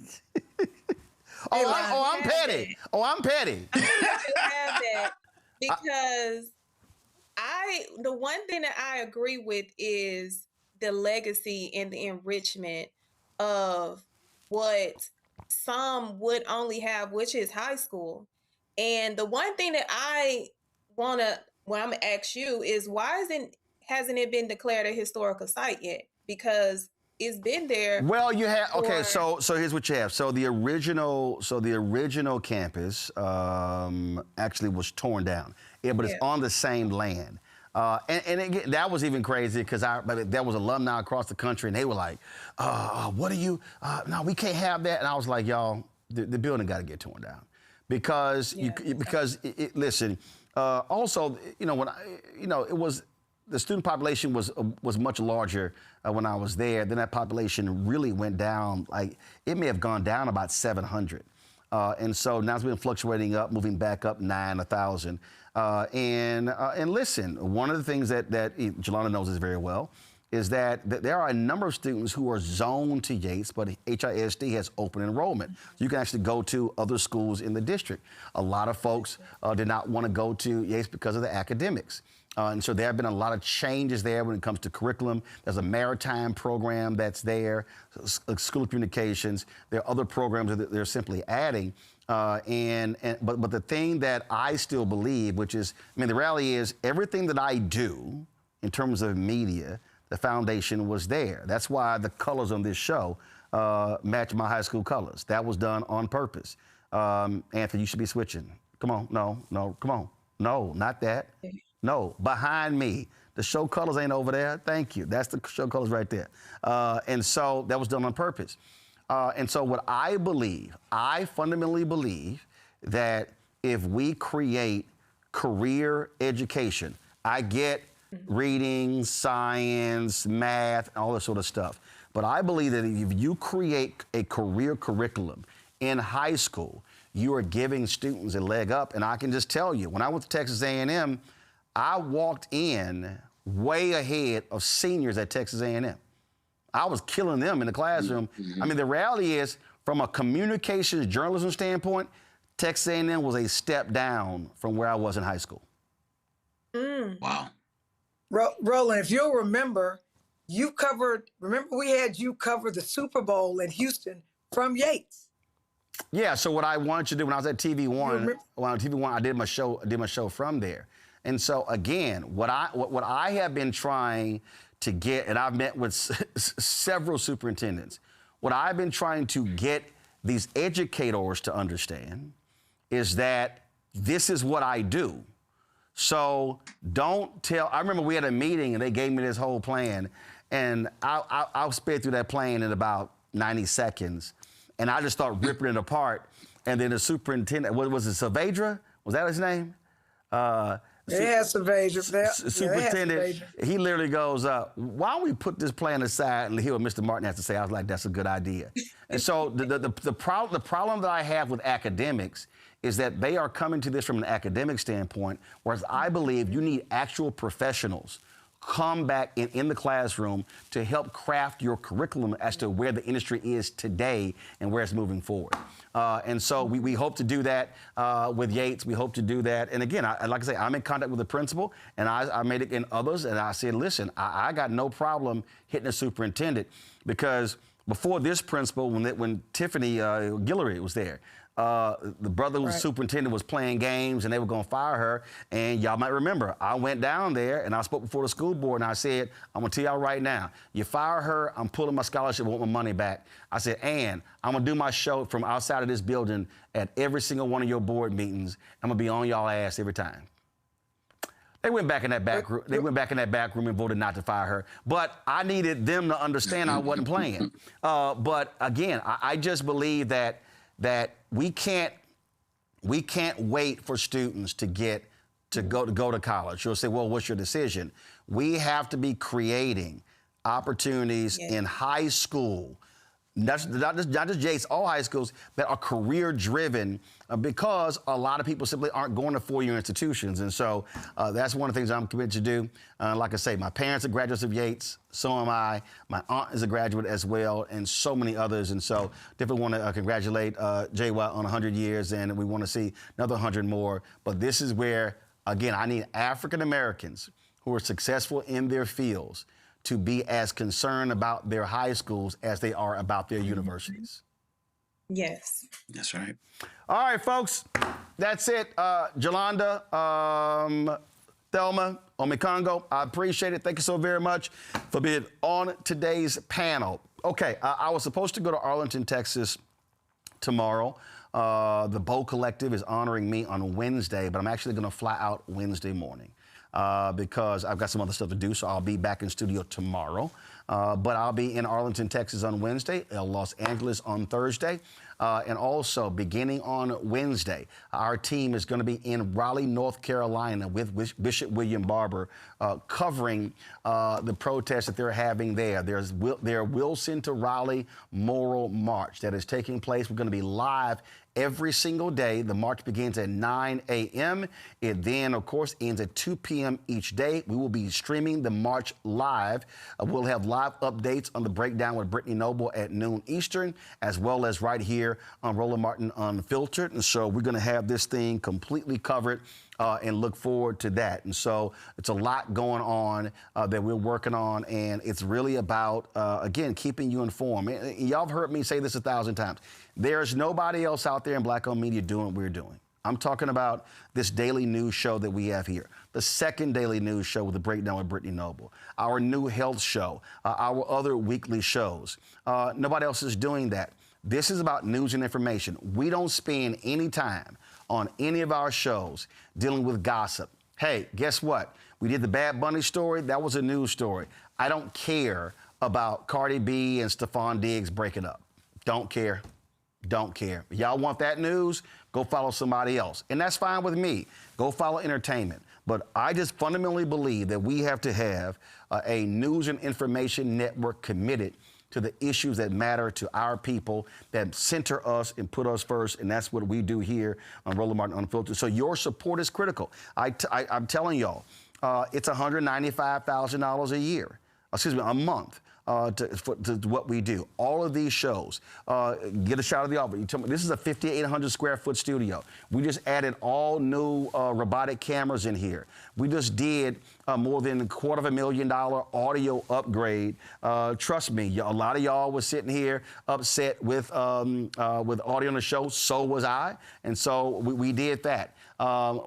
I'm petty. I'm petty. I have that because the one thing that I agree with is the legacy and the enrichment of what some would only have, which is high school. And the one thing that I'm gonna ask you is why hasn't it been declared a historical site yet? Because it's been there. Well, you have so here's what you have. So the original campus actually was torn down. But it's on the same land. And again, that was even crazy because there was alumni across the country and they were like, what are you? No, we can't have that. And I was like, y'all, the building got to get torn down because listen. Also, when it was. The student population was much larger when I was there. Then that population really went down. It may have gone down about 700. And so now it's been fluctuating up, moving back up 1,000. And listen, one of the things that Jelana knows this very well is that there are a number of students who are zoned to Yates, but HISD has open enrollment. You can actually go to other schools in the district. A lot of folks did not want to go to Yates because of the academics. And so there have been a lot of changes there when it comes to curriculum. There's a maritime program that's there, School of Communications. There are other programs that they're simply adding. But the thing that I still believe, which is, the reality is everything that I do in terms of media, the foundation was there. That's why the colors on this show match my high school colors. That was done on purpose. Anthony, you should be switching. Come on, no, come on. No, not that. No, behind me. The show colors ain't over there. Thank you. That's the show colors right there. And so that was done on purpose. And so what I fundamentally believe that if we create career education, I get reading, science, math, all this sort of stuff. But I believe that if you create a career curriculum in high school, you are giving students a leg up. And I can just tell you, when I went to Texas A&M, I walked in way ahead of seniors at Texas A&M. I was killing them in the classroom. The reality is, from a communications journalism standpoint, Texas A&M was a step down from where I was in high school. Wow. Roland, if you'll remember we had you cover the Super Bowl in Houston from Yates. Yeah, so what I wanted to do when I was at TV1, I did my show from there. And so again, what I have been trying to get, and I've met with several superintendents, what I've been trying to get these educators to understand is that this is what I do. So don't tell, I remember we had a meeting and they gave me this whole plan, and I'll spit through that plan in about 90 seconds. And I just start ripping it apart. And then the superintendent, what was it, Saavedra? Was that his name? Superintendent, he literally goes, why don't we put this plan aside and hear what Mr. Martin has to say? I was like, that's a good idea. And so the problem that I have with academics is that they are coming to this from an academic standpoint, whereas I believe you need actual professionals come back in the classroom to help craft your curriculum as to where the industry is today and where it's moving forward. And so we hope to do that with Yates. We hope to do that. And again, like I say, I'm in contact with the principal, and I made it in others, and I said, listen, I got no problem hitting a superintendent, because before this principal, when Tiffany Guillory was there, the brother who was superintendent was playing games, and they were going to fire her. And y'all might remember, I went down there and I spoke before the school board, and I said, I'm going to tell y'all right now, you fire her, I'm pulling my scholarship, I want my money back. I said, and I'm going to do my show from outside of this building at every single one of your board meetings. I'm going to be on y'all ass every time. They went back in that back room. They went back in that back room and voted not to fire her. But I needed them to understand I wasn't playing. But again, I just believe that we can't wait for students to go to college. You'll say, well, what's your decision? We have to be creating opportunities in high school, not just Yates, all high schools that are career-driven, because a lot of people simply aren't going to four-year institutions. And so that's one of the things I'm committed to do. Like I say, my parents are graduates of Yates, so am I. My aunt is a graduate as well, and so many others. And so definitely want to congratulate JY on 100 years, and we want to see another 100 more. But this is where, again, I need African Americans who are successful in their fields to be as concerned about their high schools as they are about their universities. Yes. That's right. All right, folks, that's it. Jolanda, Thelma, Omikongo, I appreciate it. Thank you so very much for being on today's panel. Okay, I was supposed to go to Arlington, Texas tomorrow. The Bow Collective is honoring me on Wednesday, but I'm actually going to fly out Wednesday morning. Because I've got some other stuff to do, so I'll be back in studio tomorrow. But I'll be in Arlington, Texas on Wednesday, Los Angeles on Thursday. And also, beginning on Wednesday, our team is going to be in Raleigh, North Carolina with Bishop William Barber, covering the protests that they're having there. There's their Wilson to Raleigh Moral March that is taking place. We're going to be live every single day. The march begins at 9 a.m. It then, of course, ends at 2 p.m. each day. We will be streaming the march live. We'll have live updates on the breakdown with Brittany Noble at noon Eastern, as well as right here on Roland Martin Unfiltered. And so we're going to have this thing completely covered and look forward to that. And so it's a lot going on that we're working on, and it's really about, again, keeping you informed. Y'all have heard me say this 1,000 times. There's nobody else out there in Black-owned media doing what we're doing. I'm talking about this daily news show that we have here, the second daily news show with the breakdown with Brittany Noble, our new health show, our other weekly shows. Nobody else is doing that. This is about news and information. We don't spend any time on any of our shows dealing with gossip. Hey, guess what? We did the Bad Bunny story. That was a news story. I don't care about Cardi B and Stephon Diggs breaking up. Don't care. Don't care. If y'all want that news, go follow somebody else. And that's fine with me. Go follow entertainment. But I just fundamentally believe that we have to have a news and information network committed to the issues that matter to our people, that center us and put us first, and that's what we do here on Roland Martin Unfiltered. So your support is critical. I'm telling y'all, it's $195,000 a year, a month. to what we do. All of these shows, get a shot of the office. You tell me, this is a 5,800 square foot studio. We just added all new robotic cameras in here. We just did more than $250,000 audio upgrade. Trust me, a lot of y'all was sitting here upset with audio on the show. So was I, and so we did that.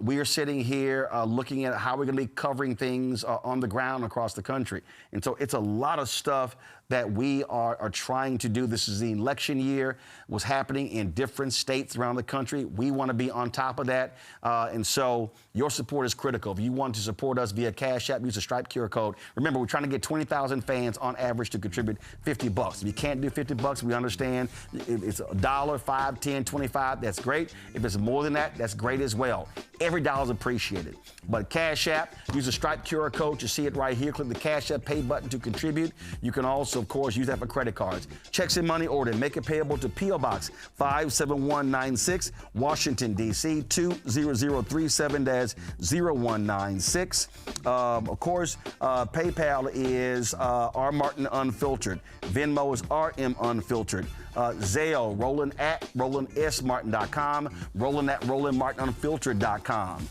We are sitting here looking at how we're going to be covering things on the ground across the country. And so it's a lot of stuff that we are trying to do. This is the election year. What's happening in different states around the country. We want to be on top of that. And so your support is critical. If you want to support us via Cash App, use the Stripe QR code. Remember, we're trying to get 20,000 fans on average to contribute $50. If you can't do $50, we understand. It's $1, $5, $10, $25. That's great. If it's more than that, that's great as well. Every dollar is appreciated. But Cash App, use the Stripe QR code. You see it right here. Click the Cash App Pay button to contribute. You can also, of course, use that for credit cards. Checks and money order. Make it payable to P.O. Box 57196, Washington, D.C. 20037-0196. Of course, PayPal is R. Martin Unfiltered. Venmo is RM Unfiltered. Zelle, Roland at RolandSMartin.com. Roland at RolandMartinUnfiltered.com.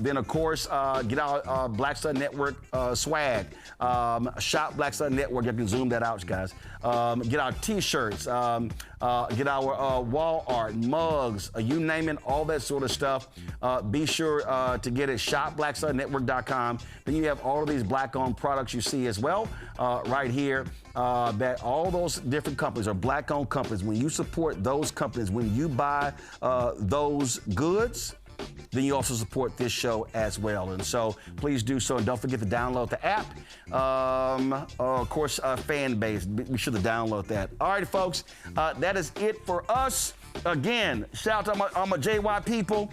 Then, of course, get our Black Star Network swag. Shop Black Star Network. You can zoom that out, guys. Get our T-shirts. Get our wall art, mugs, you name it, all that sort of stuff. Be sure to get it, shopblackstarnetwork.com. Then you have all of these black-owned products you see as well right here. That all those different companies are black-owned companies. When you support those companies, when you buy those goods, then you also support this show as well. And so please do so. And don't forget to download the app. Of course, fan base. Be sure to download that. All right, folks, that is it for us. Again, shout out to all my JY people.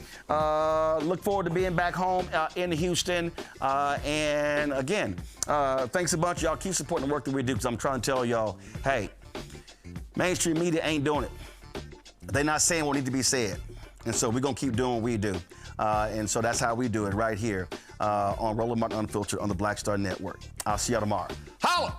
Look forward to being back home in Houston. And again, thanks a bunch. Y'all keep supporting the work that we do, because I'm trying to tell y'all, hey, mainstream media ain't doing it. They're not saying what needs to be said. And so we're going to keep doing what we do. And so that's how we do it right here on Roland Martin Unfiltered on the Black Star Network. I'll see y'all tomorrow. Holla!